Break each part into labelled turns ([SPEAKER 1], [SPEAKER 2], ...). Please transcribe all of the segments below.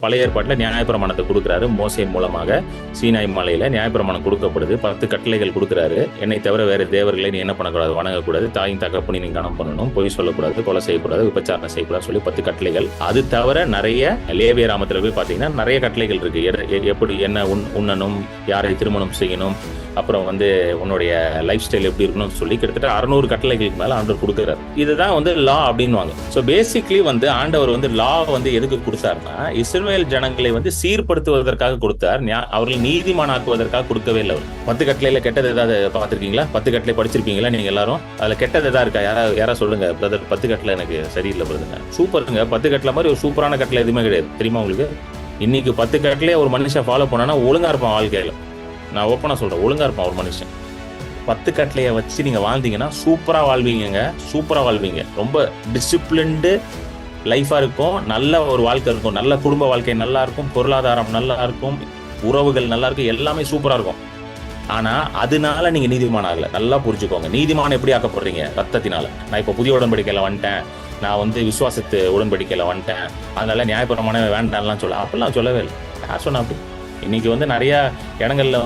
[SPEAKER 1] பழைய ஏற்பாட்டில் நியாயப்பிரமாணத்தை கொடுக்குறாரு. மோசே மூலமாக சீனாய் மலையில நியாயப்பிரமாணம் கொடுக்கப்படுது. 10 கட்டளைகள் கொடுக்குறாரு. என்னை தவிர வேற தேவர்களை நீ என்ன பண்ணக்கூடாது, வணங்கக்கூடாது, தாயின் தகப்பனை நீ கணம் பண்ணணும், பொய் சொல்லக்கூடாது, கொலை செய்யக்கூடாது, விபச்சாரம் செய்யக்கூடாது சொல்லி 10 கட்டளைகள். அது தவிர நிறைய லேவிய ராமத்தில் போய் பார்த்தீங்கன்னா நிறைய கட்டளைகள் இருக்கு. எப்படி என்ன உண்ணணும், யாரை திருமணம் செய்யணும், அப்புறம் உன்னுடைய லைஃப் ஸ்டைல் எப்படி இருக்கணும்னு சொல்லி கிட்டத்தட்ட 600 கட்டளைகளுக்கு மேல ஆண்டவர் கொடுக்குறாரு. இதுதான் லா அப்படின்வாங்க. ஸோ பேசிக்லி ஆண்டவர் லா எதுக்கு கொடுத்தாருன்னா இஸ்ரவேல் ஜனங்களை சீர்படுத்துவதற்காக கொடுத்தார். அவர்கள் நீதிமானாக்குவதற்காக கொடுக்கவே இல்லை. 10 கட்டளையில கெட்டது ஏதாவது பார்த்திருக்கீங்களா? 10 கட்டளை படிச்சிருப்பீங்களா நீங்க எல்லாரும்? அதுல கெட்டது எதா இருக்கா? யாரா சொல்லுங்க பிரதர், 10 கட்டளை எனக்கு சரியில்லை பிரதர். சூப்பருங்க, 10 கட்டளை மாதிரி ஒரு சூப்பரான கட்டளை எதுவுமே கிடையாது. தெரியுமா உங்களுக்கு? இன்னைக்கு 10 கட்டளையே ஒரு மனுஷன் ஃபாலோ பண்ணானா ஒழுங்கா இருப்பான் வாழ்க்கையில. நான் ஓப்பனா சொல்றேன், ஒழுங்கா இருப்பான் ஒரு மனுஷன். 10 கட்டளையை வச்சு நீங்க வாழ்ந்தீங்கன்னா சூப்பரா வாழ்வீங்க, சூப்பரா வாழ்வீங்க. ரொம்ப டிசிப்ளின்டு லைஃபா இருக்கும், நல்ல ஒரு வாழ்க்கை இருக்கும், நல்ல குடும்ப வாழ்க்கை நல்லா இருக்கும், பொருளாதாரம் நல்லா இருக்கும், உறவுகள் நல்லா இருக்கும், எல்லாமே சூப்பரா இருக்கும். ஆனா அதனால நீங்க நீதிமான் ஆகல. நல்லா புரிஞ்சுக்கோங்க. நீதிமான் எப்படி ஆக்கப்படுறீங்க? ரத்தத்தினால. நான் இப்ப புதிய உடன்படிக்கையில வந்துட்டேன், நான் விசுவாசத்து உடன்படிக்கையில வந்துட்டேன், அதனால நியாயப்பிரமாணம் வேண்டாம்லாம் அப்படிலாம் சொல்லவே இல்லை. நான் சொன்னேன் அப்படி. இன்னைக்கு நிறைய இடங்கள்ல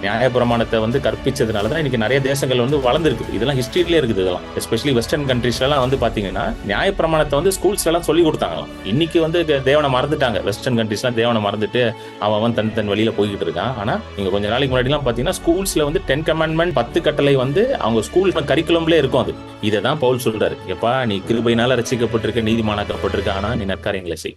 [SPEAKER 1] நியாயப்பிரமாணத்தை கற்பிச்சதுனாலதான் இன்னைக்கு நிறைய தேசங்கள் வளர்ந்துருக்கு. இதெல்லாம் ஹிஸ்டரியிலே இருக்குது. இதெல்லாம் எஸ்பெஷலி வெஸ்டர்ன் கண்ட்ரீஸ்ல எல்லாம் பாத்தீங்கன்னா நியாயப்பிரமாணத்தை ஸ்கூல்ஸ்ல எல்லாம் சொல்லி கொடுத்தாங்களாம். இன்னைக்கு தேவனை மறந்துட்டாங்க. வெஸ்டர்ன் கண்ட்ரீஸ்லாம் தேவனை மறந்துட்டு அவன் தன் வழியில போய்கிட்டு இருக்கான். ஆனா நீங்க கொஞ்ச நாளைக்கு முன்னாடி எல்லாம் பாத்தீங்கன்னா ஸ்கூல்ஸ்ல 10 கமாண்ட்மெண்ட் 10 கட்டளை அவங்க ஸ்கூல் கரிக்குலம்ல இருக்கும். அது இதைதான் பவுல் சொல்றாரு, எப்பா நீ கிருபையினால ரசிக்கப்பட்டிருக்க, நீதிமானாக்கப்பட்டிருக்க, ஆனா நீ நற்காரியங்களை செய்.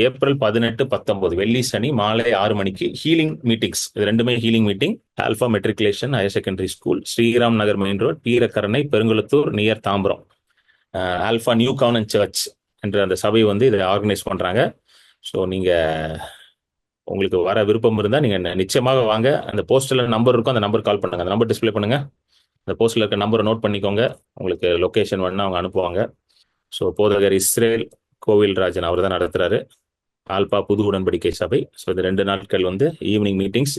[SPEAKER 1] ஏப்ரல் 18, 19 வெள்ளி சனி மாலை 6 மணிக்கு ஹீலிங் மீட்டிங்ஸ். இது ரெண்டுமே healing meeting. Alpha matriculation higher secondary school, Sriram Nagar main road, Peerakkaranai, Perungalathur, near Tambaram. Alpha new covenant church என்ற அந்த சபை இதை ஆர்கனைஸ் பண்றாங்க. ஸோ நீங்க உங்களுக்கு வர விருப்பம் இருந்தால் நீங்க நிச்சயமாக வாங்க. அந்த போஸ்டர்ல நம்பர் இருக்கும், அந்த நம்பர் கால் பண்ணுங்க. அந்த நம்பர் டிஸ்பிளே பண்ணுங்க. அந்த போஸ்டர்ல இருக்க நம்பரை நோட் பண்ணிக்கோங்க. உங்களுக்கு லொகேஷன் வேணும்னா அவங்க அனுப்புவாங்க. ஸோ போதகர் இஸ்ரேல் கோவில்ராஜன் அவர் தான் நடத்துறாரு, ஆல்பா புது உடன்படிக்கை சபை. ஸோ இந்த 2 நாட்கள் ஈவினிங் மீட்டிங்ஸ்.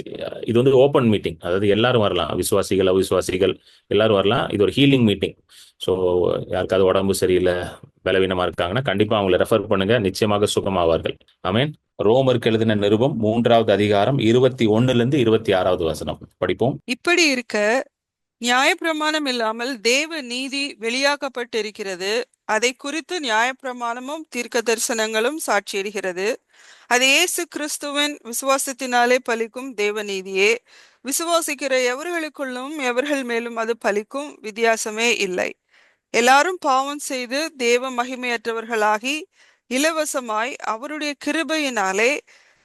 [SPEAKER 1] இது ஓப்பன் மீட்டிங், அதாவது எல்லாரும் வரலாம், விசுவாசிகள் அவிசுவாசிகள் எல்லாரும் வரலாம். இது ஒரு ஹீலிங் மீட்டிங். ஸோ யாருக்காவது உடம்பு சரியில்லை, பலவீனமா இருக்காங்கன்னா கண்டிப்பா அவங்களை ரெஃபர் பண்ணுங்க, நிச்சயமாக சுகமாவார்கள். ஆமேன். ரோமருக்கு எழுதின நிருபம் 3வது அதிகாரம் 21 26 வசனம் படிப்போம்.
[SPEAKER 2] இப்படி இருக்க நியாயப்பிரமாணம் இல்லாமல் தேவ நீதி வெளியாக்கப்பட்டிருக்கிறது. அதை குறித்து நியாயப்பிரமாணமும் தீர்க்க தரிசனங்களும் சாட்சியிடுகிறது. அது இயேசு கிறிஸ்துவின் விசுவாசத்தினாலே பலிக்கும் தேவ நீதியே. விசுவாசிக்கிற எவர்களுக்குள்ளும் எவர்கள் மேலும் அது பலிக்கும், வித்தியாசமே இல்லை. எல்லாரும் பாவம் செய்து தேவ மகிமையற்றவர்களாகி இலவசமாய் அவருடைய கிருபையினாலே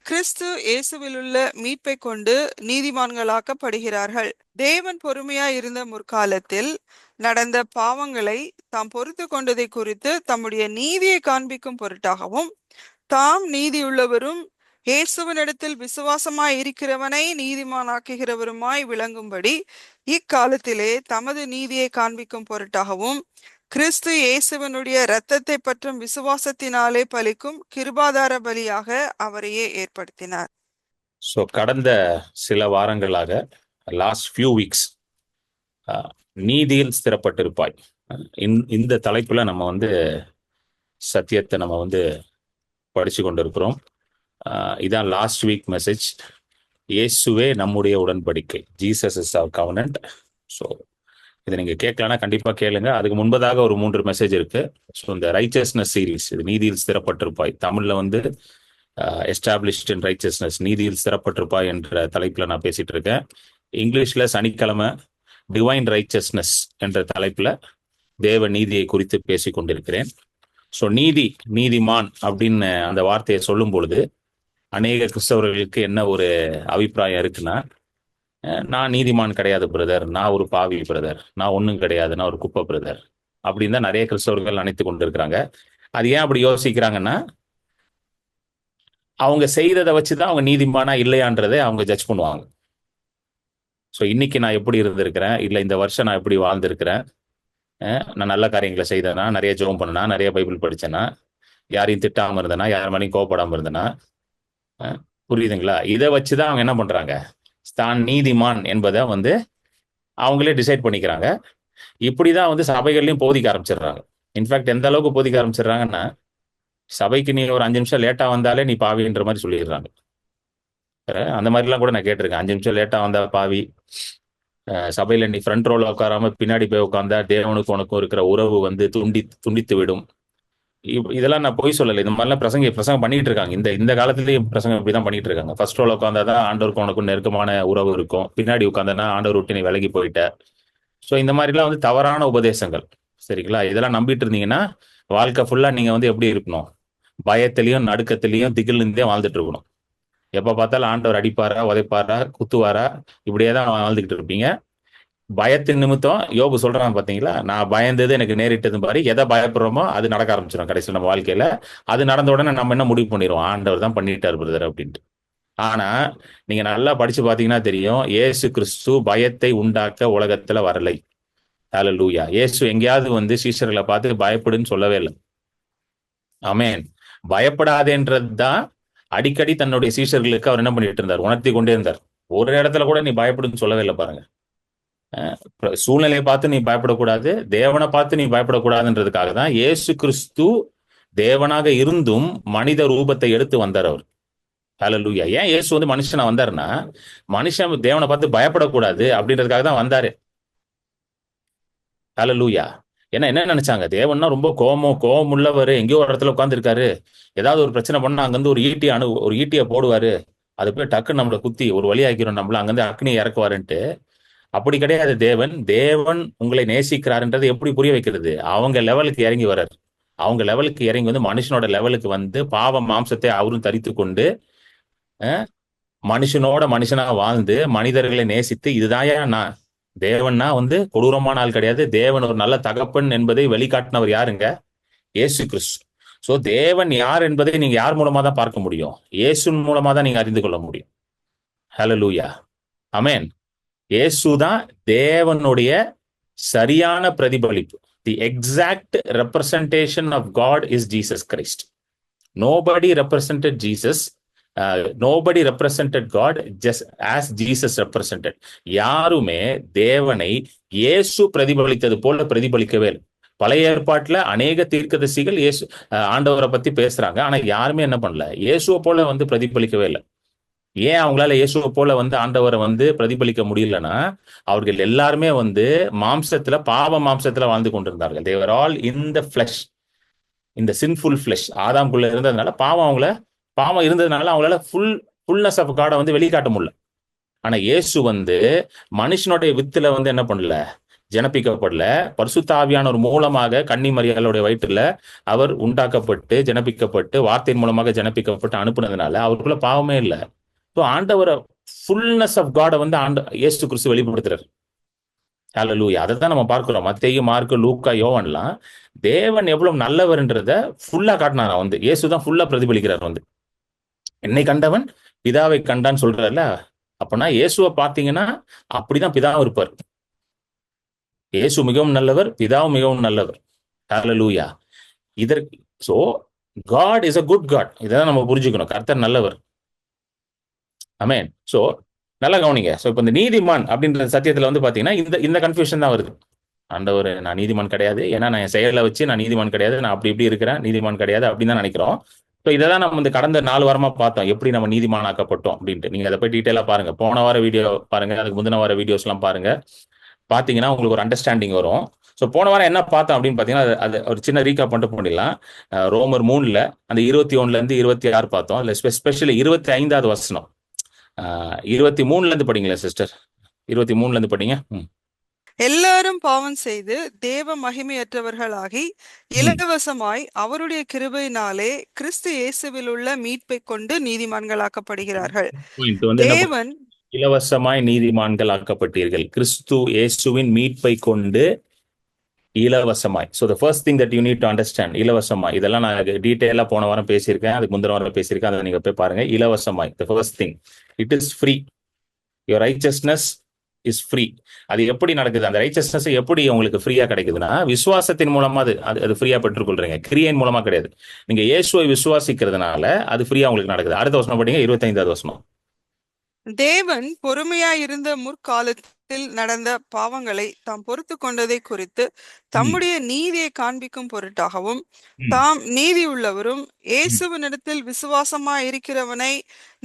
[SPEAKER 2] கிறிஸ்து இயேசுவிலுள்ள மீட்பை கொண்டு நீதிமான்களாக்கப்படுகிறார்கள். தேவன் பொறுமையாய் இருந்த முற்காலத்தில் நடந்த பாவங்களை தாம் பொறுத்து கொண்டதை குறித்து தம்முடைய நீதியை காண்பிக்கும் பொருட்டாகவும், தாம் நீதியுள்ளவரும் இயேசுவினிடத்தில் விசுவாசமாய் இருக்கிறவனை நீதிமானாக்குகிறவருமாய் விளங்கும்படி இக்காலத்திலே தமது நீதியை காண்பிக்கும் பொருட்டாகவும் கிறிஸ்து இயேசுவனுடைய இரத்தத்தை பற்றும் விசுவாசத்தினாலே பலிக்கும் கிருபாதார பலியாக அவரையே ஏற்படுத்தினார்.
[SPEAKER 1] ஸோ கடந்த சில வாரங்களாக, லாஸ்ட் ஃபியூ வீக்ஸ், நீதியில் ஸ்திரப்பட்டிருப்பாய், இந்த தலைப்புல நம்ம சத்தியத்தை நம்ம படிச்சு கொண்டிருக்கிறோம். இதான் லாஸ்ட் வீக் மெசேஜ். இயேசுவே நம்முடைய உடன்படிக்கை, Jesus is our covenant. So இதை நீங்க கேட்கலன்னா கண்டிப்பா கேளுங்க. அதுக்கு முன்பதாக ஒரு 3 மெசேஜ் இருக்கு. ஸோ இந்த ரைச்சஸ்னஸ் சீரீஸ், இது நீதியில் ஸ்திரப்பட்டிருப்பாய், தமிழ்ல எஸ்டாப்ளிஷ்ட் இன் ரைச்சஸ்னஸ், நீதியில் ஸ்திரப்பட்டிருப்பாய் என்ற தலைப்புல நான் பேசிட்டு இருக்கேன். இங்கிலீஷ்ல சனிக்கிழமை டிவைன் ரைச்சஸ்னஸ் என்ற தலைப்புல தேவ நீதியை குறித்து பேசி கொண்டிருக்கிறேன். ஸோ நீதிமான் அப்படின்னு அந்த வார்த்தையை சொல்லும் பொழுது அநேக கிறிஸ்தவர்களுக்கு என்ன ஒரு அபிப்பிராயம் இருக்குன்னா, நான் நீதிமான் கிடையாது பிரதர், நான் ஒரு பாவி பிரதர், நான் ஒன்றும் கிடையாது, நான் ஒரு குப்பை பிரதர் அப்படின்னு தான் நிறைய கிறிஸ்தவர்கள் நினைத்து கொண்டிருக்கிறாங்க. அது ஏன் அப்படி யோசிக்கிறாங்கன்னா, அவங்க செய்ததை வச்சுதான் அவங்க நீதிமானா இல்லையான்றதை அவங்க ஜட்ஜ் பண்ணுவாங்க. ஸோ இன்னைக்கு நான் எப்படி இருந்திருக்கிறேன், இல்லை இந்த வருஷம் நான் எப்படி வாழ்ந்திருக்கிறேன், நான் நல்ல காரியங்களை செய்தேனா, நிறைய ஜெபம் பண்ணனா, நிறைய பைபிள் படிச்சேனா, யாரையும் திட்டாம இருந்தேனா, யார் மேலேயும் கோவப்படாம இருந்தேனா, புரியுதுங்களா? இதை வச்சுதான் அவங்க என்ன பண்றாங்க, தான் நீதிமான் என்பதை அவங்களே டிசைட் பண்ணிக்கிறாங்க. இப்படிதான் வந்து சபைகள்லயும் போதிக்க ஆரம்பிச்சிடுறாங்க. இன்ஃபேக்ட் எந்த அளவுக்கு போதிக்க ஆரம்பிச்சிடுறாங்கன்னா, சபைக்கு நீ ஒரு 5 நிமிஷம் லேட்டா வந்தாலே நீ பாவின்ற மாதிரி சொல்லிடுறாங்க. அந்த மாதிரிலாம் கூட நான் கேட்டிருக்கேன். 5 நிமிஷம் லேட்டா வந்தா பாவி. சபையில நீ ஃப்ரண்ட் ரோல உட்காராம பின்னாடி போய் உட்கார்ந்தா தேவனுக்கும் உனக்கும் இருக்கிற உறவு வந்து துண்டித்து விடும். இதெல்லாம் நான் பொய் சொல்லலை. இந்த மாதிரிலாம் பிரசங்கம் பண்ணிட்டு இருக்காங்க. இந்த இந்த காலத்திலேயே பிரசங்கம் இப்படிதான் பண்ணிட்டு இருக்காங்க. ஃபர்ஸ்ட் ரோல உட்காந்தாதான் ஆண்டவருக்கும் உனக்கும் நெருக்கமான உறவு இருக்கும். பின்னாடி உட்காந்தனா ஆண்டவர் விட்டு நீ விலகி போயிட்ட. ஸோ இந்த மாதிரிலாம் வந்து தவறான உபதேசங்கள். சரிங்களா? இதெல்லாம் நம்பிட்டு இருந்தீங்கன்னா வாழ்க்கை ஃபுல்லா நீங்க வந்து எப்படி இருக்கணும்? பயத்திலையும் நடுக்கத்திலையும் திகில்ந்தே வாழ்ந்துட்டு இருக்கணும். எப்ப பார்த்தாலும் ஆண்டவர் அடிப்பாரா, உதைப்பாரா, குத்துவாரா, இப்படியே தான் வாழ்ந்துகிட்டு இருப்பீங்க. பயத்தின் நிமித்தம் யோபு சொல்றான் பாத்தீங்களா, நான் பயந்தது எனக்கு நேரிட்டது மாதிரி எதை பயப்படுறோமோ அது நடக்க ஆரம்பிச்சிடும் கடைசியில் நம்ம வாழ்க்கையில. அது நடந்த உடனே நம்ம என்ன முடிவு பண்ணிடுவோம், ஆண்டவர் தான் பண்ணிட்டார் பிரதர் அப்படின்ட்டு. ஆனா நீங்க நல்லா படிச்சு பாத்தீங்கன்னா தெரியும், இயேசு கிறிஸ்து பயத்தை உண்டாக்க உலகத்துல வரலை. ஹல்லேலூயா. இயேசு எங்கேயாவது வந்து சீஷர்களை பார்த்து பயப்படுன்னு சொல்லவே இல்லை. ஆமென். பயப்படாதேன்றது தான் அடிக்கடி தன்னுடைய சீஷர்களுக்கு அவர் என்ன பண்ணிட்டு இருந்தார், உணர்த்தி கொண்டே இருந்தார். ஒரு இடத்துல கூட நீ பயப்படுன்னு சொல்லவே இல்லை பாருங்க. சூழ்நிலையை பார்த்து நீ பயப்படக்கூடாது, தேவனை பார்த்து நீ பயப்படக்கூடாதுன்றதுக்காக தான் இயேசு கிறிஸ்து தேவனாக இருந்தும் மனித ரூபத்தை எடுத்து வந்தார் அவர். ஹல்லேலூயா. ஏன் இயேசு வந்து மனுஷனா வந்தாருன்னா, மனுஷன் தேவனை பார்த்து பயப்படக்கூடாது அப்படின்றதுக்காக தான் வந்தாரு. ஹல்லேலூயா. ஏன்னா என்ன நினைச்சாங்க, தேவன்னா ரொம்ப கோபம் உள்ளவர், எங்கேயோ ஒரு இடத்துல உட்கார்ந்துருக்காரு, ஏதாவது ஒரு பிரச்சனை பண்ணா அங்கிருந்து ஒரு ஈட்டியை போடுவாரு, அது போய் டக்குன்னு நம்மளை குத்தி ஒரு வழியாக்கிறோம், நம்மள அங்கிருந்து அக்னி இறக்குவாருன்ட்டு. அப்படி கிடையாது. தேவன் உங்களை நேசிக்கிறாருன்றது எப்படி புரிய வைக்கிறது? அவங்க லெவலுக்கு இறங்கி வர்றாரு. அவங்க லெவலுக்கு இறங்கி வந்து மனுஷனோட லெவலுக்கு வந்து பாவ மாம்சத்தை அவரும் தரித்து கொண்டு மனுஷனோட மனுஷனா வாழ்ந்து மனிதர்களை நேசித்து, இதுதாயா நான் தேவன்னா வந்து கொடூரமான ஆள் கிடையாது, தேவன் ஒரு நல்ல தகப்பன் என்பதை வெளிக்காட்டினவர் யாருங்க? இயேசு கிறிஸ்து. சோ தேவன் யார் என்பதை நீங்க யார் மூலமா தான் பார்க்க முடியும்? இயேசு மூலமா தான் நீங்க அறிந்து கொள்ள முடியும். ஹல்லேலூயா. ஆமென். இயேசு தான் தேவனுடைய சரியான பிரதிபலிப்பு. The exact representation of God is Jesus Christ. Nobody represented Jesus, nobody represented God just as Jesus represented. யாருமே தேவனை இயேசு பிரதிபலித்தது போல பிரதிபலிக்கவே இல்லை. பழைய ஏற்பாட்டுல அநேக தீர்க்கதரிசிகள் இயேசு ஆண்டவரை பத்தி பேசுறாங்க, ஆனா யாருமே என்ன பண்ணல, இயேசுவை போல வந்து பிரதிபலிக்கவே இல்லை. ஏன் அவங்களால இயேசுவை போல வந்து ஆண்டவரை வந்து பிரதிபலிக்க முடியலன்னா, அவர்கள் எல்லாருமே வந்து பாவ மாம்சத்துல வாழ்ந்து கொண்டிருந்தார்கள். they were all in the flesh, in the sinful flesh. ஆதாம்குள்ள இருந்ததுனால பாவம் இருந்ததுனால அவங்களால ஃபுல்னஸ் ஆஃப் காடை வந்து வெளிக்காட்ட முடியல. ஆனா இயேசு வந்து மனுஷனுடைய வித்துல வந்து என்ன பண்ணல, ஜனப்பிக்கப்படல. பரிசுத்த ஆவியானவர் மூலமாக கன்னி மரியாளுடைய வயிற்றுல அவர் உண்டாக்கப்பட்டு ஜனப்பிக்கப்பட்டு வார்த்தையின் மூலமாக ஜனப்பிக்கப்பட்டு அனுப்புனதுனால அவருக்குள்ள பாவமே இல்லை. ஆண்டவரை ஃபுல்னஸ் ஆஃப் காடை வந்து இயேசு கிறிஸ்து வெளிப்படுத்துறாரு. ஹல்லேலூயா. அதை தான் நம்ம பார்க்கிறோம். மத்தேயு, மார்க்கு, லூக்கா, யோவான்லாம் தேவன் எவ்வளவு நல்லவர்ன்றத ஃபுல்லா காட்டினாரா வந்து. இயேசு தான் ஃபுல்லா பிரதிபலிக்கிறார் வந்து. என்னை கண்டவன் பிதாவை கண்டான்னு சொல்றாருல, அப்பனா இயேசுவை பார்த்தீங்கன்னா அப்படிதான் பிதாவும் இருப்பார். இயேசு மிகவும் நல்லவர், பிதாவும் மிகவும் நல்லவர். ஹல்லேலூயா. இதற்கு so God is a good God. இதான் நம்ம புரிஞ்சுக்கணும். கர்த்தர் நல்லவர். ஆமென். சோ நல்லா கவனிங்க. சோ இப்போ இந்த நீதிமான் அப்படின்ற சத்தியத்துல வந்து பாத்தீங்கன்னா இந்த கன்ஃபியூஷன் தான் வருது. ஆண்டவர் நான் நீதிமான் கிடையாது, ஏன்னா நான் என் செயலை வச்சு நான் நீதிமான் கிடையாது, நான் அப்படி இப்படி இருக்கிறேன், நீதிமான் கிடையாது அப்படின்னு தான் நினைக்கிறோம். ஸோ இதை தான் நம்ம இந்த கடந்த 4 வாரமா பார்த்தோம், எப்படி நம்ம நீதிமான் ஆக்கப்பட்டோம் அப்படின்ட்டு. நீங்க அதை போய் டீட்டெயிலா பாருங்க. போன வார வீடியோ பாருங்க, அதுக்கு முந்தின வார வீடியோஸ் எல்லாம் பாருங்க. பாத்தீங்கன்னா உங்களுக்கு ஒரு அண்டர்ஸ்டாண்டிங் வரும். ஸோ போன வாரம் என்ன பார்த்தோம் அப்படின்னு பாத்தீங்கன்னா, அது ஒரு சின்ன ரீகாப் பண்ணிட்டு போயிடலாம். ரோமர் 3ல அந்த 21 இருந்து 26 பார்த்தோம். இல்ல ஸ்பெஷலி 25வது வசனம். 23ல இருந்து படிங்களேன் சிஸ்டர். 23ல இருந்து படிங்க.
[SPEAKER 2] எல்லாரும் பாவம் செய்து தேவ மகிமையற்றவர்களாகி இலவசமாய் அவருடைய கிருபையினாலே கிறிஸ்து இயேசுவில் உள்ள மீட்பை கொண்டு நீதிமான்களாக்கப்படுகிறார்கள். தேவன்
[SPEAKER 1] இலவசமாய் நீதிமான்கள் ஆக்கப்பட்டீர்கள், கிறிஸ்து இயேசுவின் மீட்பை கொண்டு இலவசமாய். So the first thing that you need to understand, இலவசமாய். இதெல்லாம் நான் டீட்டெயிலா போன வாரம் பேசியிருக்கேன், அதுக்கு முந்தின வாரம் பேசியிருக்கேன், அதை நீங்க போய் பாருங்க. இலவசமாய், the first thing, it is free. Your righteousness is free. அது எப்படி நடக்குது, அந்த ரைச்சஸ்னஸ் எப்படி உங்களுக்கு ஃப்ரீயா கிடைக்குதுன்னா, விசுவாசத்தின் மூலமா அது ஃப்ரீயா பெற்றுக்கொள்றீங்க, கிரியையின் மூலமா கிடையாது. நீங்க இயேசுவை விசுவாசிக்கிறதுனால அது ஃப்ரீயா உங்களுக்கு நடக்குது. அடுத்த வசனம் படிங்க, 25வது வசனம்.
[SPEAKER 2] தேவன் பொறுமையாயிருந்த முற்காலத்தில் நடந்த பாவங்களை தாம் பொறுத்து கொண்டதை குறித்து
[SPEAKER 1] ம்,
[SPEAKER 2] தம்முடைய நீதியை காண்பிக்கும் பொருட்டாகவும்
[SPEAKER 1] ம்,
[SPEAKER 2] தாம் நீதி உள்ளவரும்
[SPEAKER 1] ம்,
[SPEAKER 2] இயேசுவினிடத்தில் விசுவாசமாய் இருக்கிறவனை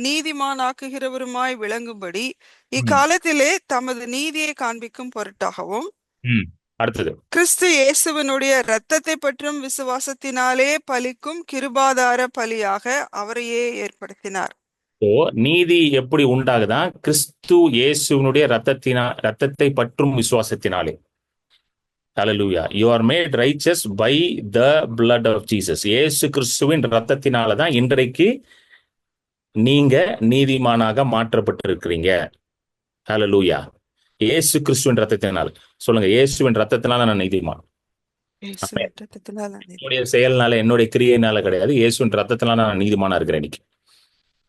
[SPEAKER 2] நீதிமானாக்குகிறவருமாய் விளங்கும்படி
[SPEAKER 1] ம்,
[SPEAKER 2] இக்காலத்திலே தமது நீதியை காண்பிக்கும் பொருட்டாகவும்
[SPEAKER 1] ம். அடுத்தது.
[SPEAKER 2] கிறிஸ்து இயேசுவினுடைய இரத்தத்தை பற்றும் விசுவாசத்தினாலே பலிக்கும் கிருபாதார பலியாக அவரையே ஏற்படுத்தினார்.
[SPEAKER 1] இப்போ நீதி எப்படி உண்டாகுதா? கிறிஸ்து இயேசுவினுடைய ரத்தத்தை பற்றும் விசுவாசத்தினாலே. ஹalleluya. You are made righteous by the blood of Jesus. இயேசு கிறிஸ்துவின் ரத்தத்தினால தான் இன்றைக்கு நீங்க நீதிமானாக மாற்றப்பட்டிருக்கிறீங்க. ஹalleluya. இயேசு கிறிஸ்துவின் ரத்தத்தினால். சொல்லுங்க, இயேசுவின் ரத்தத்தினால நான் நீதிமான். ஆமென்.
[SPEAKER 2] இயேசுவின் இரத்தத்தினால்
[SPEAKER 1] என்னுடைய செயல்னால, என்னுடைய கிரியையினால கிடையாது. இயேசுவின் ரத்தத்தினால நான் நீதிமானா இருக்கிறேன் இன்னைக்கு.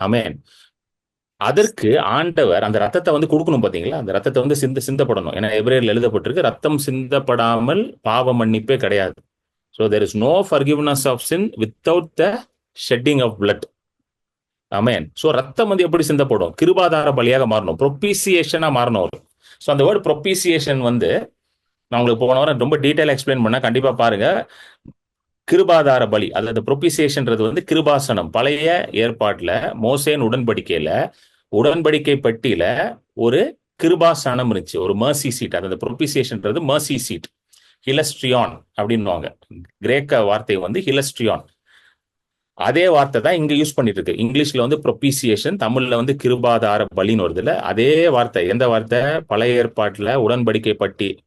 [SPEAKER 1] ஆமென். அதற்கு ஆண்டவர் அந்த ரத்தத்தை வந்து கொடுக்கணும் பாத்தீங்களா? அந்த ரத்தத்தை வந்து சிந்தப்படணும். ஏன்னா எபிரேயர்ல எழுதப்பட்டிருக்கு, ரத்தம் சிந்தப்படாமல் பாவ மன்னிப்பே கிடையாது. So there is no forgiveness of sin without the shedding of blood. Amen. So ரத்தம் வந்து எப்படி சிந்தப்படும்? கிருபாதார பலியாக மாறணும், ப்ரொபீசியேஷனா மாறணும். ஸோ அந்த வேர்டு ப்ரொபீசியேஷன் வந்து நான் உங்களுக்கு போன வாரம் ரொம்ப டீட்டெயிலாக எக்ஸ்பிளைன் பண்ண, கண்டிப்பா பாருங்க. கிருபாதார பலி, அதாவது ப்ரொபிசியேஷன்றது வந்து கிருபாசனம். பழைய ஏற்பாட்டுல மோசேன் உடன்படிக்கையில, உடன்படிக்கை பெட்டியில ஒரு கிருபாசனம் இருந்துச்சு, ஒரு மர்சி சீட். அதாவது ப்ரொபிசியேஷன்றது மர்சி சீட், ஹிலஸ்ட்ரியான் அப்படின்னுவாங்க. கிரேக்க வார்த்தை வந்து ஹிலஸ்ட்ரியான். அதே வார்த்தை தான் இங்க யூஸ் பண்ணிட்டு இருக்கு. இங்கிலீஷ்ல வந்து ப்ரொபிசியேஷன், தமிழ்ல வந்து கிருபாதார பலின்னு வருது இல்ல. அதே வார்த்தை, எந்த வார்த்தை? பழைய ஏற்பாட்டுல உடன்படிக்கை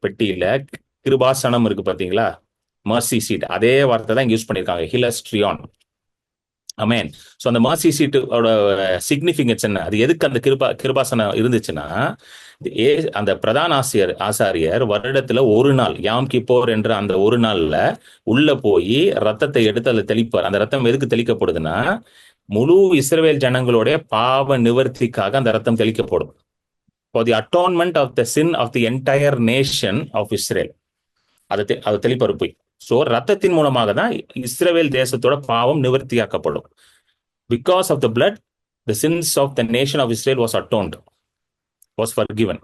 [SPEAKER 1] பெட்டியில கிருபாசனம் இருக்கு பாத்தீங்களா, மர்சி சீட், அதே வார்த்தை தான் யூஸ் பண்ணியிருக்காங்க, ஹிலஸ்ட்ரியான். அமேன். ஸோ அந்த மர்சி சீட்டோட சிக்னிஃபிகன்ஸ் என்ன? அது எதுக்கு அந்த கிருபாசனம் இருந்துச்சுன்னா, அந்த பிரதான ஆசாரியர் வருடத்துல ஒரு நாள், யாம் கிப்போர் என்ற அந்த ஒரு நாள்ல உள்ள போய் ரத்தத்தை எடுத்து அதில் தெளிப்பார். அந்த ரத்தம் எதுக்கு தெளிக்கப்படுதுன்னா, முழு இஸ்ரவேல் ஜனங்களுடைய பாவ நிவர்த்திக்காக அந்த ரத்தம் தெளிக்கப்படும். For the atonement of the sin of the entire nation of Israel. அது தெளிப்பார் போய். ஸோ ரத்தத்தின் மூலமாக தான் இஸ்ரவேல் தேசத்தோட பாவம் நிவர்த்தியாக்கப்படும். Because of the blood, the sins of the nation of Israel was atoned, was forgiven.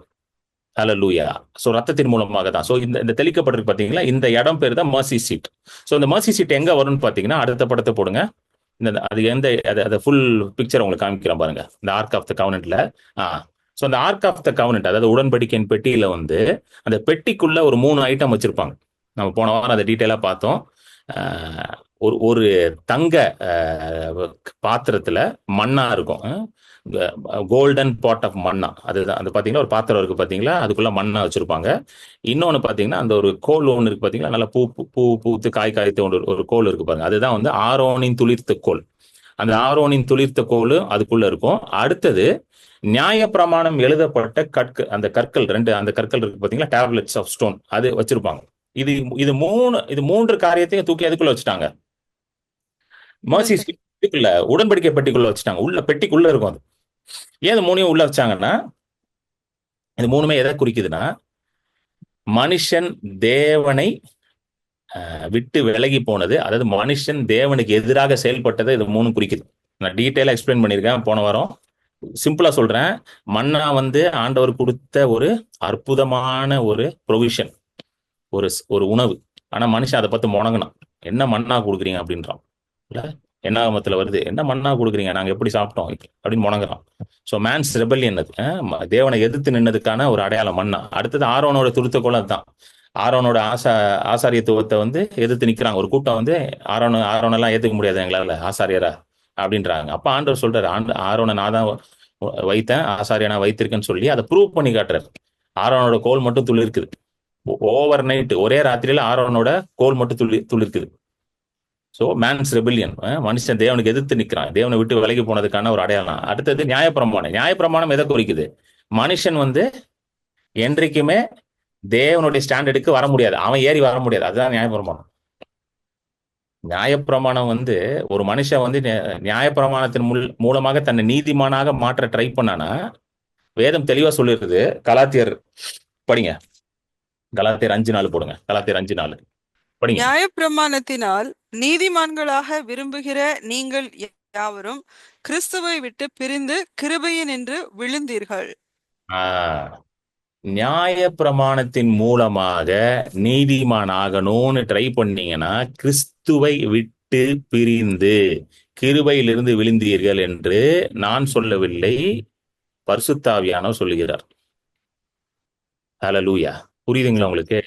[SPEAKER 1] ஹalleluya. ஸோ ரத்தத்தின் மூலமாக தான். ஸோ இந்த தெளிக்கப்பட்டிருக்கு பார்த்தீங்களா, இந்த இடம் பேர் தான் மர்சி சீட். ஸோ இந்த மர்சி சீட் எங்க வரும்னு பார்த்தீங்கன்னா, அடுத்த படத்தை போடுங்க. அது எந்த ஃபுல் பிக்சர் உங்களுக்கு காமிக்கிறேன் பாருங்க. இந்த ஆர்க் ஆஃப் த கவனன்ட்ல. ஸோ அந்த ஆர்க் ஆஃப் த கவனன்ட், அதாவது உடன்படிக்கையின் பெட்டியில வந்து அந்த பெட்டிக்குள்ள ஒரு 3 ஐட்டம் வச்சிருப்பாங்க. நம்ம போன வாரம் அதை டீட்டெயிலாக பார்த்தோம். ஒரு தங்க பாத்திரத்துல மண்ணா இருக்கும், கோல்டன் பாட் ஆஃப் மண்ணா. அதுதான் அது பார்த்தீங்கன்னா, ஒரு பாத்திரம் இருக்கு பார்த்தீங்களா, அதுக்குள்ள மண்ணா வச்சிருப்பாங்க. இன்னொன்று பார்த்தீங்கன்னா, அந்த ஒரு கோல் ஒன்று இருக்கு பார்த்தீங்களா, நல்லா பூத்து காய் காய்த்து ஒரு கோல் இருக்கு பாருங்க. அதுதான் வந்து ஆரோனின் துளிர்த்த கோல். அந்த ஆரோனின் துளிர்த்த கோல் அதுக்குள்ள இருக்கும். அடுத்தது நியாயப்பிரமாணம் எழுதப்பட்ட அந்த கற்கள், அந்த கற்கள் இருக்கு பார்த்தீங்களா, டேப்லெட்ஸ் ஆஃப் ஸ்டோன், அது வச்சிருப்பாங்க. இது மூன்று காரியத்தையும் தூக்கி அதுக்குள்ள வச்சுட்டாங்க. மர்சி சீட்டுக்குள்ள, உடன்படிக்கை பெட்டிக்குள்ள வச்சுட்டாங்க. உள்ள பெட்டிக்குள்ள இருக்கும் அது. ஏன் இது மூணையும் உள்ள வச்சாங்கன்னா, இது மூணுமே எதை குறிக்குதுன்னா, மனுஷன் தேவனை விட்டு விலகி போனது, அதாவது மனுஷன் தேவனுக்கு எதிராக செயல்பட்டதை இது மூணும் குறிக்குது. நான் டீட்டெயிலா எக்ஸ்பிளைன் பண்ணியிருக்கேன் போன வாரம். சிம்பிளா சொல்றேன், மன்னா வந்து ஆண்டவர் கொடுத்த ஒரு அற்புதமான ஒரு ப்ரொவிஷன், ஒரு உணவு. ஆனா மனுஷன் அதை பார்த்து முணங்கினான். என்ன மண்ணா கொடுக்குறீங்க அப்படின்றான். இல்ல, என்னாகமத்துல வருது, என்ன மண்ணா கொடுக்குறீங்க, நாங்க எப்படி சாப்பிட்டோம் அப்படின்னு முணங்குறான். ஸோ மேன்ஸ் ரெபல்லியன், அது தேவனை எதிர்த்து நின்னதுக்கான ஒரு அடையாளம் மண்ணா. அடுத்தது ஆரோனோட துருத்தக்கோள். அதுதான் ஆரோனோட ஆசாரியத்துவத்தை வந்து எதிர்த்து நிக்கிறாங்க ஒரு கூட்டம். வந்து ஆரோனெல்லாம் ஏத்துக்க முடியாது எங்களால ஆசாரியரா அப்படின்றாங்க. அப்ப ஆண்டவர் சொல்றாரு, ஆரோனை நான் தான் வைத்தேன், ஆசாரியனா வைத்திருக்கேன்னு சொல்லி அதை ப்ரூவ் பண்ணி காட்டுறாரு. ஆரோனோட கோல் மட்டும் துளிர்க்குது. ஓவர் நைட், ஒரே ராத்திரியில ஆரோனோட கோல் மட்டும் துளிர்க்குது. ஸோ மேன்ஸ் ரெபிலியன், மனுஷன் தேவனுக்கு எதிர்த்து நிற்கிறான், தேவனை விட்டு விலகி போனதுக்கான ஒரு அடையாளம். அடுத்தது நியாயப்பிரமாணம் எதை குறிக்குது? மனுஷன் வந்து என்றைக்குமே தேவனுடைய ஸ்டாண்டர்டுக்கு வர முடியாது, அவன் ஏறி வர முடியாது. அதுதான் நியாயப்பிரமாணம். நியாயப்பிரமாணம் வந்து ஒரு மனுஷன் வந்து நியாயப்பிரமாணத்தின் மூலமாக தன்னை நீதிமானாக மாற்ற ட்ரை பண்ணானா, வேதம் தெளிவா சொல்லிருக்குது. கலாத்தியர் படிங்க, கலாத்தியர் 5:4 போடுங்க. கலாத்தியர் 5:4 படிங்க.
[SPEAKER 2] நியாயப்பிரமாணத்தினால் நீதிமான்களாக விரும்புகிற நீங்கள் யாவரும் கிறிஸ்துவை விட்டு பிரிந்து கிருபையினின்று விழுந்தீர்கள்.
[SPEAKER 1] நியாய பிரமாணத்தின் மூலமாக நீதிமான் ஆகணும்னு ட்ரை பண்ணீங்கன்னா கிறிஸ்துவை விட்டு பிரிந்து கிருபையிலிருந்து விழுந்தீர்கள் என்று நான் சொல்லவில்லை, பரிசுத்தாவியானவர் சொல்லுகிறார். ஹalleluya. புரியுதுங்களா உங்களுக்கு?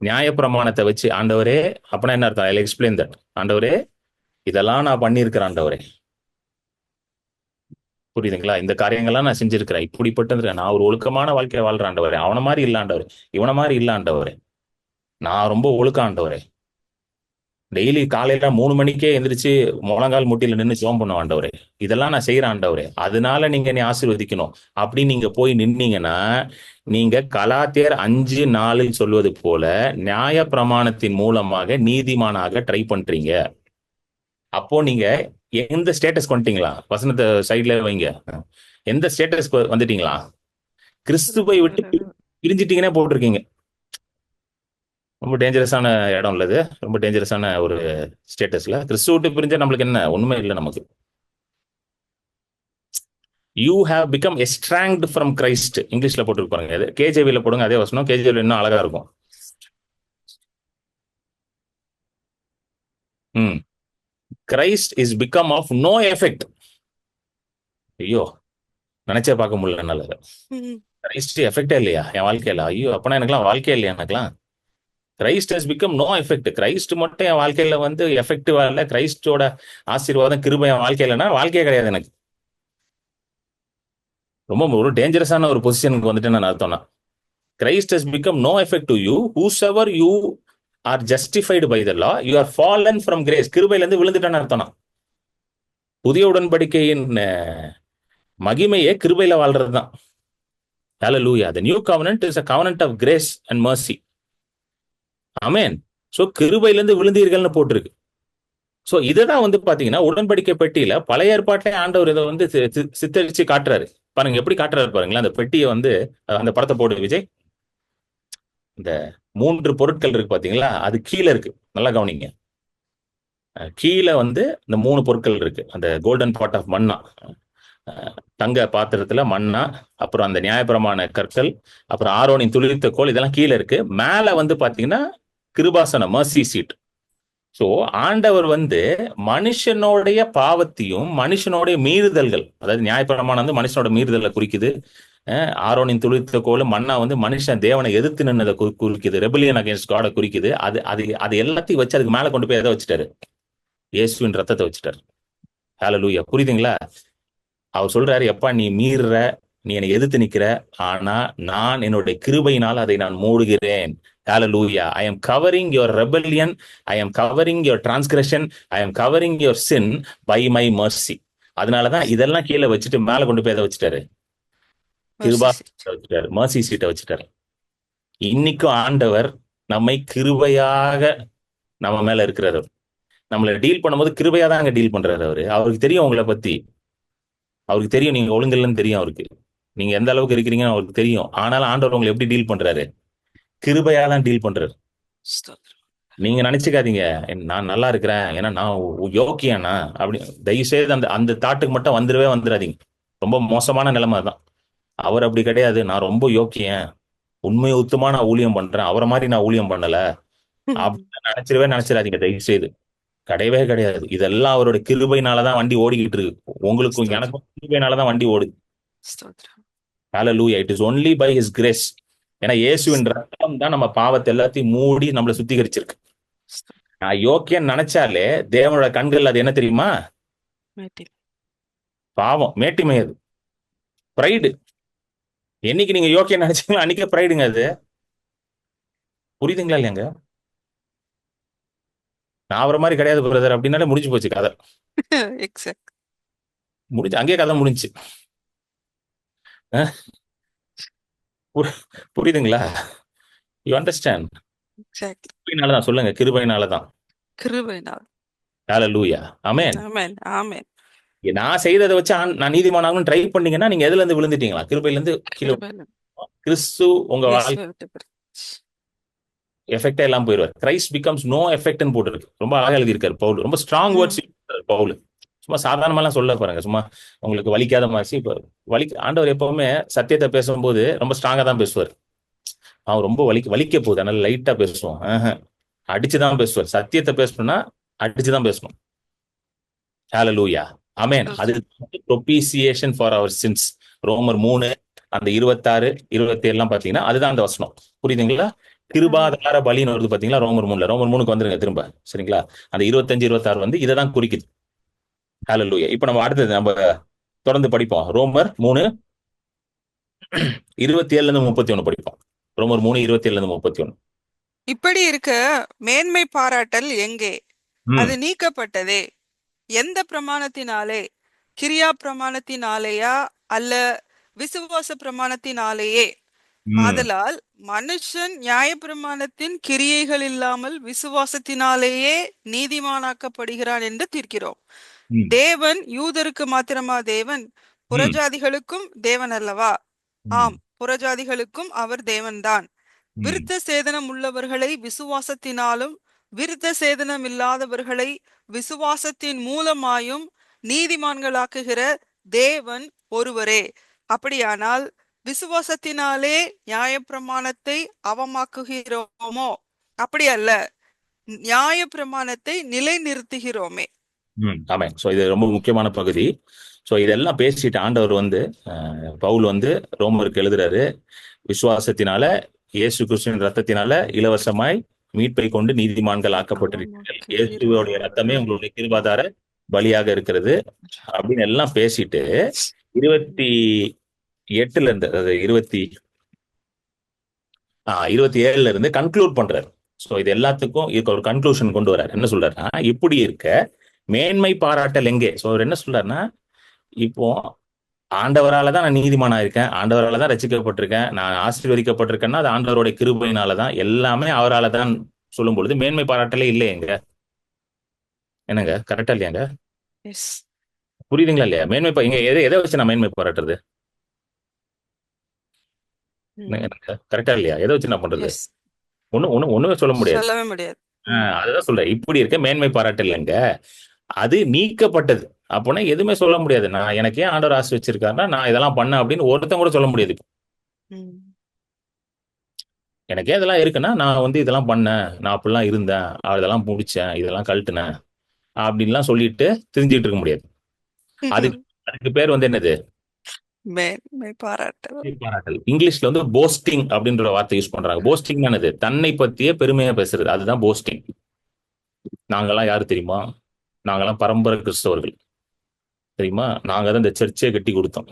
[SPEAKER 1] நியாயப்பிரமாணத்தை வச்சு ஆண்டவரே, அப்படின்னா என்ன அர்த்தம்? I explain that. ஆண்டவரே, இதெல்லாம் நான் பண்ணியிருக்கிறேன் ஆண்டவரே. புரியுதுங்களா? இந்த காரியங்கள்லாம் நான் செஞ்சிருக்கிறேன், இப்படிப்பட்ட நான் ஒரு ஒழுக்கமான வாழ்க்கையை வாழ்றேன் ஆண்டவரே. அவன மாதிரி இல்ல ஆண்டவரே, இவன மாதிரி இல்ல ஆண்டவரே. நான் ரொம்ப ஒழுக்கம் ஆண்டவரே. டெய்லி காலையில 3 மணிக்கே எந்திரிச்சு முழங்கால் முட்டியில நின்று ஜெபம் பண்ணுவேன் ஆண்டவரே. இதெல்லாம் நான் செய்யறேன் ஆண்டவரே, அதனால நீங்க என்னை ஆசீர்வதிக்கணும் அப்படின்னு நீங்க போய் நின்னீங்கன்னா, நீங்க கலாத்தியர் 5:4 சொல்வது போல நியாய பிரமாணத்தின் மூலமாக நீதிமானாக ட்ரை பண்றீங்க. அப்போ நீங்க எந்த ஸ்டேட்டஸ் வந்துட்டீங்களா? வசனத்தை சைட்ல வைங்க. எந்த ஸ்டேட்டஸ் வந்துட்டீங்களா? கிறிஸ்துவை விட்டு பிரிஞ்சிட்டீங்கன்னே போட்டிருக்கீங்க. ரொம்ப டேஞ்சரஸான இடம் இல்லது, ரொம்ப டேஞ்சரஸான ஒரு ஸ்டேட்டஸ்ல. கிறிஸ்துவ விட்டு பிரிஞ்சா நம்மளுக்கு என்ன ஒண்ணுமே இல்லை நமக்கு. You have become estranged from Christ. இங்கிலீஷ்ல போட்டுருப்பாங்க, அது கேஜேவில போடுங்க, அதே வசனம் கேஜேவில இன்னும் அழகா இருக்கும். Christ is become of no effect. ஐயோ, நினைச்சே பார்க்க முடியல நல்லது. கிரைஸ்ட் எஃபெக்டே இல்லையா என் வாழ்க்கையில? ஐயோ, அப்பனா எனக்குலாம் வாழ்க்கையே இல்லையா? எனக்குலாம் Christ has become no effect. Christ மட்டும் என் வாழ்க்கையில வந்து எஃபெக்டிவா இல்லை, கிரைஸ்டோட ஆசீர்வாதம் கிருபை என் வாழ்க்கையிலனா வாழ்க்கையே கிடையாது எனக்கு. ரொம்ப ஒரு டேஞ்சரஸான ஒரு பொசிஷனுக்கு வந்துட்டு நான் அர்த்தம்னா, Christ has become no effect to you whosoever you are justified by the law you are fallen from grace. கிருபையில இருந்து விழுந்துட்டான்னு அர்த்தம்னா. புதிய உடன்படிக்கையின் மகிமையே கிருபையில வாழ்றதுதான். ஹalleluya. The new covenant is a covenant of grace and mercy. ஆமென். சோ கிருபையிலிருந்து விழுந்தீர்கள்னு போட்டிருக்கு. சோ இதுதான் வந்து பாத்தீங்கன்னா உடன்படிக்கை பெட்டியில பழைய ஏற்பாட்டிலே ஆண்டவர் இதை வந்து சித்தரிச்சு காட்டுறாரு. பாருங்க எப்படி காட்டுறாரு பாருங்களேன். அந்த பெட்டியை வந்து அந்த படத்தை போடு விஜய். இந்த 3 பொருட்கள் இருக்கு பாத்தீங்களா, அது கீழே இருக்கு, நல்லா கவனிங்க. கீழே வந்து இந்த 3 பொருட்கள் இருக்கு. அந்த கோல்டன் பாட் ஆஃப் மன்னா, தங்க பாத்திரத்துல மண்ணா, அப்புறம் அந்த நியாயப்பிரமாண கற்கள், அப்புறம் ஆரோனின் துளிர்த்த கோல், இதெல்லாம் கீழே இருக்கு. மேல வந்து பாத்தீங்கன்னா கிருபாசனம், மர்சி சீட். சோ ஆண்டவர் வந்து மனுஷனுடைய பாவத்தையும் மனுஷனுடைய மீறுதல்கள், அதாவது நியாயப்பிரமாணம் வந்து மனுஷனோட மீறுதலை குறிக்குது. ஆரோனின் துளிர்த்த கோல் மண்ணா வந்து மனுஷன் தேவனை எதிர்த்து நின்னதை குறிக்குது, ரெபலியன் அகைன்ஸ்ட் காடை குறிக்குது. அது அது அது எல்லாத்தையும் வச்சு அதுக்கு மேல கொண்டு போய் எதை வச்சுட்டாரு? இயேசுவின் ரத்தத்தை வச்சுட்டாரு. ஹalleluya. புரியுதுங்களா? அவர் சொல்றாரு, எப்பா நீ மீறுற, நீ என்னை எதிர்த்து நிக்கிற, ஆனா நான் என்னுடைய கிருபையினால் அதை நான் மூடுகிறேன். Hallelujah. I am covering your rebellion. I am covering your transgression. I am covering your sin by my mercy. அதனாலதான் இதெல்லாம் கீழே வச்சுட்டு மேல கொண்டு போய் எதை வச்சுட்டாரு? கிருபா வச்சுட்டாரு, மர்சி சீட்டை வச்சுட்டாரு. இன்னைக்கும் ஆண்டவர் நம்மை கிருபையாக நம்ம மேல இருக்கிறார். நம்மளை டீல் பண்ணும்போது கிருபையா தான் அங்க டீல் பண்றாரு அவரு. அவருக்கு தெரியும் உங்களை பத்தி, அவருக்கு தெரியும் நீங்க ஒழுங்கில்லன்னு தெரியும் அவருக்கு, நீங்க எந்த அளவுக்கு இருக்கிறீங்கன்னு அவருக்கு தெரியும். ஆனாலும் ஆண்டவர் உங்களை எப்படி டீல் பண்றாரு? கிருபையா தான் டீல் பண்றாரு. நீங்க நினைச்சுக்காதீங்க நான் நல்லா இருக்கிறேன் ஏன்னா நான் யோக்கியனா அப்படி. தயவு செய்து அந்த அந்த தாட்டுக்கு மட்டும் வந்துடாதீங்க. ரொம்ப மோசமான நிலைமை தான். அவர் அப்படி கிடையாது. நான் ரொம்ப யோக்கியன், உண்மையை உத்தமா நான் ஊழியம் பண்றேன், அவரை மாதிரி நான் ஊழியம் பண்ணல அப்படின்னு நினைச்சிடாதீங்க தயவு செய்து. கிடையவே கிடையாது. இதெல்லாம் அவருடைய கிருபையினாலதான் வண்டி ஓடிக்கிட்டு இருக்கு. உங்களுக்கும் எனக்கும் கிருபையினாலதான் வண்டி ஓடுது. Hallelujah. It is only by his grace. ஏன்னா இயேசுவின் ரத்தம் தான் நம்ம பாவத்தை எல்லாத்தையும் மூடி நம்மளை சுத்திகரிச்சிருக்கு. நான் யோக்கியம் நினைச்சாலே தேவனோட கண்கள் அது என்ன தெரியுமா? பாவம், மேட்டிமை, அது பிரைடு. என்னைக்கு நீங்க யோக்கியம் நினைச்சீங்களோ அன்னைக்கே பிரைடுங்க அது. புரியுதுங்களா இல்லையாங்க? நான் அவரை மாதிரி கிடையாது பிரதர் அப்படின்னாலே முடிஞ்சு போச்சு கதை. முடிஞ்சு அங்கேயே கதை முடிஞ்சு. புரியுதுங்களா? You understand? கிருபையினாலதான் சொல்லுங்க, கிருபையினாலதான். ஹalleluya. ஆமென். நான் செய்ததை வச்சு நான் நீதிமானாகணும் ட்ரை பண்ணீங்கன்னா நீங்க எதுல இருந்து விழுந்துட்டீங்களா? கிருபையில இருந்து கீழே. கிறிஸ்து உங்க வாழ்க்கை எஃபெக்டா எல்லாம் போயிருவார். கிரைஸ்ட் பிகம்ஸ் நோ எஃபெக்ட்னு போட்டுருக்கு. ரொம்ப அழகா எழுதியிருக்காரு பவுல். ரொம்ப ஸ்ட்ராங் வேர்ட்ஸ் பவுல். சும்மா சாதாரணமாலாம் சொல்ல பாருங்க, சும்மா உங்களுக்கு வலிக்காத மாதிரி. இப்ப ஆண்டவர் எப்பவுமே சத்தியத்தை பேசும்போது ரொம்ப ஸ்ட்ராங்கா தான் பேசுவார். அவன் ரொம்ப வலிக்க போகுது, அதனால லைட்டா பேசுவோம். அடிச்சுதான் பேசுவார். சத்தியத்தை பேசணும்னா அடிச்சுதான் பேசணும். ஹalleluya. ஆமென். அது
[SPEAKER 2] ஸ்தோத்திரம்.
[SPEAKER 1] Propitiation for our since. ரோமர் 3 அந்த 26 27 எல்லாம் பாத்தீங்கன்னா அதுதான் அந்த வசனம். புரியுதுங்களா?
[SPEAKER 2] ஆமென்.
[SPEAKER 1] கிருபாதார பலின்னு வருது பாத்தீங்களா ரோமர் 3ல. ரோமர் 3க்கு வந்துருங்க திரும்ப. சரிங்களா? அந்த 25 26 வந்து இதை தான் குறிக்குது. ஹalleluya. இப்போ நம்ம அடுத்தது நம்ம தொடர்ந்து படிப்போம். ரோமர் 3 27ல இருந்து 31 படிப்போம். ரோமர் 3 27ல இருந்து 31.
[SPEAKER 2] இப்படி இருக்க மேன்மை பாராட்டல் எங்கே? அது
[SPEAKER 1] ம்,
[SPEAKER 2] நீக்கப்பட்டதே. எந்த பிரமாணத்தினாலே? கிரியா பிரமாணத்தினாலேயா அல்ல விசுவாச பிரமாணத்தினாலேயே?
[SPEAKER 1] ம்,
[SPEAKER 2] ஆதலால் மனுஷன் நியாயப்பிரமாணத்தின் கிரியைகள் இல்லாமல் விசுவாசத்தினாலேயே நீதிமானாக்கப்படுகிறான் என்று தீர்க்கிறோம்.
[SPEAKER 1] ம்,
[SPEAKER 2] தேவன் யூதருக்கு மாத்திரமா தேவன்?
[SPEAKER 1] ம்,
[SPEAKER 2] புறஜாதிகளுக்கும் தேவன் அல்லவா?
[SPEAKER 1] ம்,
[SPEAKER 2] ஆம், புறஜாதிகளுக்கும் அவர் தேவன்தான்.
[SPEAKER 1] ம்,
[SPEAKER 2] விருத்த சேதனம் உள்ளவர்களை விசுவாசத்தினாலும் விருத்த சேதனம் இல்லாதவர்களை விசுவாசத்தின் மூலமாயும் நீதிமான்களாக்குகிற தேவன் ஒருவரே. அப்படியானால் விசுவாசத்தினாலே நியாயப்பிரமாணத்தை அவமாக்குகிறோமோ? அப்படி அல்ல, நியாயப்பிரமாணத்தை நிலைநிறுத்துகிறோமே.
[SPEAKER 1] ஆமென். சோ இது ரொம்ப முக்கியமான பகுதி. சோ இதெல்லாம் பேசிட்டு ஆண்டவர் வந்து பவுல் வந்து ரோமருக்கு எழுதுறாரு. விசுவாசத்தினால இயேசு கிறிஸ்துவின் ரத்தத்தினால இலவசமாய் மீட்பை கொண்டு நீதிமான்கள் ஆக்கப்பட்டிருக்கிறீர்கள். இயேசுவோடைய ரத்தமே
[SPEAKER 2] அவமாக்குகிறோம்.
[SPEAKER 1] உங்களுடைய கிருபாதார பலியாக இருக்கிறது அப்படின்னு எல்லாம் பேசிட்டு 28ல இருந்து அதாவது 27ல இருந்து கன்க்ளூட் பண்றாரு. சோ இது எல்லாத்துக்கும் இதுக்கு ஒரு கன்க்ளூஷன் கொண்டு வர்றாரு. என்ன சொல்றாருன்னா, இப்படி இருக்க மேன்மை பாராட்டல் எங்கே? சோ அவர் என்ன சொல்றாருன்னா, இப்போ ஆண்டவரால தான் நான் நீதிமானா இருக்கேன், ஆண்டவரால தான் ரட்சிக்கப்பட்டிருக்கேன், நான் ஆசீர்வதிக்கப்பட்டிருக்கேன்னா அது ஆண்டவருடைய கிருபையினால தான், எல்லாமே அவரால தான் சொல்லும் பொழுது மேன்மை பாராட்டலே இல்லையேங்க. என்னங்க கரெக்டா இல்லையாங்க?
[SPEAKER 2] எஸ்.
[SPEAKER 1] புரியுதுங்களா இல்லையா? இங்க எதை எதை வச்சு நான் மேன்மை பாராட்டுறது? கரெக்டா இல்லையா? எதை வச்சு நான் பண்றது?
[SPEAKER 2] எஸ்.
[SPEAKER 1] ஒண்ணுமே சொல்ல முடியாது.
[SPEAKER 2] சொல்லவே முடியாது. ம்.
[SPEAKER 1] அதுதான் சொல்றேன். இப்படி இருக்க மேன்மை பாராட்டு இல்லைங்க. அது நீக்கப்பட்டது. அப்போனா எதுவுமே சொல்ல முடியாது. நான் எனக்கு ஏன் ஆண்டவர் ஆசை வச்சிருக்காருன்னா, நான் இதெல்லாம் பண்ணேன் அப்படின்னு ஒருத்தன் கூட சொல்ல முடியாது.
[SPEAKER 2] ம்.
[SPEAKER 1] எனக்கே இதெல்லாம் இருக்குன்னா, நான் வந்து இதெல்லாம் பண்ணேன், நான் அப்படிலாம் இருந்தேன், இதெல்லாம் முடிச்சேன், இதெல்லாம் கழட்டுனேன் அப்படின்லாம் சொல்லிட்டு திரிஞ்சுட்டு இருக்க முடியாது. அதுக்கு அதுக்கு பேர் வந்து என்னது?
[SPEAKER 2] மேன்மை பாராட்டல்.
[SPEAKER 1] பாராட்டல். இங்கிலீஷ்ல வந்து போஸ்டிங் அப்படின்ற வார்த்தை யூஸ் பண்றாங்க. போஸ்டிங் என்னது? தன்னை பத்தியே பெருமையா பேசுறது. அதுதான் போஸ்டிங். நாங்கெல்லாம் யாரு தெரியுமா? நாங்கெல்லாம் பரம்பரை கிறிஸ்தவர்கள் தெரியுமா? நாங்க தான் இந்த சர்ச்சே கட்டி கொடுத்தோம்.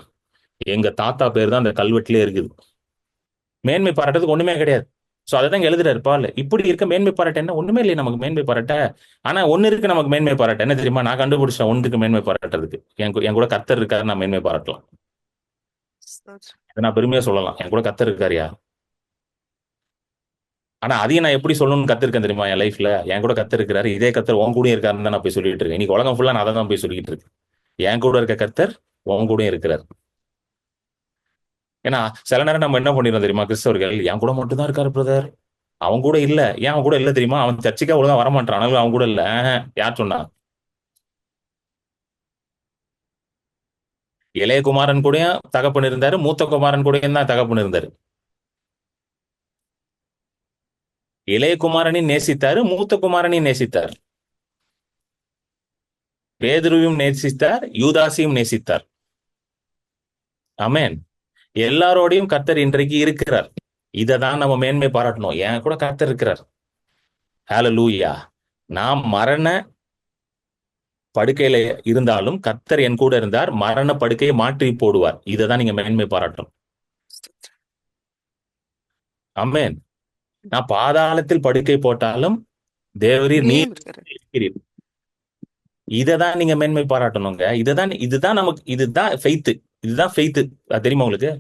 [SPEAKER 1] எங்க தாத்தா பேர் தான் அந்த கல்வெட்டிலே இருக்குது. மேன்மை பாராட்டுறதுக்கு ஒண்ணுமே கிடையாது. சோ அதான் எழுதுறாரு பால். இப்படி இருக்க மேன்மை பாராட்ட என்ன? ஒண்ணுமே இல்லையே நமக்கு மேன்மை பாராட்ட. ஆனா ஒண்ணு இருக்கு நமக்கு மேன்மை பாராட்ட. என்ன தெரியுமா? நான் கண்டுபிடிச்சேன் ஒன்றுக்கு மேன்மை பாராட்டுறதுக்கு. என் கூட கர்த்தர் இருக்காரு, நான் மேன்மை பாராட்டலாம்.
[SPEAKER 2] ஸ்தோத்திரம்.
[SPEAKER 1] இதை நான் பெருமையா சொல்லலாம். என் கூட கர்த்தர் இருக்காருயா. ஆனா அதையும் நான் எப்படி சொல்லணும்னு கத்திருக்கேன் தெரியுமா? என் லைஃப்ல என் கூட கர்த்தர் இருக்கிறாரு, இதே கர்த்தர் உன் கூட இருக்காருன்னு தான் நான் போய் சொல்லிட்டு இருக்கேன். இன்னைக்கு உலகம் ஃபுல்லா நான் அதை தான் போய் சொல்லிட்டு இருக்கேன். என் கூட இருக்க கர்த்தர் உன் கூடயும் இருக்கிறார். ஏன்னா சில நேரம் நம்ம என்ன பண்ணிடுறோம் தெரியுமா? கிறிஸ்தவர்கள் என் கூட மட்டும் தான் இருக்காரு பிரதர், அவன் கூட இல்ல. ஏன் அவன் கூட இல்ல தெரியுமா? அவன் சர்ச்சுக்கா ஒழுங்கா வரமாட்டான், அதனால அவன் கூட இல்ல. யார் சொன்னா? இளைய குமாரன் கூடயும் தகப்பன் இருந்தாரு, மூத்த குமாரன் கூடயும் தான் தகப்பன் இருந்தாரு. இளைய குமாரனையும் நேசித்தாரு, மூத்த குமாரனையும் நேசித்தார். பேதுருவையும் நேசித்தார், யூதாசையும் நேசித்தார். ஆமென். எல்லாரோடையும் கர்த்தர் இன்றைக்கு இருக்கிறார். இதை தான் நம்ம மேன்மை பாராட்டணும். என் கூட கர்த்தர் இருக்கிறார். ஹalleluya. நாம் மரண படுக்கையில இருந்தாலும் கர்த்தர் என் கூட இருந்தார், மரண படுக்கையை மாற்றி போடுவார். இதை தான் நீங்க மேன்மை பாராட்டணும்.
[SPEAKER 2] ஸ்தோத்திரம்.
[SPEAKER 1] ஆமென். நான் பாதாளத்தில் படுக்கை போட்டாலும் தேவரீர் நீர்
[SPEAKER 2] இங்கேயும் இருக்கிறார்.
[SPEAKER 1] இருக்கிறீர். இதை தான் நீங்க மேன்மை பாராட்டணுங்க. இதுதான் நமக்கு, இதுதான் ஃபெய்த். இதுதான் ஃபெய்த். அது தெரியுமா உங்களுக்கு?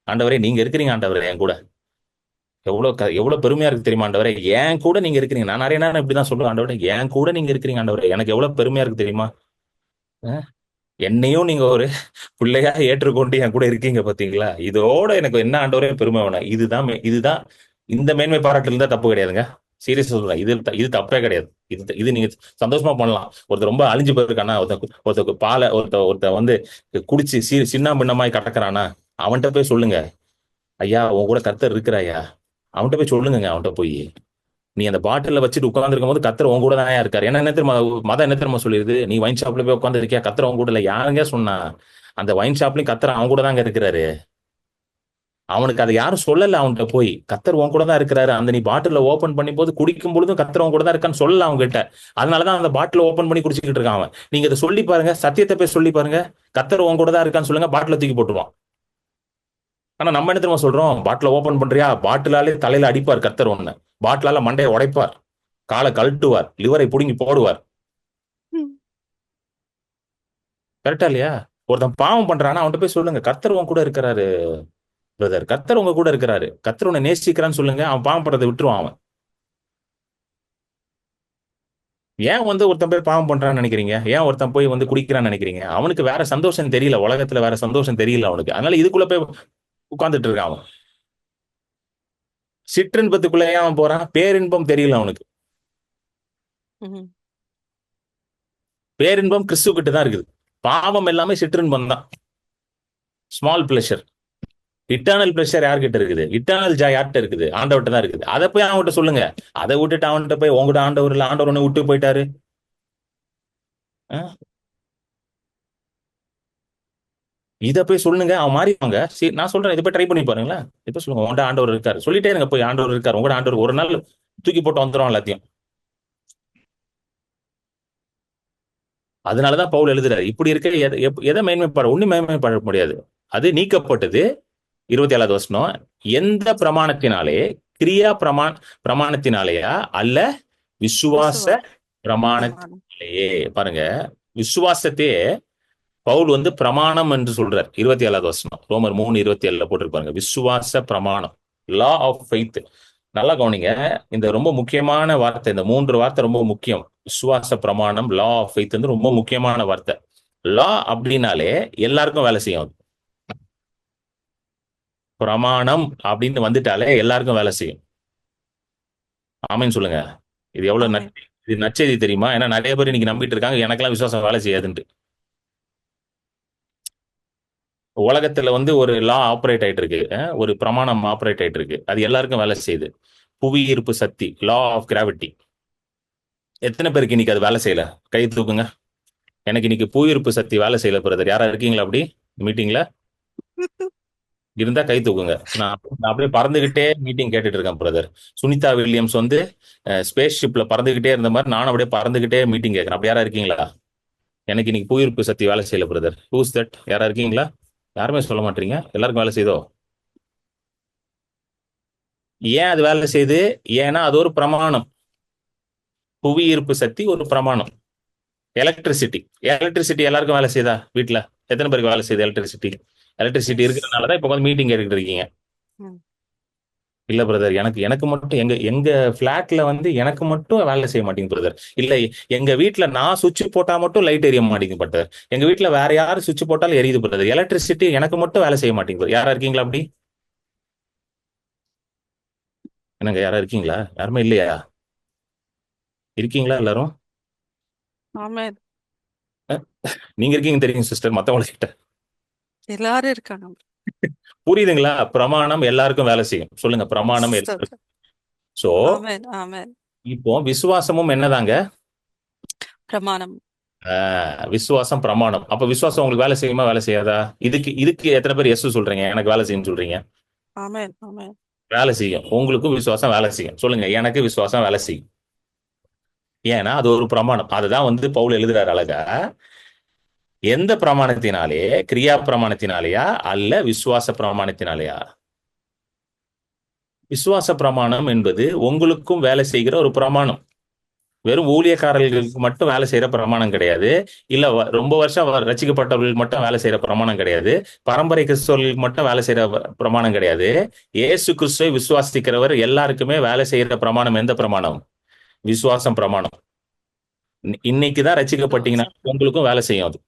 [SPEAKER 1] ஆண்டவரே நீங்க இருக்கிறீங்க, ஆண்டவரே என் கூட. எவ்வளவு பெருமையா இருக்கு தெரியுமா? ஆண்டவரே என் கூட நீங்க இருக்கிறீங்க. நான் நிறைய நேரம் இப்படிதான் சொல்லுவேன், ஆண்டவரே என் கூட நீங்க இருக்கிறீங்க ஆண்டவரே. எனக்கு எவ்வளவு பெருமையா இருக்கு தெரியுமா? அஹ், என்னையும் நீங்க ஒரு பிள்ளையா ஏற்றுக்கொண்டு என் கூட இருக்கீங்க பாத்தீங்களா? இதோட எனக்கு என்ன ஆண்டவரே பெருமை வேணும். இதுதான் இந்த மேன்மை பாராட்டுல இருந்தா தப்பு கிடையாதுங்க. சீரியஸா சொல்றேன். இது தப்பே கிடையாது. இது நீங்க சந்தோஷமா பண்ணலாம். ஒருத்தர் ரொம்ப அழிஞ்சு போயிருக்கானா, ஒருத்தருக்கு பாலை ஒருத்த வந்து குடிச்சு சின்ன பின்னமாய் கடக்குறானா, அவன்கிட்ட போய் சொல்லுங்க, ஐயா உன் கூட கர்த்தர் இருக்கிறாயா, அவன்கிட்ட போய் சொல்லுங்க. அவன்கிட்ட போய் நீ அந்த பாட்டில வச்சுட்டு உட்கார்ந்துருக்கும் போது கத்தர் உன் கூட தான் இருக்காரு. என்ன தெரியுமா மதம் என்ன தெரியுமா சொல்லிடுது? நீ வைன் ஷாப்ல போய் உட்கார்ந்து இருக்கியா, கத்தர் உன் கூட இல்ல. யாருங்க சொன்னா? அந்த வைன் ஷாப்லயும் கத்தர் அவன் கூட தாங்க இருக்கிறாரு. அவனுக்கு அதை யாரும் சொல்லல. அவன்கிட்ட போய் கத்தர் உன் கூட தான் இருக்கிறாரு, அந்த நீ பாட்டில ஓபன் பண்ணி போது குடிக்கும் பொழுதும் கத்தர் உன் கூட தான் இருக்கான்னு சொல்லல அவங்க கிட்ட. அதனாலதான் அந்த பாட்டில ஓபன் பண்ணி குடிச்சுக்கிட்டு இருக்கான் அவன். நீங்க இதை சொல்லி பாருங்க, சத்தியத்தை போய் சொல்லி பாருங்க, கத்தர் உன் கூட தான் இருக்கான்னு சொல்லுங்க, பாட்டில தூக்கி போட்டுருவான். ஆனா நம்ம என்ன தெரியுமா சொல்றோம்? பாட்டில ஓபன் பண்றியா, பாட்டிலாலே தலையில அடிப்பார் கத்தர் ஒண்ணு, பாட்டிலால மண்டையை உடைப்பார், காலை கழட்டுவார், லிவரை புடுங்கி போடுவார்.
[SPEAKER 2] ம்.
[SPEAKER 1] கரெக்டா இல்லையா? ஒருத்தன் பாவம் பண்றானா அவன்கிட்ட போய் சொல்லுங்க, கர்த்தர் உன் கூட இருக்கிறாரு பிரதர், கர்த்தர் உங்க கூட இருக்கிறாரு, கர்த்தர் உன்னை நேசிக்கிறான்னு சொல்லுங்க, அவன் பாவம் பண்றதை விட்டுருவான் அவன். ஏன் ஒருத்தன் போய் பாவம் பண்றான்னு நினைக்கிறீங்க? ஏன் ஒருத்தன் போய் குடிக்கிறான்னு நினைக்கிறீங்க? அவனுக்கு வேற சந்தோஷம் தெரியல, உலகத்துல வேற சந்தோஷம் தெரியல அவனுக்கு, அதனால இதுக்குள்ள போய் உட்கார்ந்துட்டு இருக்கான் அவன். சிற்றின்பத்துக்குள்ள ஏன் அவன் போறான்? பேரின்பம் தெரியல அவனுக்கு.
[SPEAKER 2] ம்.
[SPEAKER 1] பேரின்பம் கிறிஸ்துவ கிட்ட தான் இருக்குது. பாவம் எல்லாமே சிற்றின்பம் தான், ஸ்மால் பிளஷர். இட்டர்னல் பிளஷர் யார்கிட்ட இருக்குது? இட்டர்னல் ஜாய் யார்கிட்ட இருக்குது? ஆண்டவர்கிட்ட தான் இருக்குது. அதை போய் அவன்கிட்ட சொல்லுங்க. அதை விட்டுட்டு அவன்கிட்ட போய் உங்ககிட்ட ஆண்டவர் இல்ல, ஆண்டவர் ஒண்ணு விட்டு போயிட்டாரு. இதை போய் சொல்லுங்க, அவன் மாறிவாங்க. சரி, நான் சொல்றேன், இதை போய் ட்ரை பண்ணி பாருங்களேன். இப்போ சொல்லுங்க, உங்கள்கிட்ட ஆண்டவர் இருக்காரு சொல்லிட்டே இருங்க, போய் ஆண்டவர் இருக்காரு, உங்களோட ஆண்டவர் ஒரு நாள் தூக்கி போட்டு வந்துடும் எல்லாத்தையும். அதனாலதான் பவுல் எழுதுறாரு, இப்படி இருக்க எதை மேன்மைப்பட ஒண்ணு மேன்மைப்பட முடியாது, அது நீக்கப்பட்டது. 27வது வசனம், எந்த பிரமாணத்தினாலே? கிரியா பிரமாணத்தினாலேயா அல்ல விசுவாச
[SPEAKER 2] விசுவாசம்.
[SPEAKER 1] பிரமாணத்தினாலேயே. பாருங்க, விசுவாசத்தையே பவுல் பிரமாணம் என்று சொல்றார். 27வது வசனம், ரோமர் 3:27 போட்டிருப்பாருங்க, விசுவாச பிரமாணம், லா ஆஃப் ஃபெய்த். நல்லா கவனிங்க, இந்த ரொம்ப முக்கியமான வார்த்தை, இந்த 3 வார்த்தை ரொம்ப முக்கியம். விசுவாச பிரமாணம், லா ஆஃப் ஃபெய்த் ரொம்ப முக்கியமான வார்த்தை. லா அப்படின்னாலே எல்லாருக்கும் வேலை செய்யும். பிரமாணம் அப்படின்னு வந்துட்டாலே எல்லாருக்கும் வேலை செய்யும். ஆமேன்னு சொல்லுங்க. இது எவ்வளவு
[SPEAKER 2] ஆமென்.
[SPEAKER 1] இது நற்செய்தி தெரியுமா? ஏன்னா நிறைய பேர் இன்னைக்கு நம்பிட்டு இருக்காங்க எனக்கெல்லாம் விசுவாசம் வேலை செய்யாதுன்ட்டு. உலகத்துல ஒரு லா ஆப்ரேட் ஆயிட்டு இருக்கு, ஒரு பிரமாணம் ஆப்ரேட் ஆயிட்டு இருக்கு, அது எல்லாருக்கும் வேலை செய்யுது. புவி ஈர்ப்பு சக்தி, லா ஆஃப் கிராவிட்டி. எத்தனை பேருக்கு இன்னைக்கு அது வேலை செய்யல? கை தூக்குங்க. எனக்கு இன்னைக்கு புவி ஈர்ப்பு சக்தி வேலை செய்யல பிரதர். யாரா இருக்கீங்களா அப்படி மீட்டிங்ல? இருந்தா கை தூக்குங்க. நான் அப்படியே பறந்துகிட்டே மீட்டிங் கேட்டுட்டு இருக்கேன் பிரதர். சுனிதா வில்லியம்ஸ் ஸ்பேஸ் ஷிப்ல பறந்துகிட்டே இருந்த மாதிரி நானும் அப்படியே பறந்துகிட்டே மீட்டிங் கேட்கறேன். அப்படி யாரா இருக்கீங்களா? எனக்கு இன்னைக்கு புவியீர்ப்பு சக்தி வேலை செய்யல பிரதர். Whose that? யாரா இருக்கீங்களா? யாருமே சொல்ல மாட்டீங்க. எல்லாருக்கும் வேலை செய்தோ? ஏன் அது வேலை செய்யுது? ஏன்னா அது ஒரு பிரமாணம். புவி ஈர்ப்பு சக்தி ஒரு பிரமாணம். எலக்ட்ரிசிட்டி எலக்ட்ரிசிட்டி எல்லாருக்கும் வேலை செய்யுதா? வீட்டுல எத்தனை பேருக்கு வேலை செய்யுது எலக்ட்ரிசிட்டி? Electricity
[SPEAKER 2] S.
[SPEAKER 1] இருக்கிறதுனாலதான் இப்ப மீட்டிங் கேட்டுட்டு இருக்கீங்க.
[SPEAKER 2] ம்.
[SPEAKER 1] இல்ல பிரதர், எனக்கு மட்டும் எங்க எங்க பிளாட்ல எனக்கு மட்டும் வேலை செய்ய மாட்டேங்குது பிரதர். இல்ல எங்க வீட்டுல நான் சுவிட்ச் போட்டா மட்டும் லைட் எரிய மாட்டேங்குது பிரதர். எங்க வீட்டுல வேற யாரும் சுவிட்ச் போட்டாலும் எரியுது பிரதர். எலக்ட்ரிசிட்டி எனக்கு மட்டும் வேலை செய்ய மாட்டேங்குது. யாரா இருக்கீங்களா அப்படி? என்னங்க, யாரா இருக்கீங்களா? யாருமே இல்லையா? இருக்கீங்களா எல்லாரும்?
[SPEAKER 2] ஆமென்.
[SPEAKER 1] அஹ், நீங்க இருக்கீங்க தெரியும் சிஸ்டர், மத்தவங்க கிட்ட.
[SPEAKER 2] எல்லாரும் இருக்காங்க.
[SPEAKER 1] புரியுதுங்களா? பிரமாணம் எல்லாருக்கும் வேலை செய்யும். சொல்லுங்க, பிரமாணம் எல்லாருக்கும்.
[SPEAKER 2] ஸ்தோத்திரம்.
[SPEAKER 1] சோ
[SPEAKER 2] ஆமென். ஆமென்.
[SPEAKER 1] இப்போ விசுவாசமும் என்னதாங்க?
[SPEAKER 2] பிரமாணம்.
[SPEAKER 1] விசுவாசம் பிரமாணம். அப்ப விசுவாசம் உங்களுக்கு வேலை செய்யுமா, வேலை செய்யாதா? இதுக்கு இதுக்கு எத்தனை பேர் எஸ் சொல்றீங்க? எனக்கு வேலை செய்யும் சொல்றீங்க.
[SPEAKER 2] ஆமென். ஆமென்.
[SPEAKER 1] வேலை செய்யும். உங்களுக்கும் விசுவாசம் வேலை செய்யும். சொல்லுங்க, எனக்கு விசுவாசம் வேலை செய்யும். ஏன்னா அது ஒரு பிரமாணம். அதுதான் பவுல் எழுதுறாரு அழகா. எந்த பிரமாணத்தினாலே? கிரியா பிரமாணத்தினாலேயா அல்ல விசுவாச பிரமாணத்தினாலேயா? விசுவாச பிரமாணம் என்பது உங்களுக்கும் வேலை செய்கிற ஒரு பிரமாணம். வெறும் ஊழியக்காரர்களுக்கு மட்டும் வேலை செய்யற பிரமாணம் கிடையாது. இல்ல ரொம்ப வருஷம் ரசிக்கப்பட்டவர்களுக்கு மட்டும் வேலை செய்யற பிரமாணம் கிடையாது. பரம்பரை கிறிஸ்தவர்களுக்கு மட்டும் வேலை செய்யற பிரமாணம் கிடையாது. இயேசு கிறிஸ்துவை விசுவாசிக்கிறவர் எல்லாருக்குமே வேலை செய்யற பிரமாணம் எந்த பிரமாணம்? விசுவாசம் பிரமாணம். இன்னைக்குதான் ரசிக்கப்பட்டீங்கன்னா உங்களுக்கும் வேலை செய்யும் அது.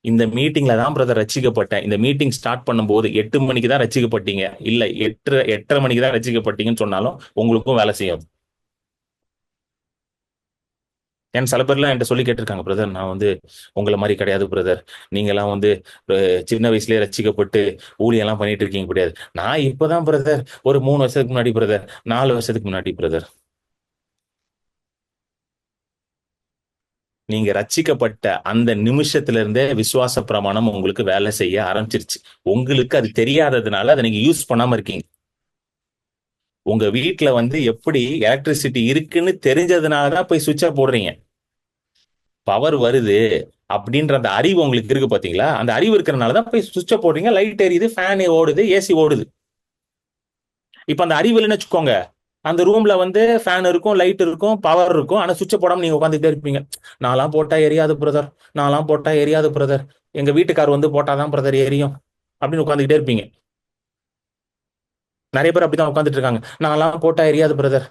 [SPEAKER 1] இந்த மீட்டிங்ல தான் பிரதர் ரசிக்கப்பட்டேன். இந்த மீட்டிங் ஸ்டார்ட் பண்ணும்போது 8 மணிக்கு தான் ரசிக்கப்பட்டீங்க, இல்ல 8:30 மணிக்கு தான் ரசிக்கப்பட்டீங்கன்னு சொன்னாலும் உங்களுக்கும் வேலை செய்யும். ஏன்னா சில பேர்லாம் என்கிட்ட சொல்லி கேட்டிருக்காங்க, பிரதர் நான் வந்து உங்களை மாதிரி கிடையாது பிரதர், நீங்கெல்லாம் வந்து சின்ன வயசுலயே ரட்சிக்கப்பட்டு ஊழியெல்லாம் பண்ணிட்டு இருக்கீங்க கிடையாது. நான் இப்பதான் பிரதர் ஒரு 3 வருஷத்துக்கு முன்னாடி பிரதர், 4 வருஷத்துக்கு முன்னாடி பிரதர். நீங்க ரட்சிக்கப்பட்ட அந்த நிமிஷத்துல இருந்தே விசுவாச பிரமாணம் உங்களுக்கு வேலை செய்ய ஆரம்பிச்சிருச்சு. உங்களுக்கு அது தெரியாததுனால அதை நீங்க யூஸ் பண்ணாம இருக்கீங்க. உங்க வீட்டுல வந்து எப்படி எலக்ட்ரிசிட்டி இருக்குன்னு தெரிஞ்சதுனாலதான் போய் சுவிட்ச போடுறீங்க. பவர் வருது அப்படின்ற அந்த அறிவு உங்களுக்கு இருக்கு பாத்தீங்களா? அந்த அறிவு இருக்கிறனாலதான் போய் சுவிட்ச போடுறீங்க, லைட் எரியுது, ஃபேன் ஓடுது, ஏசி ஓடுது. இப்ப அந்த அறிவு இல்லைன்னு வச்சுக்கோங்க, அந்த ரூம்ல வந்து ஃபேன் இருக்கும், லைட் இருக்கும், பவர் இருக்கும், ஆனா சுவிட்ச போடாம நீங்க உட்காந்துட்டே இருப்பீங்க. நான்லாம் போட்டா எரியாது பிரதர், நான்லாம் போட்டா எரியாது பிரதர், எங்க வீட்டுக்கார் வந்து போட்டாதான் பிரதர் எரியும் அப்படின்னு உட்காந்துக்கிட்டே இருப்பீங்க. நிறைய பேர் அப்படிதான் உட்காந்துட்டு இருக்காங்க. நான்லாம் போட்டா எரியாது பிரதர்,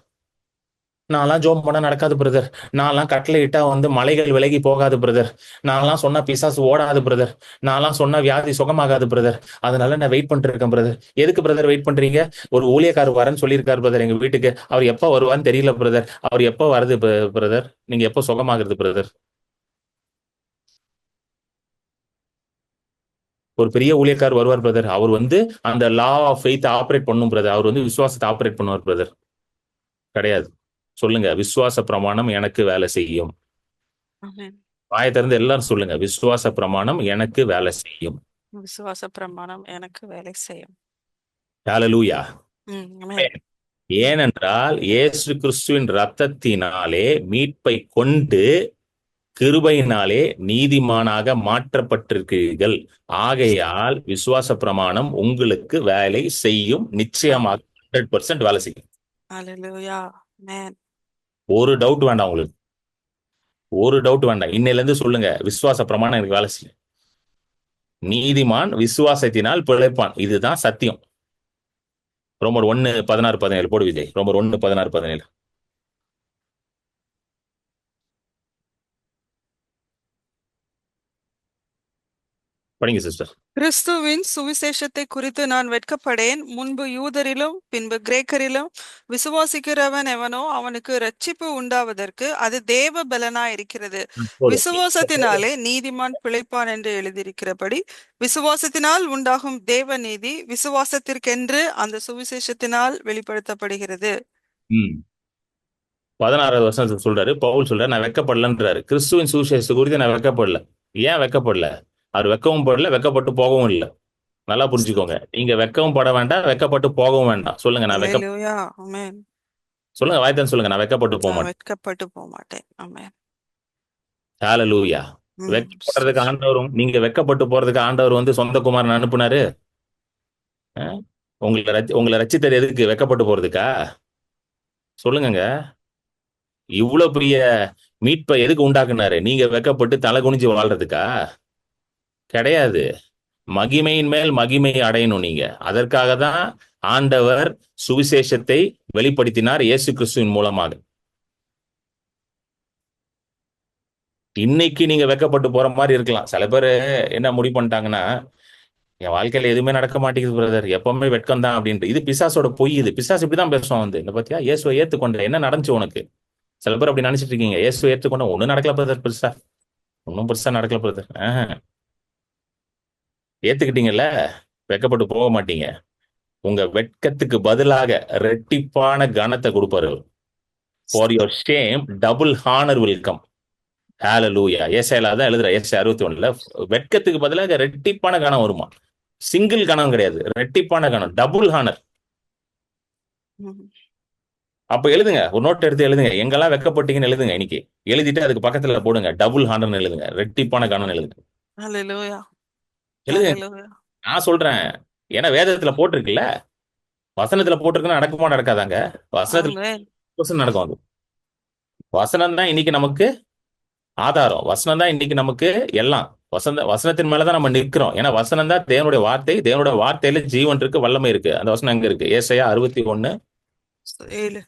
[SPEAKER 1] நான்லாம் ஜோம் பண்ணா நடக்காது பிரதர், நான்லாம் கட்டளை இட்டா வந்து மலைகள் விலகி போகாது பிரதர், நான்லாம் சொன்னா பிசாசு ஓடாது பிரதர், நான்லாம் சொன்னா வியாதி சுகமாகாது பிரதர், அதனால நான் வெயிட் பண்ணிட்டு இருக்கேன் பிரதர். எதுக்கு பிரதர் வெயிட் பண்றீங்க? ஒரு ஊழியக்காரர் வரேன்னு சொல்லியிருக்காரு பிரதர் எங்க வீட்டுக்கு, அவர் எப்போ வருவான்னு தெரியல பிரதர், அவர் எப்போ வருது பிரதர், நீங்க எப்போ சுகமாகுறது பிரதர்? ஒரு பெரிய ஊழியக்காரர் வருவார் பிரதர், அவர் வந்து அந்த லா ஆஃப் ஃபெய்த் ஆப்ரேட் பண்ணும் பிரதர், அவர் வந்து விசுவாசத்தை ஆப்ரேட் பண்ணுவார் பிரதர். கிடையாது. சொல்லுங்க, விசுவாச பிரமாணம் எனக்கு வேலை செய்யும்.
[SPEAKER 2] ஆமென்.
[SPEAKER 1] வாயை திறந்து எல்லாரும் சொல்லுங்க, விசுவாச பிரமாணம் எனக்கு வேலை செய்யும்.
[SPEAKER 2] விசுவாச பிரமாணம் எனக்கு வேலை செய்யும்.
[SPEAKER 1] ஹalleluya.
[SPEAKER 2] ஆமென்.
[SPEAKER 1] ஏனென்றால் இயேசு கிறிஸ்துவின் இரத்தத்தினாலே மீட்பை கொண்டு கிருபையினாலே நீதிமானாக மாற்றப்பட்டிருக்கிறீர்கள். ஆகையால் விசுவாச பிரமாணம் உங்களுக்கு வேலை செய்யும், நிச்சயமாக 100% வேலை செய்யும்.
[SPEAKER 2] ஹalleluya. ஆமென்.
[SPEAKER 1] ஒரு டவுட் வேண்டாம் உங்களுக்கு, ஒரு டவுட் வேண்டாம். இன்னையில இருந்து சொல்லுங்க, விசுவாச பிரமாணம் எனக்கு வேலை செய்யும். நீதிமான் விசுவாசத்தினால் பிழைப்பான், இதுதான் சத்தியம். ரோமர் 1:16-17 போடு விஜய். ரோமர் 1:16-17 படிங்க சிஸ்டர்.
[SPEAKER 2] கிறிஸ்துவின் சுவிசேஷத்தை குறித்து நான் வெட்கப்படேன். முன்பு யூதரிலும் பின்பு கிரேக்கரிலும் விசுவாசிக்கிறவன் எவனோ அவனுக்கு இரட்சிப்பு உண்டாவதற்கு அது தேவ பலனா இருக்கிறது.
[SPEAKER 1] போதும்.
[SPEAKER 2] விசுவாசத்தினாலே நீதிமான் பிழைப்பான் என்று எழுதியிருக்கிறபடி விசுவாசத்தினால் உண்டாகும் தேவ நீதி விசுவாசத்திற்கென்று அந்த சுவிசேஷத்தினால் வெளிப்படுத்தப்படுகிறது.
[SPEAKER 1] ம் 16வது வருஷம் சொல்றாரு பவுல், சொல்றாரு நான் வெக்கப்படலன்றாரு. கிறிஸ்துவின் சுவிசேஷத்தை குறித்து நான் வெக்கப்படல. ஏன் வெக்கப்படல? அவர் வெக்கவும் படல, வெக்கப்பட்டு போகவும் இல்லை. நல்லா புரிஞ்சுக்கோங்க, நீங்க வெக்கவும் பட வேண்டாம், வெக்கப்பட்டு போகவும் வேண்டாம். சொல்லுங்க, நான் வெக்க
[SPEAKER 2] அல்லேலூயா. ஆமென்.
[SPEAKER 1] சொல்லுங்க, வாய்தான் சொல்லுங்க, நான் வெக்கப்பட்டு போக
[SPEAKER 2] நான்
[SPEAKER 1] மாட்டேன்.
[SPEAKER 2] வெட்கப்பட்டு போக மாட்டேன். ஆமென்.
[SPEAKER 1] ஹalleluya. வெக்கப்படுறதுக்கு ஆண்டவரும், நீங்க வெக்கப்பட்டு போறதுக்கு ஆண்டவர் வந்து சொந்த குமாரன் அனுப்புனாரு. அஹ்? உங்களை ரட்சித்தது எதுக்கு? வெக்கப்பட்டு போறதுக்கா? சொல்லுங்கங்க. இவ்வளவு பெரிய மீட்பை எதுக்கு உண்டாக்குனாரு? நீங்க வெக்கப்பட்டு தலை குனிஞ்சு வாழ்றதுக்கா? கிடையாது. மகிமையின் மேல் மகிமை அடையணும் நீங்க. அதற்காக தான் ஆண்டவர் சுவிசேஷத்தை வெளிப்படுத்தினார் இயேசு கிறிஸ்துவின் மூலமாக. இன்னைக்கு நீங்க வெக்கப்பட்டு போற மாதிரி இருக்கலாம். சில பேர் என்ன முடிவு பண்ணிட்டாங்கன்னா, என் வாழ்க்கையில எதுவுமே நடக்க மாட்டேங்குது பிரதர், எப்பவுமே வெட்கம் தான் அப்படின்ட்டு. இது பிசாசோட பொய். இது பிசாசு இப்படிதான் பேசுவான் வந்து, இந்த பத்தியா இயேசுவை ஏத்துக்கொண்ட என்ன நடந்துச்சு உனக்கு? சில பேர் அப்படி நினைச்சிட்டு இருக்கீங்க, இயேசுவை ஏத்துக்கொண்ட ஒண்ணும் நடக்கல பிரதர், பெருசா ஒன்னும் பெருசா நடக்கல பிரதர். ஏத்துக்கிட்டீங்கல்ல, வெக்கப்பட்டு போக மாட்டீங்க. உங்க வெட்கத்துக்கு பதிலாக ரெட்டிப்பான கனத்தை கொடுப்பாரு. For your shame double honour will come. ஹalleluya. ஏசாயால தான் எழுதுற, ஏசாயா 61ல வெட்கத்துக்கு பதிலாக ரெட்டிப்பான கனம் வருமா. சிங்கிள் கனம் கிடையாது, ரெட்டிப்பான கனம், டபுள் ஹானர். அப்ப எழுதுங்க, ஒரு நோட் எடுத்து எழுதுங்க, எங்கெல்லாம் வெக்கப்பட்டீங்கன்னு எழுதுங்க இன்னைக்கு. எழுதிட்டு அதுக்கு பக்கத்துல போடுங்க டபுள் ஹானர் எழுதுங்க, ரெட்டிப்பான கனம் எழுதுங்க.
[SPEAKER 2] அல்லேலூயா.
[SPEAKER 1] எழுதுங்க.
[SPEAKER 2] அல்லேலூயா.
[SPEAKER 1] நான் சொல்றேன், ஏன்னா வேதத்துல போட்டிருக்குல்ல, வசனத்துல போட்டிருக்குன்னா நடக்குமா நடக்காதாங்க? வசனத்துல
[SPEAKER 2] ஆமென்.
[SPEAKER 1] நடக்கும். அது வசனம் தான் இன்னைக்கு நமக்கு ஆதாரம், வசனம் தான் இன்னைக்கு நமக்கு எல்லாம். வசனத்தின் மேலதான் நம்ம நிற்கிறோம். ஏன்னா வசனம் தான் தேவனுடைய வார்த்தை, தேவனுடைய வார்த்தையில ஜீவன் இருக்கு, வல்லமை இருக்கு. அந்த வசனம் எங்க இருக்கு? ஏசாயா 61:7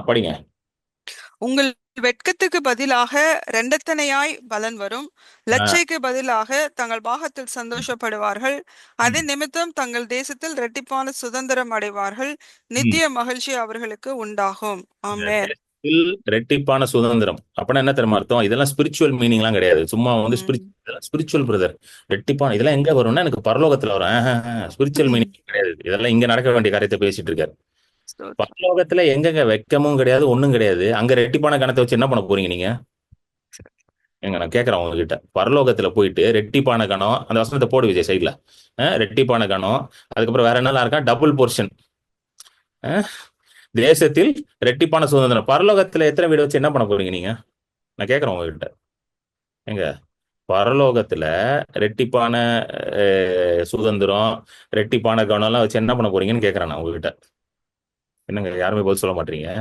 [SPEAKER 1] படிங்க.
[SPEAKER 2] உங்கள் வெட்கத்துக்கு பதிலாக இரண்டத்தனையாய் பலன் வரும். லட்சைக்கு பதிலாக தங்கள் பாகத்தில் சந்தோஷப்படுவார்கள். அதன் நிமித்தம் தங்கள் தேசத்தில் இரட்டிப்பான சுதந்திரம் அடைவார்கள். நித்திய மகிழ்ச்சி அவர்களுக்கு உண்டாகும். ஆமென்.
[SPEAKER 1] ரெட்டிப்பான சுதந்திரம் அப்படின்னா என்ன தெரியுமா அர்த்தம்? இதெல்லாம் ஸ்பிரிச்சுவல் மீனிங்லாம் கிடையாது. சும்மா வந்து
[SPEAKER 2] ம்.
[SPEAKER 1] Spiritual brother. ரெட்டிப்பான இதெல்லாம் எங்க வரும்னா எனக்கு பரலோகத்துல வரும். ஸ்பிரிச்சுவல் மீனிங் கிடையாது. இதெல்லாம் இங்க நடக்க வேண்டிய காரியத்தை பேசிட்டு இருக்காரு.
[SPEAKER 2] ஸ்தோத்திரம்.
[SPEAKER 1] பரலோகத்துல எங்கங்க வெக்கமும் கிடையாது, ஒண்ணும் கிடையாது. அங்க ரெட்டிப்பான கணத்தை வச்சு என்ன பண்ண போறீங்க நீங்க? எங்க நான் கேட்கறேன் உங்ககிட்ட, பரலோகத்துல போயிட்டு ரெட்டிப்பான கணம், அந்த வசனத்தை போடு விஜய் சைட்ல. ரெட்டிப்பான கணம், அதுக்கப்புறம் வேற என்னலாம் இருக்கா? Double portion. தேசத்தில் ரெட்டிப்பான சுதந்திரம். பரலோகத்துல எத்தனை வீடு வச்சு என்ன பண்ண போறீங்க நீங்க? நான் கேட்கறேன் உங்ககிட்ட. எங்க பரலோகத்துல ரெட்டிப்பான சுதந்திரம், ரெட்டிப்பான கவனம் எல்லாம் வச்சு என்ன பண்ண போறீங்கன்னு கேட்கறேன் நான் உங்ககிட்ட. என்னங்க யாருமே பதில் சொல்ல மாட்டீங்க?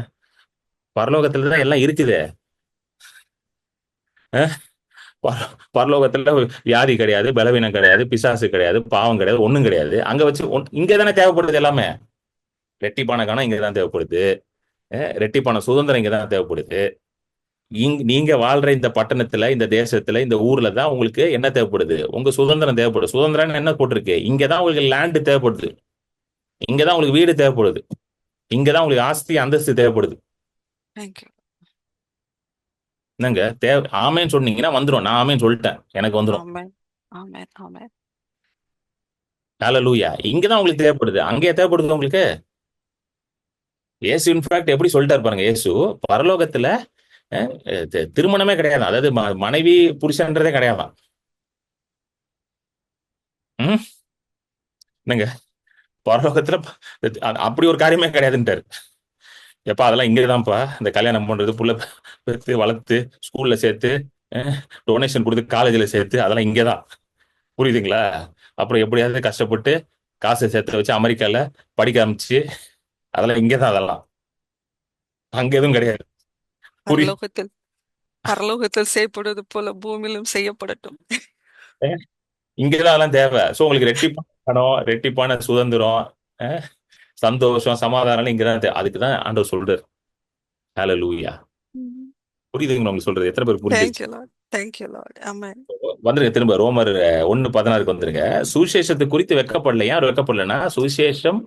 [SPEAKER 1] பரலோகத்துல தான் எல்லாம் இருக்குதே. அஹ், பரலோகத்துல வியாதி கிடையாது, பலவீனம் கிடையாது, பிசாசு கிடையாது, பாவம் கிடையாது, ஒண்ணும் கிடையாது. அங்க வச்சு இங்க தானே தேவைப்படுது எல்லாமே. ரெட்டிப்பான கவனம் இங்க தான் தேவைப்படுது. ரெட்டிப்பான சுதந்திரம் இங்க தான் தேவைப்படுது. நீங்க வாழ்ற இந்த பட்டணத்துல, இந்த தேசத்துல, இந்த ஊர்ல தான் உங்களுக்கு என்ன தேவைப்படுது? உங்க சுதந்திரம் தேவைப்படுது. சுதந்திரம் என்ன போட்டிருக்கு? இங்கதான் உங்களுக்கு லேண்ட் தேவைப்படுது. இங்கதான் உங்களுக்கு வீடு தேவைப்படுது. இங்கதான் உங்களுக்கு ஆஸ்தி அந்தஸ்து தேவைப்படுது.
[SPEAKER 2] தேங்க்யூ.
[SPEAKER 1] என்னங்க ஆமேன்னு சொன்னீங்கன்னா வந்துடும். நான் ஆமேன்னு சொல்லிட்டேன், எனக்கு வந்துடும்.
[SPEAKER 2] ஆமென். ஆமென். ஆமென்.
[SPEAKER 1] ஹல்லேலூயா. இங்கதான் உங்களுக்கு தேவைப்படுது. அங்கே தேவைப்படுது உங்களுக்கு. இயேசு இன்ஃபேக்ட் எப்படி சொல்லிட்டாரு பாருங்க. இயேசு பரலோகத்துல திருமணமே கிடையாது. அதாவது மனைவி புருஷன்றதே கிடையாதான். ம் என்னங்க பரலோகத்துல அப்படி ஒரு காரியமே கிடையாதுன்ட்டாரு. எப்பா அதெல்லாம் இங்கதான்ப்பா. இந்த கல்யாணம் பண்றது, புள்ள பெற்று வளர்த்து ஸ்கூல்ல சேர்த்து, டொனேஷன் கொடுத்து காலேஜ்ல சேர்த்து, அதெல்லாம் இங்கதான். புரியுதுங்களா? அப்புறம் எப்படியாவது கஷ்டப்பட்டு காசை சேர்த்து வச்சு அமெரிக்கால படிக்க ஆரம்பிச்சு, அதெல்லாம் இங்கதான். அதெல்லாம் அங்க எதுவும் கிடையாது. புரியுது?
[SPEAKER 2] பரலோகத்தில் பரலோகத்தில் செய்யப்படுவது போல பூமியிலும் செய்யப்படட்டும்.
[SPEAKER 1] இங்கதான் அதெல்லாம் தேவை. சோ உங்களுக்கு ரெட்டிப்பான பணம், ரெட்டிப்பான சுதந்திரம், அஹ், சந்தோஷம், சமாதானம் இங்கதான் தேவை. அதுக்குதான் ஆண்டவர் சொல்றாரு. ஹல்லேலூயா. புரியுதுங்களா உங்களுக்கு சொல்றது? எத்தனை பேர் புரிஞ்சிருச்சு?
[SPEAKER 2] Thank you Lord. Thank you Lord. ஆமென்.
[SPEAKER 1] வந்துருங்க திரும்ப ரோமர் 1:16 வந்துருங்க. சுவிசேஷத்தை குறித்து வெட்கப்படல. ஏன் அவர் வெட்கப்படலைன்னா, சுவிசேஷம்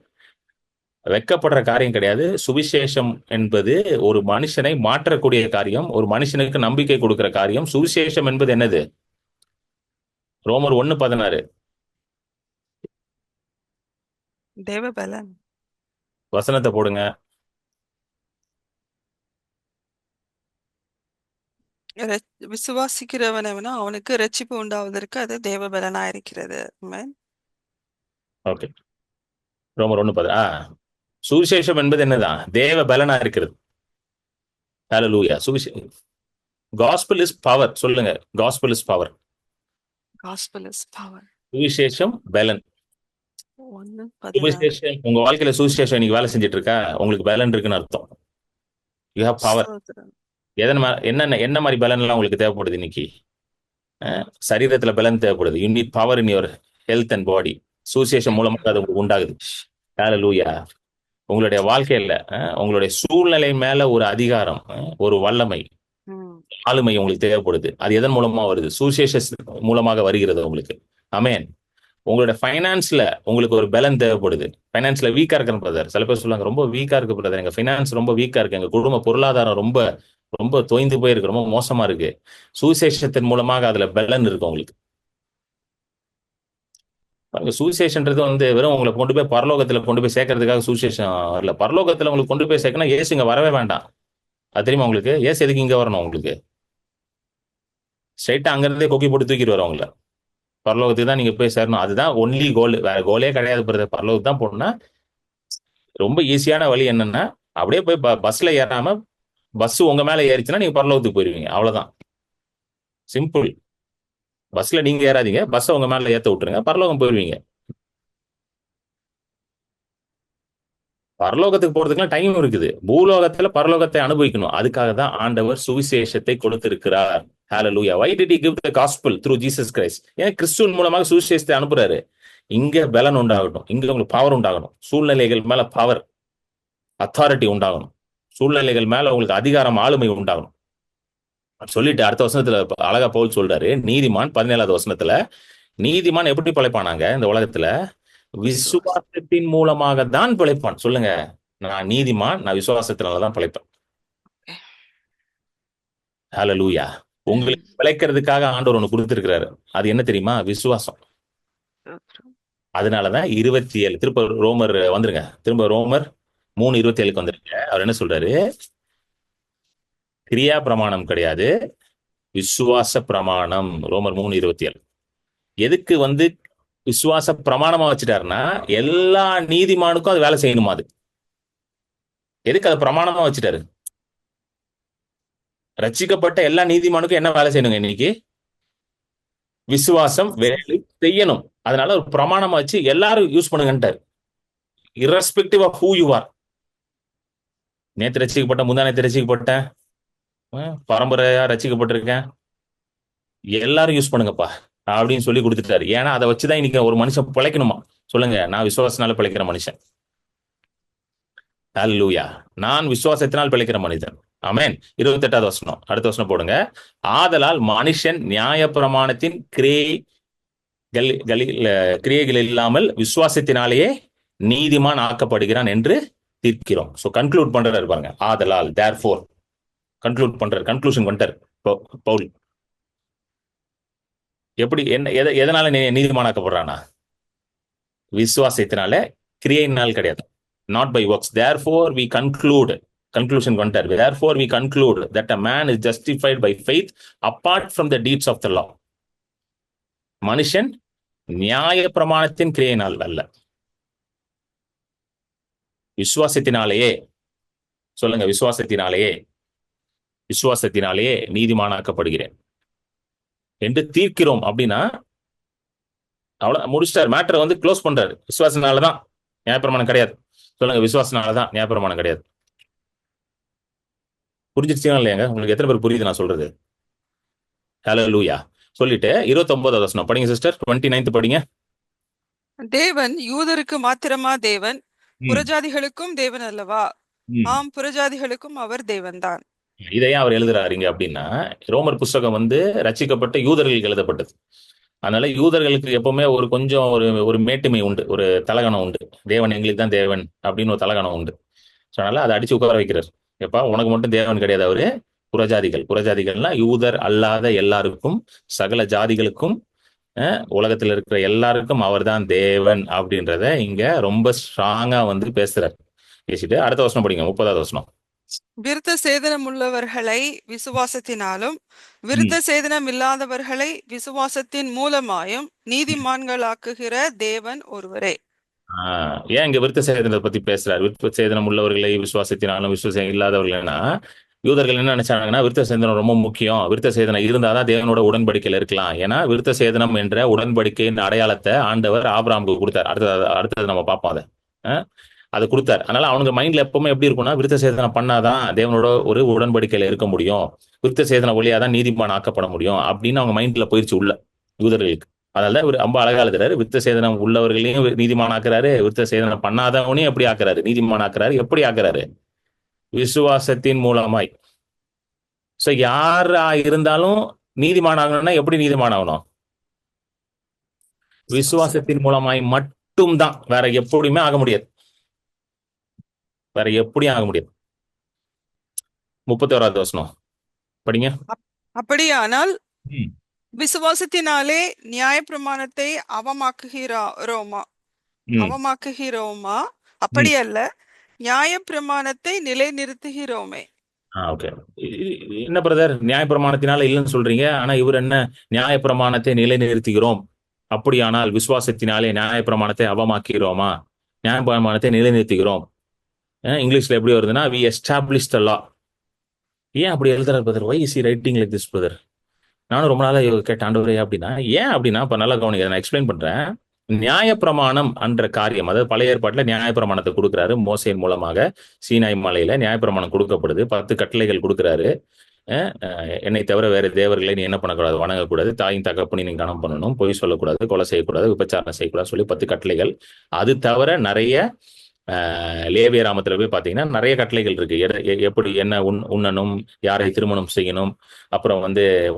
[SPEAKER 1] வெட்கப்படுற காரியம் கிடையாது. சுவிசேஷம் என்பது ஒரு மனுஷனை மாற்றக்கூடிய காரியம், ஒரு மனுஷனுக்கு நம்பிக்கை கொடுக்கிற காரியம். சுவிசேஷம் என்பது என்னது? ரோமர் 1:16
[SPEAKER 2] தேவபலன்.
[SPEAKER 1] வசனத்தை போடுங்க.
[SPEAKER 2] விசுவாசிக்கிறவனவனோ அவனுக்கு இரட்சிப்பு உண்டாவதற்கு அது தேவபலனா இருக்கிறது. ஆமென்.
[SPEAKER 1] ஓகே. ரோமர் 1:16 சுவிசேஷம் என்பது என்னதான்? தேவ பலனா இருக்கிறது. ஹல்லேலூயா. Gospel is power. சொல்லுங்க, gospel is power.
[SPEAKER 2] Gospel is power.
[SPEAKER 1] சுவிசேஷம் பலன்.
[SPEAKER 2] 1:16.
[SPEAKER 1] சுவிசேஷம் உங்க வாழ்க்கையில சுவிசேஷம் இன்னைக்கு வேலை செஞ்சுட்டு இருக்கா? உங்களுக்கு பலன் இருக்குன்னு அர்த்தம். You have power.
[SPEAKER 2] ஸ்தோத்திரம்.
[SPEAKER 1] என்ன மாதிரி பலன் எல்லாம் உங்களுக்கு தேவைப்படுது இன்னைக்கு? சரீரத்துல பலன் தேவைப்படுது. You need power in your health and body. சுவிசேஷம்
[SPEAKER 2] Thank you,
[SPEAKER 1] மூலமாக அது
[SPEAKER 2] Lord.
[SPEAKER 1] உங்களுக்கு உண்டாகுது. ஹல்லேலூயா. உங்களுடைய வாழ்க்கையில உங்களுடைய சூழ்நிலை மேல ஒரு அதிகாரம், ஒரு வல்லமை,
[SPEAKER 2] ம்.
[SPEAKER 1] ஆளுமை உங்களுக்கு தேவைப்படுது. அது எதன் மூலமா வருது? சுவிசேஷ மூலமாக வருகிறது உங்களுக்கு. ஆமென். உங்களோட ஃபைனான்ஸ்ல உங்களுக்கு ஒரு பலன் தேவைப்படுது. ஃபைனான்ஸ்ல வீக்கா இருக்கிற பிரதர், சில பேர் சொல்லுவாங்க ரொம்ப வீக்கா இருக்கு பிரதர், எங்க ஃபைனான்ஸ் ரொம்ப வீக்கா இருக்கு, எங்க குடும்ப பொருளாதாரம் ரொம்ப ரொம்ப தொய்ந்து போயிருக்கு, ரொம்ப மோசமா இருக்கு. சுவிசேஷத்தின் மூலமாக அதுல பலன் இருக்கு உங்களுக்கு. பாருங்க, சுவிசேஷன்றது வந்து வெறும் உங்களை கொண்டு போய் பரலோகத்துல கொண்டு போய் சேர்க்கறதுக்காக சுவிசேஷம் வரல. பரலோகத்துல உங்களுக்கு கொண்டு போய் சேர்க்கணும், ஏசு இங்க வரவே வேண்டாம். அது தெரியுமா உங்களுக்கு? ஏசு எதுக்கு இங்க வரணும் உங்களுக்கு? ஸ்ட்ரைட்டா அங்க இருந்தே கொக்கி போட்டு தூக்கிட்டு வரவங்கள பரலோகத்துக்கு தான் நீங்க போய் சேரணும். அதுதான் ஒன்லி கோல். வேற கோலே கிடையாது பிரதர். பரலோகத்துக்கு தான் போகணும்னா ரொம்ப ஈஸியான வழி என்னன்னா, அப்படியே போய் பஸ்ல ஏறாம பஸ் உங்க மேல ஏறிச்சுன்னா நீங்க பரலோகத்துக்கு போயிருவீங்க. அவ்வளவுதான். சிம்பிள். பஸ்ல நீங்க ஏறாதீங்க, பஸ் உங்க மேல ஏத்த விட்டுருங்க, பரலோகம் போயிருவீங்க. பரலோகத்துக்கு போறதுக்குலாம் டைம் இருக்குது. பூலோகத்துல பரலோகத்தை அனுபவிக்கணும். அதுக்காக தான் ஆண்டவர் சுவிசேஷத்தை கொடுத்திருக்கிறார். ஹalleluya. Why did he give the gospel through Jesus Christ? ஏன் கிறிஸ்துவின் மூலமாக சுவிசேஷத்தை அனுப்புறாரு? இங்க பலன் உண்டாகட்டும், இங்க உங்களுக்கு பவர் உண்டாகணும், சூழ்நிலைகள் மேல பவர், அத்தாரிட்டி உண்டாகணும், சூழ்நிலைகள் மேல உங்களுக்கு அதிகாரம், ஆளுமை உண்டாகணும் சொல்லிட்டு அடுத்த வசனத்துல அழகா பவுல் சொல்றாரு. நீதிமான் 17வது வசனத்துல, நீதிமான் எப்படி பிழைப்பானாங்க இந்த உலகத்துல? விசுவாசத்தின் மூலமாக தான் பிழைப்பான். சொல்லுங்க, நான் நீதிமான், நான் விசுவாசத்தினாலதான் பிழைப்பேன். ஹalleluya.
[SPEAKER 2] ம்.
[SPEAKER 1] உங்களுக்கு பிழைக்கிறதுக்காக ஆண்டவர் ஒண்ணு கொடுத்திருக்கிறாரு. அது என்ன தெரியுமா? விசுவாசம்.
[SPEAKER 2] ஸ்தோத்திரம்.
[SPEAKER 1] அதனாலதான் 27 திரும்ப ரோமர் வந்துருங்க. திரும்ப ரோமர் 3:27க்கு வந்துருங்க. அவர் என்ன சொல்றாரு? கிரியா பிரமாணம் கிடையாது, விசுவாச பிரமாணம். ரோமர் 3:27. எதுக்கு விசுவாச பிரமாணமா வச்சுட்டாருன்னா, எல்லா நீதிமானுக்கும் அது வேலை செய்யணுமா? அது எதுக்கு அது பிரமாணமா வச்சுட்டாரு? ரட்சிக்கப்பட்ட எல்லா நீதிமானுக்கும் என்ன வேலை செய்யணுங்க இன்னைக்கு? விசுவாசம் வேலை செய்யணும். அதனால ஒரு பிரமாணமா வச்சு எல்லாரும் யூஸ் பண்ணுங்கன்ட்டார். irrespective of who you are. நேத்து ரசிக்கப்பட்ட, முந்தா நேத்து ரசிக்கப்பட்ட, பரம்பரையா ரசிக்கப்பட்டிருக்கேன், எல்லாரும் யூஸ் பண்ணுங்கப்பா அப்படின்னு சொல்லி கொடுத்துட்டாரு. ஏன்னா அதை வச்சுதான் இன்னைக்கு ஒரு மனுஷன் பிழைக்கணுமா? சொல்லுங்க, நான் விசுவாசனால பிழைக்கிற மனுஷன். ஹalleluya. நான் விசுவாசத்தினால் பிழைக்கிற மனிதன். ஆமென். 28வது வசனம், அடுத்த வசனம் போடுங்க. ஆதலால் மனுஷன் நியாயப்பிரமாணத்தின் கிரியைகள் இல்லாமல் விசுவாசத்தினாலேயே நீதிமான் ஆக்கப்படுகிறான் என்று தீர்க்கிறோம். சோ கன்க்ளூட் பண்றாரு பாருங்க. ஆதலால், தேர்ஃபோர், கன்க்ளூட் பண்றாரு, கன்க்ளூஷன் பண்ணிட்டார் பவுல். எப்படி, என்ன, எதனால நீதிமானாக்கப்படுறானா? விசுவாசத்தினால, கிரியையினால் கிடையாது. Not by works. Therefore we conclude, கன்க்ளூஷன் பண்ணிட்டார். Therefore we conclude that a man is justified by faith apart from the deeds of the law. மனுஷன் நியாய பிரமாணத்தின் கிரியையினால் அல்ல, விசுவாசத்தினாலேயே. சொல்லுங்க, விசுவாசத்தினாலேயே, விசுவாசத்தினாலேயே நீதிமானாக்கப்படுகிறேன் என்று தீர்க்கிறோம். அப்படின்னா அவ்வளவு முடிச்சிட்டார். மேட்டரை க்ளோஸ் பண்றாரு. விசுவாசனாலதான், நியாயப்பிரமாணம் கிடையாது. சொல்லுங்க, விசுவாசனாலதான், நியாயப்பிரமாணம் கிடையாது. புரிஞ்சிருச்சுங்களா இல்லையாங்க? உங்களுக்கு எத்தனை பேர் புரியுது நான் சொல்றது? ஹalleluya. சொல்லிட்டு 29வது வசனம் படிங்க சிஸ்டர். 29th படிங்க.
[SPEAKER 2] தேவன் யூதருக்கு மாத்திரமா தேவன்,
[SPEAKER 1] ம்,
[SPEAKER 2] புறஜாதிகளுக்கும் தேவன் அல்லவா?
[SPEAKER 1] ம்.
[SPEAKER 2] ஆம், புறஜாதிகளுக்கும் அவர் தேவன்தான்.
[SPEAKER 1] இதையே அவர் எழுதுறாருங்க அப்படின்னா, ரோமர் புஸ்தகம் ரட்சிக்கப்பட்ட யூதர்களுக்கு எழுதப்பட்டது. அதனால யூதர்களுக்கு எப்பவுமே ஒரு கொஞ்சம் ஒரு ஒரு மேட்டுமை உண்டு, ஒரு தலகணம் உண்டு. தேவன் எங்களுக்கு தான் தேவன் அப்படின்னு ஒரு தலகணம் உண்டு. ஸோ அதனால அதை அடிச்சு உட்கார வைக்கிறார். எப்பா, உனக்கு மட்டும் தேவன் கிடையாது, அவரு புறஜாதிகள். புறஜாதிகள்னா யூதர் அல்லாத எல்லாருக்கும், சகல ஜாதிகளுக்கும், உலகத்தில் இருக்கிற எல்லாருக்கும் அவர்தான் தேவன் அப்படின்றத இங்க ரொம்ப ஸ்ட்ராங்கா பேசுறார். பேசிட்டு அடுத்த வசனம் படிங்க, 30வது வசனம்.
[SPEAKER 2] விருத்த சேதனம் உள்ளவர்களை விசுவாசத்தினாலும்,
[SPEAKER 1] ம்.
[SPEAKER 2] விருத்த சேதனம் இல்லாதவர்களை விசுவாசத்தின் மூலமாயும் நீதிமான்களாக்குகிற தேவன் ஒருவரே.
[SPEAKER 1] ஏன் இங்க விருத்த சேதனத்தை பத்தி பேசுறாரு? விருத்த சேதனம் உள்ளவர்களை விசுவாசத்தினாலும் விசுவாசம் இல்லாதவர்கள்னா, யூதர்கள் என்ன நினைச்சாங்கன்னா, விருத்த சேதனம் ரொம்ப முக்கியம், விருத்த சேதனம் இருந்தாதான் தேவனோட உடன்படிக்கையில இருக்கலாம். ஏன்னா விருத்த சேதனம் என்ற உடன்படிக்கையின் அடையாளத்தை ஆண்டவர் ஆபிரகாமுக்கு கொடுத்தார். அடுத்தது நம்ம பார்ப்போம் அதை. அதை கொடுத்தார். அதனால அவனுக்கு மைண்ட்ல எப்பவுமே எப்படி இருக்கும்னா, விருத்த சேதனம் பண்ணாதான் தேவனோட ஒரு உடன்படிக்கையில இருக்க முடியும், விருத்த சேதனம் வழியாதான் நீதிமான் ஆக்கப்பட முடியும் அப்படின்னு அவங்க மைண்ட்ல போயிருச்சு உள்ள யூதர்களுக்கு. அதனால இவர் ரொம்ப அழகா எழுதுறாரு. விருத்த சேதனம் உள்ளவர்களையும் நீதிமான் ஆக்குறாரு, விருத்த சேதனம் பண்ணாதவனையும் எப்படி ஆக்குறாரு? நீதிமான் ஆக்குறாரு. எப்படி ஆக்குறாரு? விசுவாசத்தின் மூலமாய். சோ யாரா இருந்தாலும் நீதிமான் ஆகணும்னா எப்படி நீதிமான் ஆகணும்? விசுவாசத்தின் மூலமாய் மட்டும்தான். வேற எப்படியுமே ஆக முடியாது. வேற எப்படியும் ஆக முடியாது. 31வது வசனம் படிங்க.
[SPEAKER 2] அப்படியானால்
[SPEAKER 1] ம்,
[SPEAKER 2] விசுவாசத்தினாலே நியாயப்பிரமாணத்தை அவமாக்குகிறோமா?
[SPEAKER 1] ம்,
[SPEAKER 2] அவமாக்குகிறோமா?
[SPEAKER 1] ம்.
[SPEAKER 2] அப்படியல்ல, நியாயப்பிரமாணத்தை நிலைநிறுத்துகிறோமே.
[SPEAKER 1] ஓகே. என்ன பிரதர், நியாயப்பிரமாணத்தினால இல்லைன்னு சொல்றீங்க, ஆனா இவர் என்ன, நியாயப்பிரமாணத்தை நிலைநிறுத்துகிறோம், அப்படியானால் விசுவாசத்தினாலே நியாயப்பிரமாணத்தை அவமாக்குகிறோமா? நியாயப்பிரமாணத்தை நிலைநிறுத்துகிறோம். இங்கிலீஷ்ல எப்படி வருதுன்னா, வி எஸ்டாப்ளிஷ் த லா. ஏன் அப்படி எழுதுறாரு brother? Why is he writing like this brother? நானும் ரொம்ப நாளா கேட்ட ஆண்டவரே அப்படின்னா ஏன் அப்படின்னா, இப்ப நல்லா கவனிக்க, நான் எக்ஸ்பிளைன் பண்றேன். நியாயப்பிரமாணம் என்ற காரியம், அதாவது பழைய ஏற்பாட்டுல நியாயப்பிரமாணத்தை கொடுக்கிறாரு மோசேயின் மூலமாக. சீனாய் மலையில நியாயப்பிரமாணம் கொடுக்கப்படுது, 10 கட்டளைகள் கொடுக்கிறாரு. என்னை தவிர வேற தேவர்களை நீ என்ன பண்ணக்கூடாது, வணங்கக்கூடாது, தாயின் தகப்பனை நீ கனம் பண்ணணும், பொய் சொல்லக்கூடாது, கொலை செய்யக்கூடாது, விபச்சாரம் செய்யக்கூடாது சொல்லி 10 கட்டளைகள். அது தவிர நிறைய லேவிய ராமத்துல போய் பாத்தீங்கன்னா நிறைய கட்டளைகள் இருக்கு. எப்படி என்ன உண்ணணும், யாரை திருமணம் செய்யணும், அப்புறம்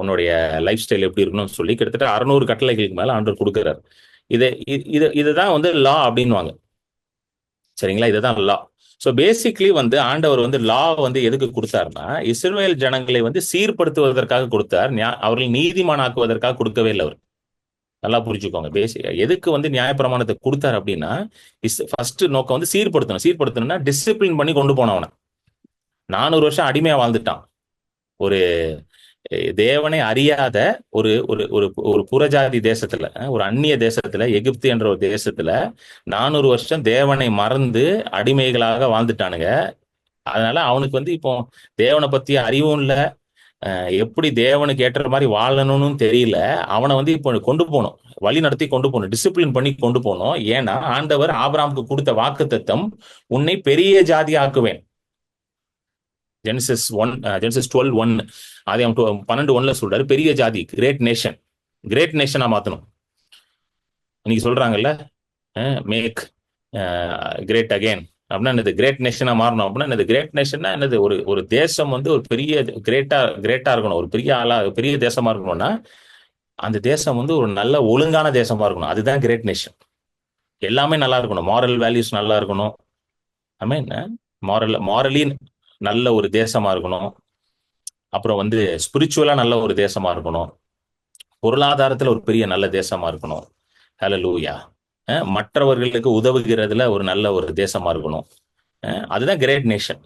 [SPEAKER 1] உன்னுடைய லைஃப் ஸ்டைல் எப்படி இருக்கணும்னு சொல்லி கிட்டத்தட்ட 600 கட்டளைகளுக்கு மேல ஆண்டவர் கொடுக்கிறார். இதுதான் லா அப்படின்வாங்க. சரிங்களா? இதுதான் லா. ஸோ பேசிக்லி வந்து ஆண்டவர் வந்து லா வந்து எதுக்கு கொடுத்தாருன்னா, இஸ்ரவேல் ஜனங்களை வந்து சீர்படுத்துவதற்காக கொடுத்தார். அவர்கள் நீதிமானாக்குவதற்காக கொடுக்கவே இல்லை அவர். நல்லா புரிஞ்சுக்கோங்க. எதுக்கு வந்து நியாயப்பிரமாணத்தை கொடுத்தார் அப்படின்னா, ஃபர்ஸ்ட் நோக்கம் வந்து சீர்படுத்தணும். சீர்படுத்தணும்னா டிசிப்ளின் பண்ணி கொண்டு போனவன. 400 வருஷம் அடிமையா வாழ்ந்துட்டான். ஒரு தேவனை அறியாத ஒரு ஒரு ஒரு ஒரு புறஜாதி தேசத்துல, ஒரு அந்நிய தேசத்துல, எகிப்து என்ற ஒரு தேசத்துல 400 வருஷம் தேவனை மறந்து அடிமைகளாக வாழ்ந்துட்டானுங்க. அதனால அவனுக்கு வந்து இப்போ தேவனை பத்தி அறிவும் இல்ல, எப்படி தேவனுக்கு ஏற்ற மாதிரி வாழணும்னு தெரியல. அவனை வந்து இப்போ கொண்டு போகணும், வழி நடத்தி கொண்டு போகணும், டிசிப்ளின் பண்ணி கொண்டு போகணும். ஏன்னா ஆண்டவர் ஆபிரகாமுக்கு கொடுத்த வாக்குத்தத்தம், உன்னை பெரிய ஜாதி ஆக்குவேன். ஜெனசிஸ் 12:1, ஆதியாகமம் 12:1 சொல்றாரு, பெரிய ஜாதி, கிரேட் நேஷன், கிரேட் நேஷனா மாத்தணும். இன்னைக்கு சொல்றாங்கல்ல, மேக் கிரேட் அகெயின் அப்படின்னா என்னது, கிரேட் நேஷனா மாறணும் அப்படின்னா என்னது, கிரேட் நேஷன்னா என்னது, ஒரு ஒரு தேசம் வந்து ஒரு பெரிய கிரேட்டா இருக்கணும், ஒரு பெரிய ஆளா பெரிய தேசமா இருக்கணும்னா அந்த தேசம் வந்து ஒரு நல்ல ஒழுங்கான தேசமா இருக்கணும். அதுதான் கிரேட் நேஷன். எல்லாமே நல்லா இருக்கணும், மாரல் வேல்யூஸ் நல்லா இருக்கணும், ஐ மீன் மாரலி நல்ல ஒரு தேசமா இருக்கணும். அப்புறம் வந்து ஸ்பிரிச்சுவலா நல்ல ஒரு தேசமா இருக்கணும். பொருளாதாரத்துல ஒரு பெரிய நல்ல தேசமா இருக்கணும். ஹல்லேலூயா. மற்றவர்களுக்கு உதவுகிறதுல ஒரு நல்ல ஒரு தேசமா இருக்கணும். அதுதான் கிரேட் நேஷன்.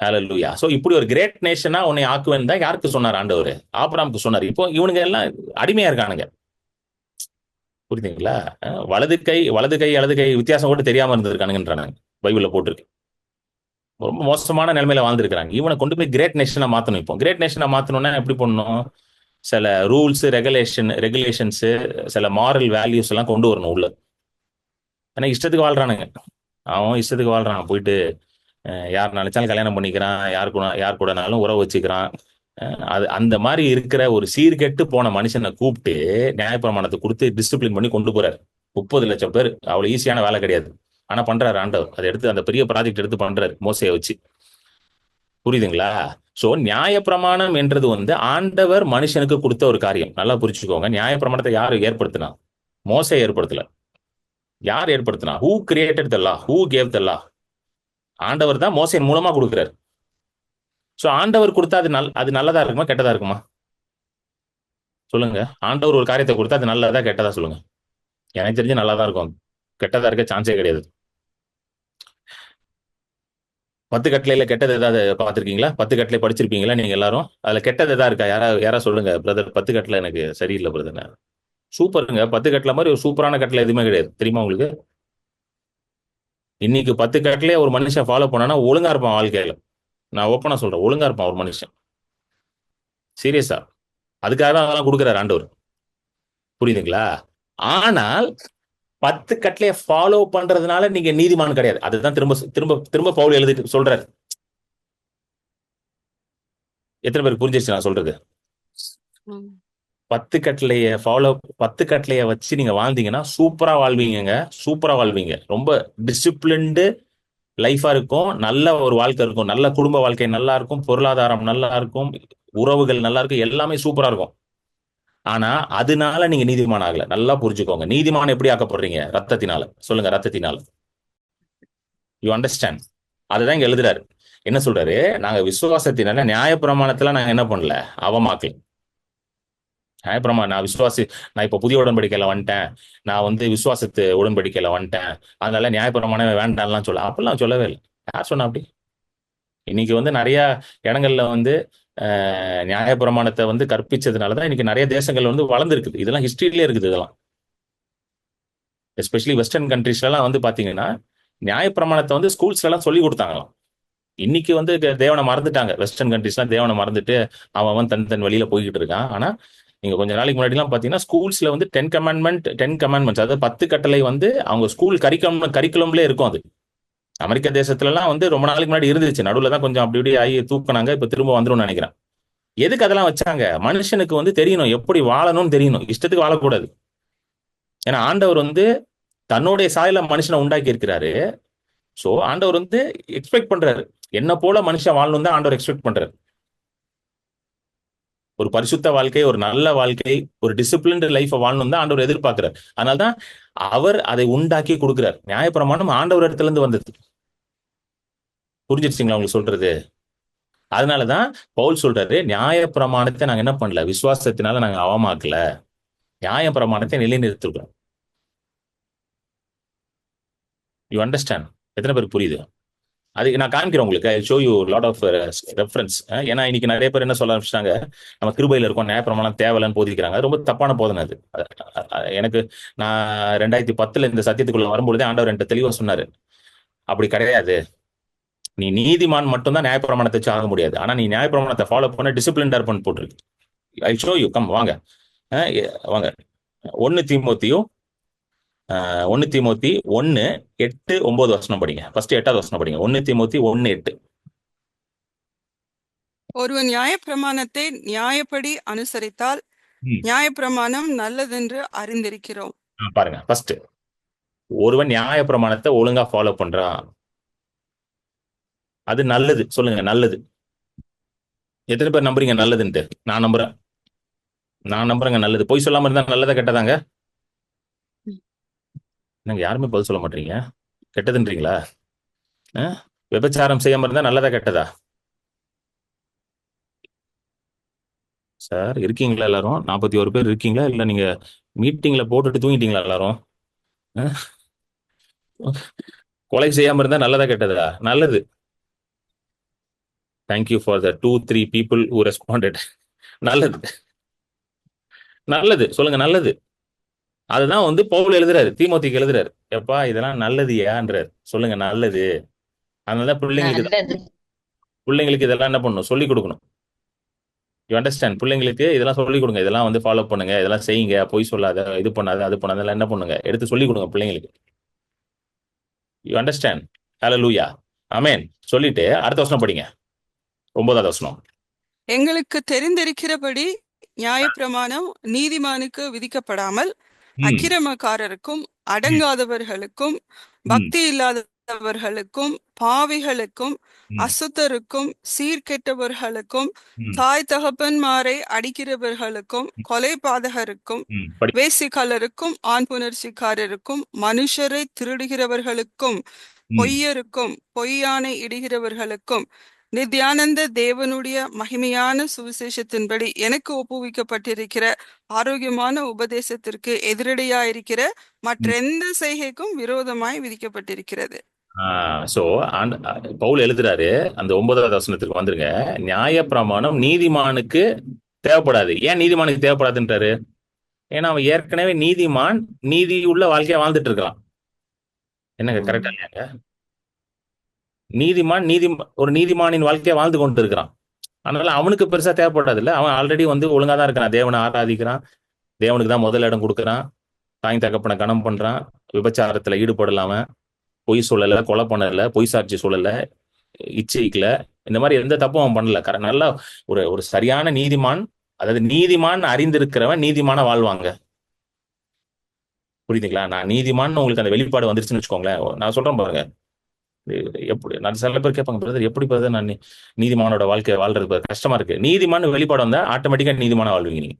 [SPEAKER 1] ஹல்லேலூயா. சோ இப்படி ஒரு கிரேட் நேஷனா உன்னை ஆக்குவேன் தான் யாருக்கு சொன்னார் ஆண்டவர்? ஆபிரகாமுக்கு சொன்னார். இப்போ இவனுங்க எல்லாம் அடிமையா இருக்கானுங்க. புரியுதுங்களா? வலது கை இடது கை வித்தியாசம் கூட தெரியாம இருந்திருக்கானுங்கன்றானுங்க, பைபிள்ல போட்டிருக்கு. ரொம்ப மோசமான நிலைமையில வாழ்ந்துருக்காங்க. இவனை கொண்டு போய் கிரேட் நேஷனா மாத்தணும். இப்போ கிரேட் நேஷனா மாத்தணும்னா எப்படி பண்ணணும்? சில ரூல்ஸ், ரெகுலேஷன்ஸ், சில மாரல் வேல்யூஸ் எல்லாம் கொண்டு வரணும் உள்ள. ஏன்னா இஷ்டத்துக்கு வாழ்றானுங்க. அவன் இஷ்டத்துக்கு வாழ்றான். போயிட்டு யார் நினைச்சாலும் கல்யாணம் பண்ணிக்கிறான், யார் கூடனாலும் உறவு வச்சுக்கிறான். அது அந்த மாதிரி இருக்கிற ஒரு சீர்கெட்டு போன மனுஷனை கூப்பிட்டு நியாயப்பிரமாணத்தை கொடுத்து டிசிப்ளின் பண்ணி கொண்டு போறாரு. 30 லட்சம் பேர். அவ்வளவு ஈஸியான வேலை கிடையாது. ஆனா பண்றாரு ஆண்டவர். அதை எடுத்து அந்த பெரிய ப்ராஜெக்ட் எடுத்து பண்றாரு மோசையை வச்சு. புரியுதுங்களா? சோ நியாயப்பிரமாணம் என்றது வந்து ஆண்டவர் மனுஷனுக்கு கொடுத்த ஒரு காரியம். நல்லா புரிச்சுக்கோங்க. நியாயப்பிரமாணத்தை யாரு ஏற்படுத்தினா? மோசை ஏற்படுத்தல. யார் ஏற்படுத்தினா? Who created the law? Who gave the law? ஆண்டவர் தான் மோசையின் மூலமா கொடுக்கிறார். சோ ஆண்டவர் கொடுத்தா அது நல்லதா இருக்குமா கெட்டதா இருக்குமா? சொல்லுங்க. ஆண்டவர் ஒரு காரியத்தை கொடுத்தா அது நல்லதா கெட்டதா சொல்லுங்க. எனக்கு தெரிஞ்சு நல்லா தான் இருக்கும். கெட்டதா இருக்க சான்ஸே கிடையாது. 10 கட்டளையில கெட்டது ஏதாவது பார்த்திருக்கீங்களா? 10 கட்டளை படிச்சிருப்பீங்களா நீங்க எல்லாரும்? அதுல கெட்டது எதா இருக்கா? யாரா சொல்லுங்க பிரதர், 10 கட்டளை எனக்கு சரியில்லை பிரதர். சூப்பருங்க. 10 கட்டளை மாதிரி ஒரு சூப்பரான கட்டளை எதுவுமே கிடையாது. தெரியுமா உங்களுக்கு? இன்னைக்கு 10 கட்டளையே ஒரு மனுஷன் ஃபாலோ பண்ணானா ஒழுங்கா இருப்பான் வாழ்க்கையில. நான் ஓப்பனா சொல்றேன், ஒழுங்கா இருப்பான் ஒரு மனுஷன். சீரியஸா. அதுக்காக தான் அதெல்லாம் கொடுக்குறாரு ஆண்டவர். புரியுதுங்களா? ஆனால் 10 கட்டளையை ஃபாலோ பண்றதுனால நீங்க நீதிமான் கிடையாது. அதுதான் திரும்ப திரும்ப திரும்ப பவுல் எழுதிட்டு சொல்றாரு. எத்தனை பேருக்கு புரிஞ்சிருச்சு நான் சொல்றது? 10 கட்டளைய 10 கட்டளைய வச்சு நீங்க வாழ்ந்தீங்கன்னா சூப்பரா வாழ்வீங்க. சூப்பரா வாழ்வீங்க. ரொம்ப டிசிப்ளின்டு லைஃபா இருக்கும். நல்ல ஒரு வாழ்க்கை இருக்கும். நல்ல குடும்ப வாழ்க்கை நல்லா இருக்கும். பொருளாதாரம் நல்லா இருக்கும். உறவுகள் நல்லா இருக்கும். எல்லாமே சூப்பரா இருக்கும். ஆனா அதனால நீங்க நீதிமான் ஆகல. நல்லா புரிஞ்சுக்கோங்க. நீதிமான் எப்படி ஆக்கப்படுறீங்க? ரத்தத்தினால. சொல்லுங்க, ரத்தத்தினால. You understand? அதுதான் இங்க எழுதுறாரு. என்ன சொல்றாரு? நாங்க விசுவாசத்தினால நியாயப்பிரமாணத்துல நாங்க என்ன பண்ணல? அவமாக்கல. நியாயப்பிரமாணம் நான் இப்ப புதிய உடன்படிக்கையில வந்துட்டேன், நான் வந்து விசுவாசத்து உடன்படிக்கையில வந்துட்டேன், அதனால நியாயப்பிரமாணம் வேண்டாம்லாம் அப்படிலாம் சொல்லவே இல்லை. யார் சொன்னா அப்படி? இன்னைக்கு வந்து நிறைய இடங்கள்ல வந்து நியாயப்பிரமாணத்தை வந்து கற்பிச்சதுனாலதான் இன்னைக்கு நிறைய தேசங்கள் வந்து வளர்ந்துருக்குது. இதெல்லாம் ஹிஸ்டரியிலே இருக்குது. இதெல்லாம் எஸ்பெஷலி வெஸ்டர்ன் கண்ட்ரீஸ்ல எல்லாம் வந்து பாத்தீங்கன்னா நியாயப்பிரமாணத்தை வந்து ஸ்கூல்ஸ்ல எல்லாம் சொல்லி கொடுத்தாங்களாம். இன்னைக்கு வந்து தேவனை மறந்துட்டாங்க. வெஸ்டர்ன் கண்ட்ரீஸ்லாம் தேவனை மறந்துட்டு அவன் தன் வழியில போய்கிட்டு இருக்கான். ஆனா நீங்க கொஞ்ச நாளைக்கு முன்னாடி எல்லாம் பாத்தீங்கன்னா ஸ்கூல்ஸ்ல வந்து 10 கமாண்ட்மெண்ட்ஸ், அதாவது 10 கட்டளை வந்து அவங்க ஸ்கூல் கரிக்குலம்ல இருக்கும். அது அமெரிக்க தேசத்துல எல்லாம் வந்து ரொம்ப நாளைக்கு முன்னாடி இருந்துச்சு. நடுவுல தான் கொஞ்சம் அப்படி இப்படி ஆகி தூக்குனாங்க. இப்ப திரும்ப வந்துடும் நினைக்கிறேன். எதுக்கு அதெல்லாம் வச்சாங்க? மனுஷனுக்கு வந்து தெரியணும், எப்படி வாழணும்னு தெரியணும். இஷ்டத்துக்கு வாழக்கூடாது. ஏன்னா ஆண்டவர் வந்து தன்னுடைய சாயல மனுஷனை உண்டாக்கி இருக்கிறாரு. சோ ஆண்டவர் வந்து எக்ஸ்பெக்ட் பண்றாரு, என்ன போல மனுஷன் வாழணும் தான் ஆண்டவர் எக்ஸ்பெக்ட் பண்றாரு. ஒரு பரிசுத்த வாழ்க்கை, ஒரு நல்ல வாழ்க்கை, ஒரு டிசிப்ளின்டு லைஃப் வாழணும் தான் ஆண்டவர் எதிர்பார்க்கிறார். அதனால்தான் அவர் அதை உண்டாக்கி கொடுக்கிறார். நியாயப்பிரமாணம் ஆண்டவர் இடத்துல இருந்து வந்தது. புரிஞ்சிருச்சுங்களா உங்களுக்கு சொல்றது? அதனாலதான் பவுல் சொல்றாரு, நியாய பிரமாணத்தை நாங்க என்ன பண்ணல, விசுவாசத்தினால நாங்க அவமாக்கல, நியாய பிரமாணத்தை நிலைநிறுத்துகிறோம். You understand? எத்தனை பேருக்கு புரியுது? அதுக்கு நான் காமிக்கிறேன் உங்களுக்கு. I show you lot of reference. ஏன்னா இன்னைக்கு நிறைய பேர் என்ன சொல்ல ஆரம்பிச்சிட்டாங்க, நம்ம கிருபையில இருக்கோம், நியாயப்பிரமாணம் தேவையில்லைன்னு போதிக்கிறாங்க. அது ரொம்ப தப்பான போதனை அது. எனக்கு நான் 2010 இந்த சத்தியத்துக்குள்ள வரும்பொழுதே ஆண்டவர் என்கிட்ட தெளிவா சொன்னாரு, அப்படி கிடையாது. நீ நீதிமான் மட்டும்தான் நியாயப்பிரமாணத்தை வச்சு ஆக முடியாது. ஆனா நீ நியாயப்பிரமாணத்தை ஃபாலோ பண்ண டிசிப்ளின்டா இருப்பன்னு போட்டிருக்கு. ஐ ஷோ யூ, கம் வாங்க. வாங்க. 1 தீமோத்தியும் 1 தீமோத்தி 1:8-9 படிங்க. ஃபர்ஸ்ட் 8வது படிங்க. 1 தீமோத்தி 1:8.
[SPEAKER 2] ஒருவன் நியாயப்பிரமாணத்தை நியாயப்படி அனுசரித்தால் நியாயப்பிரமாணம் நல்லதென்று அறிந்திருக்கிறோம்.
[SPEAKER 1] பாருங்க, ஃபர்ஸ்ட் ஒருவன் நியாயப்பிரமாணத்தை ஒழுங்கா ஃபாலோ பண்றான், அது நல்லது. சொல்லுங்க, நல்லது. எத்தனை பேர் நம்புறீங்க நல்லதுன்ட்டு? நான் நம்புறேங்க நல்லது. பொய் சொல்லாம இருந்தா நல்லதா கெட்டதாங்க? நீங்க யாருமே பதில் சொல்ல மாட்டீங்க. கெட்டதுன்றீங்களா? விபச்சாரம் செய்யாம இருந்தா நல்லதா கெட்டதா? சார் இருக்கீங்களா எல்லாரும்? 41 பேர் இருக்கீங்களா? இல்ல நீங்க மீட்டிங்ல போட்டுட்டு தூங்கிட்டீங்களா எல்லாரும்? கொலை செய்யாம இருந்தா நல்லதா கெட்டதா? நல்லது. Thank you for the 2-3 people who responded. நல்லது, நல்லது. சொல்லுங்க, நல்லது. அதுதான் பவுல் எழுதுறாரு, தீமோத்திக்கு எழுதுறாரு. எப்பா இதெல்லாம் நல்லதுயான்றாரு. சொல்லுங்க, நல்லது. அதனால பிள்ளைங்களுக்கு இதெல்லாம் என்ன பண்ணணும், சொல்லிக் கொடுக்கணும். You understand? பிள்ளைங்களுக்கு இதெல்லாம் சொல்லிக் கொடுங்க. இதெல்லாம் ஃபாலோ பண்ணுங்க, இதெல்லாம் செய்யுங்க, பொய் சொல்லாத, இது பண்ணாத, அது பண்ணாத, எல்லாம் என்ன பண்ணுங்க, எடுத்து சொல்லிக் கொடுங்க பிள்ளைங்களுக்கு. You understand? ஹல்லேலூயா, ஆமென். சொல்லிட்டு அடுத்த வசனம் படிங்க, 9வது வசனம்.
[SPEAKER 2] எங்களுக்கு தெரிந்திருக்கிறபடி நியாயப்பிரமாணம் நீதிமானுக்கு விதிக்கப்படாமல் அக்கிரமக்காரருக்கும் அடங்காதவர்களுக்கும் பக்தி இல்லாதவர்களுக்கும் பாவிகளுக்கும் அசுத்தருக்கும் சீர்கெட்டவர்களுக்கும் தாய் தகப்பன்மாரை அடிக்கிறவர்களுக்கும் கொலைபாதகருக்கும் வேசிக்காரருக்கும் ஆண் புணர்ச்சிக்காரருக்கும் மனுஷரை திருடுகிறவர்களுக்கும் பொய்யருக்கும் பொய்யானை இடுகிறவர்களுக்கும் நித்யானந்த தேவனுடைய மகிமையான சுவிசேஷத்தின்படி எனக்கு ஒப்புவிக்கப்பட்டிருக்கிற ஆரோக்கியமான உபதேசத்திற்கு எதிரடையாயிருக்கிற மற்றெந்த செய்கைக்கும் விரோதமாய் விதிக்கப்பட்டிருக்கிறது.
[SPEAKER 1] சோ பவுல் எழுதுறாரு, அந்த 9வது வசனத்துக்கு வந்துருங்க. நியாயப்பிரமாணம் நீதிமானுக்கு தேவைப்படாது. ஏன் நீதிமானுக்கு தேவைப்படாதுன்றாரு? ஏன்னா அவன் ஏற்கனவே நீதிமான், நீதியுள்ள வாழ்க்கையா வாழ்ந்துட்டு இருக்கான். என்னங்க, கரெக்டா இல்லையாங்க? நீதிமான் ஒரு நீதிமானின் வாழ்க்கையா வாழ்ந்து கொண்டு இருக்கிறான். அதனால அவனுக்கு பெருசா தேவைப்படாது இல்ல. அவன் ஆல்ரெடி ஒழுங்கா தான் இருக்கான், தேவனை ஆராதிக்கிறான், தேவனுக்கு தான் முதல் இடம் கொடுக்கறான், தாய் தகப்பனை கனம் பண்றான், விபச்சாரத்துல ஈடுபடலாம, பொய் சொல்லல, கொலை பண்ணல, பொய் சாட்சி சொல்லல, இச்சைக்கல, இந்த மாதிரி எந்த தப்பும் அவன் பண்ணல. நல்லா ஒரு சரியான நீதிமான், அதாவது நீதிமான் அறிந்திருக்கிறவன் நீதிமான வாழ்வாங்க. புரியுதுங்களா? நான் நீதிமான் உங்களுக்கு அந்த வெளிப்பாடு வந்துருச்சுன்னு வச்சுக்கோங்களேன். நான் சொல்றேன் பாருங்க, எப்படி நான் சில பேர் கேட்பாங்க, பிரதர் எப்படி பிரதர் நான் நீதிமானோட வாழ்க்கை வாழ்றது கஷ்டமா இருக்கு. நீதிமான வெளிப்பாடு வந்தா ஆட்டோமேட்டிக்கா நீதிமான வாழ்வீங்க. நீங்க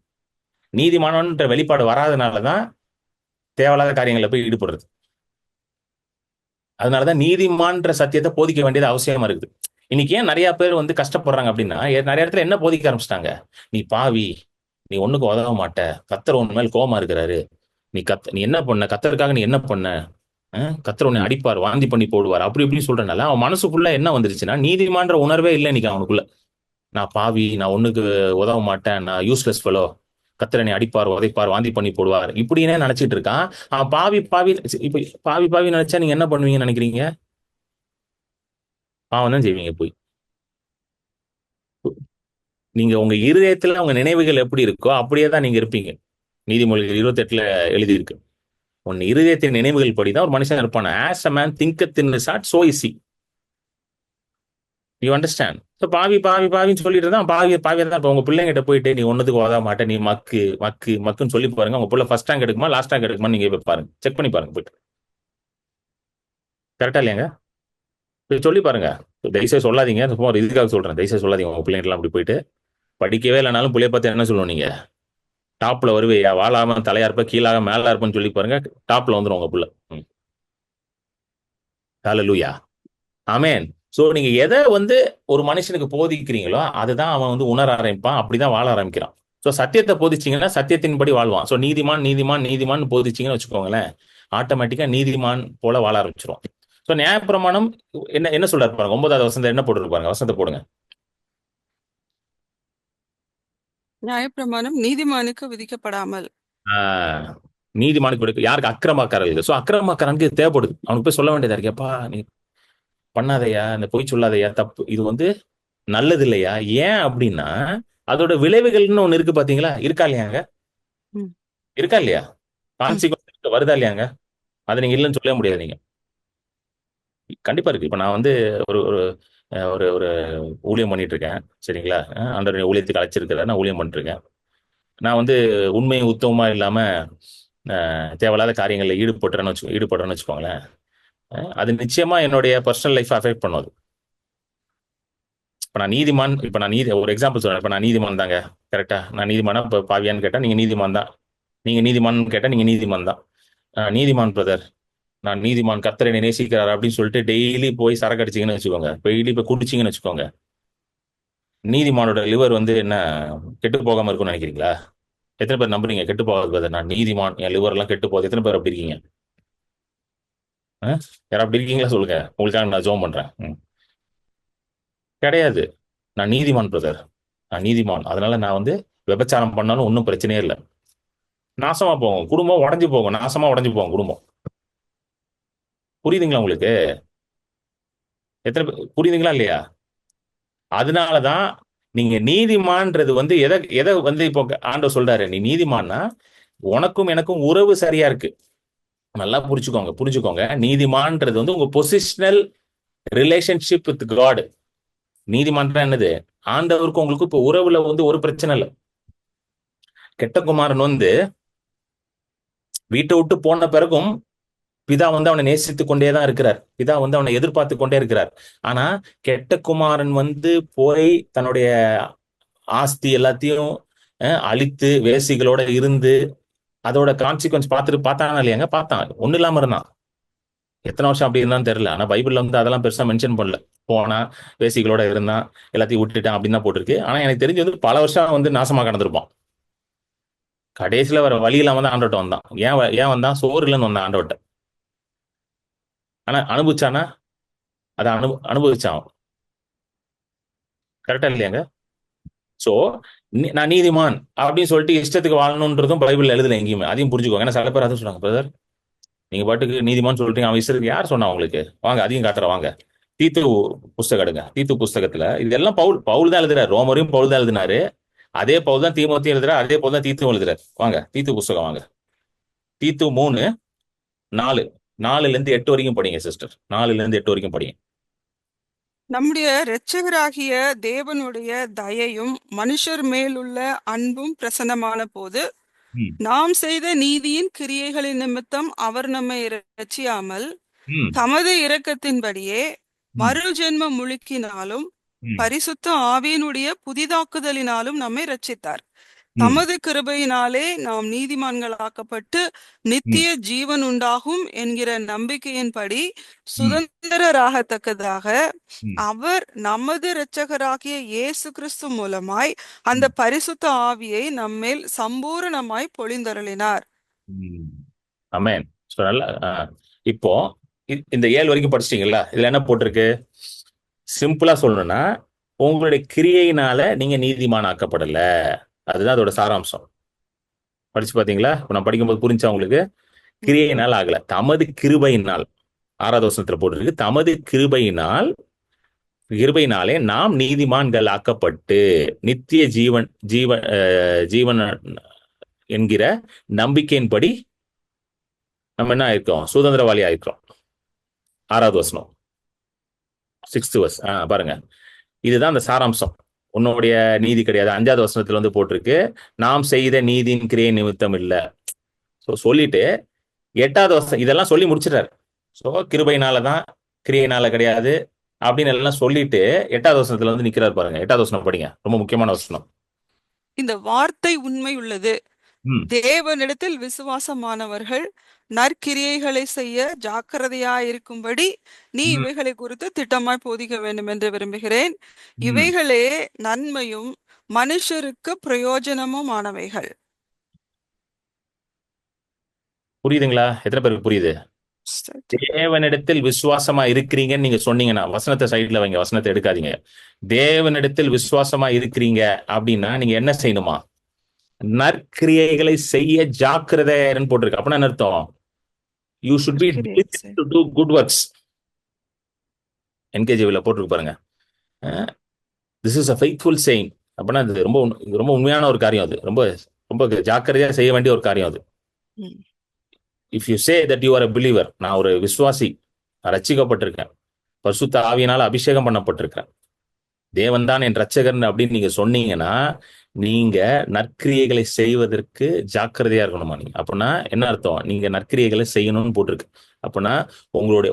[SPEAKER 1] நீதிமானன்ற வெளிப்பாடு வராதனாலதான் தேவையில்லாத காரியங்களை போய் ஈடுபடுறது. அதனாலதான் நீதிமான்ற சத்தியத்தை போதிக்க வேண்டியது அவசியமா இருக்குது. இன்னைக்கு ஏன் நிறைய பேர் கஷ்டப்படுறாங்க அப்படின்னா, நிறைய இடத்துல என்ன போதிக்க ஆரம்பிச்சிட்டாங்க, நீ பாவி, நீ ஒண்ணுக்கு உதவ மாட்ட, கத்தர் உன் மேல் கோபமா இருக்கிறாரு, நீ என்ன பண்ண, கத்தருக்காக நீ என்ன பண்ண, கத்தர் உன்னை அடிப்பார், வாந்தி பண்ணி போடுவார், அப்படி இப்படின்னு சொல்றனால அவன் மனசுக்குள்ள என்ன வந்துருச்சுன்னா, நீதிமான்ற உணர்வே இல்லை இன்னைக்கு அவனுக்குள்ள. நான் பாவி, நான் ஒண்ணுக்கு உதவ மாட்டேன், நான் யூஸ்லெஸ் ஃபெலோ, கத்தரனை அடிப்பார், உதைப்பார், வாந்தி பண்ணி போடுவார், இப்படின்னே நினைச்சிட்டு இருக்கான். அவன் பாவி பாவி இப்ப பாவி பாவி நினைச்சா நீங்க என்ன பண்ணுவீங்கன்னு நினைக்கிறீங்க? பாவம் தான் செய்வீங்க. போய் நீங்க உங்க இருதயத்துல உங்க நினைவுகள் எப்படி இருக்கோ அப்படியே தான் நீங்க இருப்பீங்க. நீதிமொழிகள் 28 எழுதியிருக்கு. உன் இருதயத்தின் நினைவுகள் படிதான் ஒரு மனுஷன் இருப்பான். As a man thinketh in his heart, so is he. You understand? பாவி பாவி பாவின்னு சொல்லிட்டு தான் பாவியா தான் இருப்போம். உங்க பிள்ளைங்கிட்ட போயிட்டு நீ ஒன்னதுக்கு உதவ மாட்டேன், நீ மக்கு மக்கு மக்குன்னு சொல்லி பாருங்க. உங்க பிள்ளை ஃபர்ஸ்ட் ரேங்க் எடுக்குமா லாஸ்ட் ரேங்க் எடுக்குமா நீங்க போய் பாருங்க, செக் பண்ணி பாருங்க போயிட்டு. கரெக்டா இல்லையாங்க? சொல்லி பாருங்க. தயவுசெய்து சொல்லாதீங்க, ஒரு இதுக்காக சொல்றேன், தயவுசெய்து சொல்லாதீங்க. உங்க பிள்ளைங்கலாம் அப்படி போயிட்டு படிக்கவே இல்லைனாலும் பிள்ளைய பார்த்து என்ன சொல்லுவோம், நீங்க டாப்ல வருவையா, வாழாம தலையா இருப்ப, கீழாக மேலா இருப்பேன்னு சொல்லி பாருங்க, டாப்ல வந்துடும் உங்க பிள்ளை. ஹல்லேலூயா, ஆமென். சோ நீங்க எதை வந்து ஒரு மனுஷனுக்கு போதிக்கிறீங்களோ அதுதான் அவன் வந்து உணர ஆரம்பிப்பான், அப்படிதான் வாழ ஆரம்பிக்கிறான். சோ சத்தியத்தை போதிச்சீங்கன்னா சத்தியத்தின்படி வாழ்வான். சோ நீதிமான் நீதிமான் நீதிமான் போதிச்சீங்கன்னு வச்சுக்கோங்களேன், ஆட்டோமேட்டிக்கா நீதிமான் போல வாழ ஆரம்பிச்சிரும். சோ நியாயப்பிரமாணம் என்ன என்ன சொல்றாரு பாருங்க, 9வது வசனத்தை என்ன போட்டுருப்பாங்க, வசனத்தை போடுங்க.
[SPEAKER 2] நியாயப்பிரமாணம் நீதிமானுக்கு விதிக்கப்படாமல்.
[SPEAKER 1] ஆஹ் நீதிமானுக்கு கொடுக்க யாருக்கு அக்கிரமக்காரர்களுக்கு. சோ அக்கிரமக்காரனுக்கு இது தேவைப்படுது, அவனுக்கு போய் சொல்ல வேண்டியதா இருக்கு, எப்பா நீ பண்ணாதயா, இந்த பொய் சொல்லாதயா, தப்பு, இது வந்து நல்லது இல்லையா. ஏன் அப்படின்னா அதோட விளைவுகள்னு ஒண்ணு இருக்கு பாத்தீங்களா, இருக்கா இல்லையாங்க,
[SPEAKER 2] ம்.
[SPEAKER 1] இருக்கா இல்லையா,
[SPEAKER 2] ம்.
[SPEAKER 1] கான்சிக்வன்ஸ் வருதா இல்லையாங்க, அதை நீங்க இல்லைன்னு சொல்லவே முடியாது. நீங்க கண்டிப்பா இருக்கு. இப்ப நான் வந்து ஒரு ஒரு ஒரு ஒரு ஊழியம் பண்ணிட்டு இருக்கேன், சரிங்களா. ஆண்டவருடைய ஊழியத்துக்கு அழைச்சிருக்கிறேன், நான் ஊழியம் பண்ணிட்டு இருக்கேன். நான் வந்து உண்மையும் உத்தமமா இல்லாம தேவையில்லாத காரியங்களில் ஈடுபடுறேன்னு வச்சுக்கோங்களேன், அது நிச்சயமா என்னுடைய பர்சனல் லைஃப் அஃபெக்ட் பண்ணுது. இப்ப நான் நீதி ஒரு எக்ஸாம்பிள் சொல்றேன். இப்ப நான் நீதிமான் தாங்க, கரெக்டா. நான் நீதிமானா இப்ப பாவியான்னு கேட்டா நீங்க நீதிமான் தான். நீங்க நீதிமான் கேட்டா நீங்க நீதிமான் தான். நீதிமான் பிரதர், நான் நீதிமான், கர்த்தர் என்னை நேசிக்கிறார் அப்படின்னு சொல்லிட்டு டெய்லி போய் சரக்கு அடிச்சீங்கன்னு வச்சுக்கோங்க, டெய்லி போய் குடிச்சீங்கன்னு வச்சுக்கோங்க, நீதிமானோட லிவர் வந்து என்ன கெட்டு போகாம இருக்கும்னு நினைக்கிறீங்களா? எத்தனை பேர் நம்புறீங்க கெட்டு போகாது பிரதர், நான் நீதிமான், என் லிவர் எல்லாம் கெட்டு போகுது? எத்தனை பேர் அப்படி இருக்கீங்க? யாரும் அப்படி இருக்கீங்களா சொல்லுங்க, உங்களுக்காக நான் ஜோம் பண்றேன். கிடையாது. நான் நீதிமான் பிரதர், நான் நீதிமான், அதனால நான் வந்து விபச்சாரம் பண்ணாலும் ஒன்றும் பிரச்சனையே இல்லை. நாசமா போகும் குடும்பம், உடஞ்சு போகும், நாசமா உடஞ்சு போகும் குடும்பம். புரியுதுங்களா உங்களுக்கு? புரியுதுங்களா இல்லையா? அதனாலதான் நீங்க நீதிமான்றது வந்து எதை எதை வந்து இப்போ ஆண்டவர் சொல்றாரு, நீ நீதிமான்னா உனக்கும் எனக்கும் உறவு சரியா இருக்கு. நல்லா புரிச்சுக்கோங்க புரிஞ்சுக்கோங்க, நீதிமான்றது வந்து உங்க பொசிஷனல் ரிலேஷன்ஷிப் வித் காட். நீதிமான் என்னது, ஆண்டவருக்கும் உங்களுக்கு இப்போ உறவுல வந்து ஒரு பிரச்சனை இல்லை. கெட்ட குமாரன் வந்து வீட்டை விட்டு போன பிறகும் பிதா வந்து அவனை நேசித்துக் கொண்டேதான் இருக்கிறார், பிதா வந்து அவனை எதிர்பார்த்து கொண்டே இருக்கிறார். ஆனா கெட்ட குமாரன் வந்து போய் தன்னுடைய ஆஸ்தி எல்லாத்தையும் அழித்து வேசிகளோட இருந்து அதோட கான்சிக்வன்ஸ் பார்த்தானா இல்லையாங்க, பார்த்தான், ஒண்ணு இல்லாம இருந்தான். எத்தனை வருஷம் அப்படி இருந்தான்னு தெரியல, ஆனா பைபிள்ல வந்து அதெல்லாம் பெருசா மென்ஷன் பண்ணல. போனா வேசிகளோட இருந்தான், எல்லாத்தையும் விட்டுட்டான் அப்படின்னு தான் போட்டிருக்கு. ஆனா எனக்கு தெரிஞ்சு வந்து பல வருஷம் வந்து நாசமா கடந்திருப்பான். கடைசியில வர வழி இல்லாம தான் ஆண்டவட்ட வந்தான். ஏன் வந்தான்? சோறு இல்லைன்னு வந்தான் ஆண்டவட்ட. ஆனா அனுபவிச்சானா? அதை அனுபவிச்சான். கரெக்டா இல்லையாங்க? சோ நான் நீதிமான் அப்படின்னு சொல்லிட்டு இஷ்டத்துக்கு வாழணுன்றதும் பைபிள் எழுதல எங்கேயுமே, அதையும் புரிஞ்சுக்கோங்க. ஏன்னா சில பேர் அதான் சொல்றாங்க, பிரதர் நீங்க பாட்டுக்கு நீதிமான் சொல்றீங்க, அவன் இஷ்டத்துக்கு. யார் சொன்னா உங்களுக்கு? வாங்க அதையும் காட்டுற வாங்க. தீத்து புஸ்தகம் எடுங்க. தீத்து புஸ்தகத்துல இதெல்லாம் பவுல் பவுல் தான் எழுதுறாரு, ரோமரையும் பவுல் தான் எழுதினாரு. அதே பவுல் தான் தீமோத்தையும் எழுதுறாரு, அதே பவுல் தான் தீத்துவும் எழுதுறாரு. வாங்க தீத்து புஸ்தகம் வாங்க. தீத்து 3:4, 4-8 வரைக்கும் படிங்க சிஸ்டர், 4-8 வரைக்கும் படிங்க.
[SPEAKER 2] நம்முடைய இரட்சகராகிய தேவனுடைய தயையும் மனுஷர் மேலுள்ள அன்பும் பிரசன்னமான போது,
[SPEAKER 1] ம்,
[SPEAKER 2] நாம் செய்த நீதியின் கிரியைகளின் நிமித்தம் அவர் நம்மை இரட்சியாமல்
[SPEAKER 1] ம்,
[SPEAKER 2] தமது இரக்கத்தின்படியே
[SPEAKER 1] ம்,
[SPEAKER 2] மறு ஜென்ம முழுக்கினாலும்
[SPEAKER 1] ம்,
[SPEAKER 2] பரிசுத்த ஆவியினுடைய புதிதாக்குதலினாலும் நம்மை இரட்சித்தார்.
[SPEAKER 1] ம்,
[SPEAKER 2] தமது கிருபையினாலே நாம் நீதிமான்களாக்கப்பட்டு
[SPEAKER 1] ம்,
[SPEAKER 2] நித்திய ஜீவன் உண்டாகும் என்கிற நம்பிக்கையின்படி
[SPEAKER 1] ம்,
[SPEAKER 2] சுதந்திரராகத்தக்கதாக
[SPEAKER 1] ம்,
[SPEAKER 2] அவர் நமது இரட்சகராகிய இயேசு கிறிஸ்து மூலமாய் அந்த
[SPEAKER 1] ம்,
[SPEAKER 2] பரிசுத்த ஆவியை நம்மேல் சம்பூரணமாய் பொழிந்தருளினார்.
[SPEAKER 1] ம். ஆமென். So, நல்லா இப்போ இந்த 7 வரைக்கும் படிச்சிட்டீங்களா? இதுல என்ன போட்டிருக்கு? சிம்பிளா சொல்லணும்னா உங்களுடைய கிரியையினால நீங்க நீதிமான் ஆக்கப்படல. அதுதான் அதோட சாராம்சம். படிச்சு பாத்தீங்களா? இப்ப நான் படிக்கும்போது புரிஞ்சா உங்களுக்கு?
[SPEAKER 2] ம்.
[SPEAKER 1] கிரியையினால் ஆகல, தமது கிருபையினால். 6வது வசனத்துல போட்டிருக்கு, தமது கிருபையினாலே நாம் நீதிமான்கள் ஆக்கப்பட்டு நித்திய ஜீவன் என்கிற நம்பிக்கையின்படி நம்ம என்ன ஆயிருக்கோம்? சுதந்திரவாளி ஆயிருக்கிறோம். 6வது வசனம், 6th verse. பாருங்க, இதுதான் அந்த சாராம்சம். உன்னுடைய நீதி கிடையாது. 5வது வசனத்துல வந்து போட்டிருக்கு, நாம் செய்த நீதியின் கிரியை நிமித்தம் இல்ல. சொல்லிட்டு 8வது வசனம் இதெல்லாம் சொல்லி முடிச்சிட்டாரு. சோ கிருபையினாலதான், கிரியையினால கிடையாது அப்படின்னு எல்லாம் சொல்லிட்டு 8வது வசனத்துல வந்து நிக்கிறார் பாருங்க. 8வது வசனம் படிங்க, ரொம்ப முக்கியமான வசனம்.
[SPEAKER 2] இந்த வார்த்தை உண்மை உள்ளது.
[SPEAKER 1] ம்.
[SPEAKER 2] தேவனிடத்தில் விசுவாசமானவர்கள் நற்கிரியைகளை செய்ய ஜாக்கிரதையாயிருக்கும்படி நீ
[SPEAKER 1] ம்.
[SPEAKER 2] இவைகளை குறித்து திட்டமாய் போதிக்க வேண்டும் என்று விரும்புகிறேன்.
[SPEAKER 1] ம்.
[SPEAKER 2] இவைகளே நன்மையும் மனுஷருக்கு பிரயோஜனமும் ஆனவைகள்.
[SPEAKER 1] புரியுதுங்களா? எத்தனை பேருக்கு புரியுது?
[SPEAKER 2] ஸ்தோத்திரம்.
[SPEAKER 1] தேவனிடத்தில் விசுவாசமா இருக்கிறீங்கன்னு நீங்க சொன்னீங்கன்னா, வசனத்தை சைடுல வைங்க, வசனத்தை எடுக்காதீங்க. தேவனிடத்தில் விசுவாசமா இருக்கிறீங்க அப்படின்னா நீங்க என்ன செய்யணுமா? நற்கிரியைகளை செய்ய ஜாக்கிரதைன்னு போட்டிருக்கு. அப்படின்னா என்ன அர்த்தம்? யூ ஷுட் பி
[SPEAKER 2] நற்கிரியைகள்
[SPEAKER 1] diligent
[SPEAKER 2] செய்.
[SPEAKER 1] to do good works. என்கேஜிவில போட்டிருக்கு பாருங்க. This is a faithful saying. அப்படின்னா இது ரொம்ப உண்மையான ஒரு காரியம். அது ரொம்ப ரொம்ப ஜாக்கிரதையா செய்ய வேண்டிய ஒரு காரியம் அது.
[SPEAKER 2] ம்.
[SPEAKER 1] If you say that you are a believer, நான் ஒரு விசுவாசி, நான் ரட்சிக்கப்பட்டிருக்கேன், பரிசுத்த ஆவியினால அபிஷேகம் பண்ணப்பட்டிருக்கேன், தேவன் தான் என் ரட்சகர் அப்படின்னு நீங்க சொன்னீங்கன்னா, நீங்க நற்கிரியைகளை செய்வதற்கு ஜாக்கிரதையா இருக்கணுமா நீங்க? அப்படின்னா என்ன அர்த்தம்? நீங்க நற்கிரியைகளை செய்யணும்னு போட்டிருக்கு. அப்படின்னா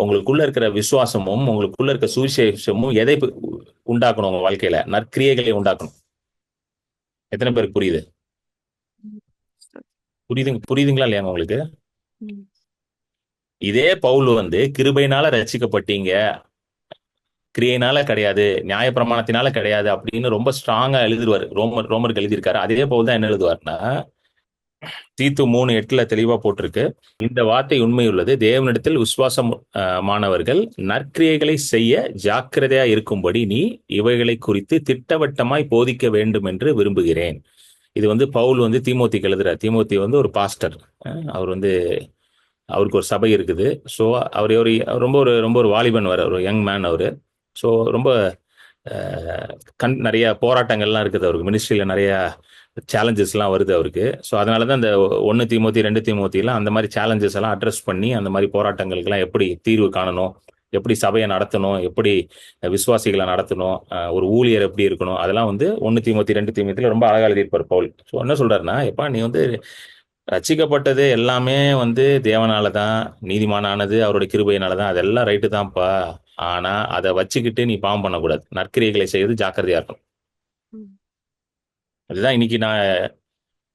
[SPEAKER 1] உங்களுக்குள்ள இருக்கிற விசுவாசமும் உங்களுக்குள்ள இருக்க சுவிசேஷமும் எதை உண்டாக்கணும்? உங்க வாழ்க்கையில நற்கிரியைகளை உண்டாக்கணும். எத்தனை பேருக்கு புரியுது? புரியுதுங்களா இல்லையா உங்களுக்கு?
[SPEAKER 2] ம்.
[SPEAKER 1] இதே பவுல் வந்து கிருபையினால ரட்சிக்கப்பட்டீங்க, கிரியையினால கிடையாது, நியாயப்பிரமாணத்தினால கிடையாது அப்படின்னு ரொம்ப ஸ்ட்ராங்கா எழுதிருவாரு. ரோமருக்கு எழுதியிருக்காரு. அதே பவுல் தான் என்ன எழுதுவாருன்னா, தீத்து 3:8 தெளிவா போட்டிருக்கு. இந்த வார்த்தை உண்மையுள்ளது, தேவனிடத்தில் விசுவாசம் மாணவர்கள் நற்கிரியைகளை செய்ய ஜாக்கிரதையா இருக்கும்படி நீ இவைகளை குறித்து திட்டவட்டமாய் போதிக்க வேண்டும் என்று விரும்புகிறேன். இது வந்து பவுல் வந்து தீமோத்திக்கு எழுதுறார். தீமோத்தி வந்து ஒரு பாஸ்டர். அவர் வந்து அவருக்கு ஒரு சபை இருக்குது. ஸோ ரொம்ப ஒரு வாலிபன், ஒரு யங் மேன் அவரு. ஸோ ரொம்ப அஹ், நிறைய போராட்டங்கள்லாம் இருக்குது அவருக்கு. மினிஸ்ட்ரியில நிறைய சேலஞ்சஸ்லாம் வருது அவருக்கு. ஸோ அதனால தான் இந்த 1 தீமோத்தி 2 தீமோத்திலாம் அந்த மாதிரி சேலஞ்சஸ் எல்லாம் அட்ரஸ் பண்ணி அந்த மாதிரி போராட்டங்களுக்கெல்லாம் எப்படி தீர்வு காணணும், எப்படி சபையை நடத்தணும், எப்படி விசுவாசிகளை நடத்தணும், ஒரு ஊழியர் எப்படி இருக்கணும், அதெல்லாம் வந்து 1 தீமோத்தி 2 தீமோத்தில ரொம்ப அழகா எழுதியிருப்பார் பவுல். ஸோ என்ன சொல்றாருன்னா, எப்பா நீ வந்து ரட்சிக்கப்பட்டது எல்லாமே வந்து தேவனால தான், நீதிமானானது அவருடைய கிருபையினால தான், அதெல்லாம் ரைட்டு தான்ப்பா. ஆனா அதை வச்சுக்கிட்டு நீ பாவம் பண்ணக்கூடாது, நற்கிரியைகளை செய்வது ஜாக்கிரதையா இருக்கும்.
[SPEAKER 2] ம்.
[SPEAKER 1] அதுதான் இன்னைக்கு நான்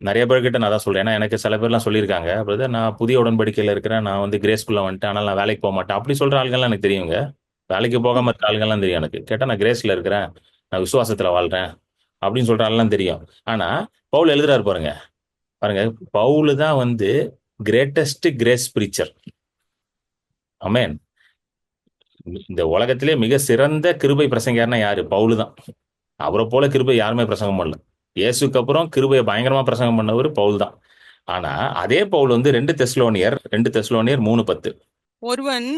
[SPEAKER 1] நிறைய பேர்கிட்ட நான் தான் சொல்றேன். ஏன்னா எனக்கு சில பேர்லாம் சொல்லியிருக்காங்க, பிரதர் நான் புதிய உடன்படிக்கையில் இருக்கிறேன், நான் வந்து கிரேஸ்குள்ள வந்துட்டேன், ஆனால் நான் வேலைக்கு போக மாட்டேன் அப்படி சொல்ற ஆளுங்கள்லாம் எனக்கு தெரியுங்க. வேலைக்கு போகாம இருக்க ஆளுங்கள்லாம் தெரியும் எனக்கு. கேட்டா நான் கிரேஸ்ல இருக்கிறேன், நான் விசுவாசத்துல வாழ்றேன் அப்படின்னு சொல்ற ஆள்லாம் தெரியும். ஆனா பவுல் எழுதுறாரு பாருங்க, பாருங்க, பவுல் தான் வந்து கிரேட்டஸ்ட் கிரேஸ் பிரீச்சர். ஆமென். இந்த உலகத்திலே மிக சிறந்த கிருபை பிரசங்கர்னா யாரு? பவுல் தான். அவரை போல கிருபை யாருமே பிரசங்கம் பண்ணல. இயேசுக்கு அப்புறம் கிருபையை பயங்கரமா பிரசங்கம் பண்ணவர் பவுல் தான். ஆனா அதே பவுல் வந்து 2 தெசலோனியர் 3:10.
[SPEAKER 2] ஒருவன்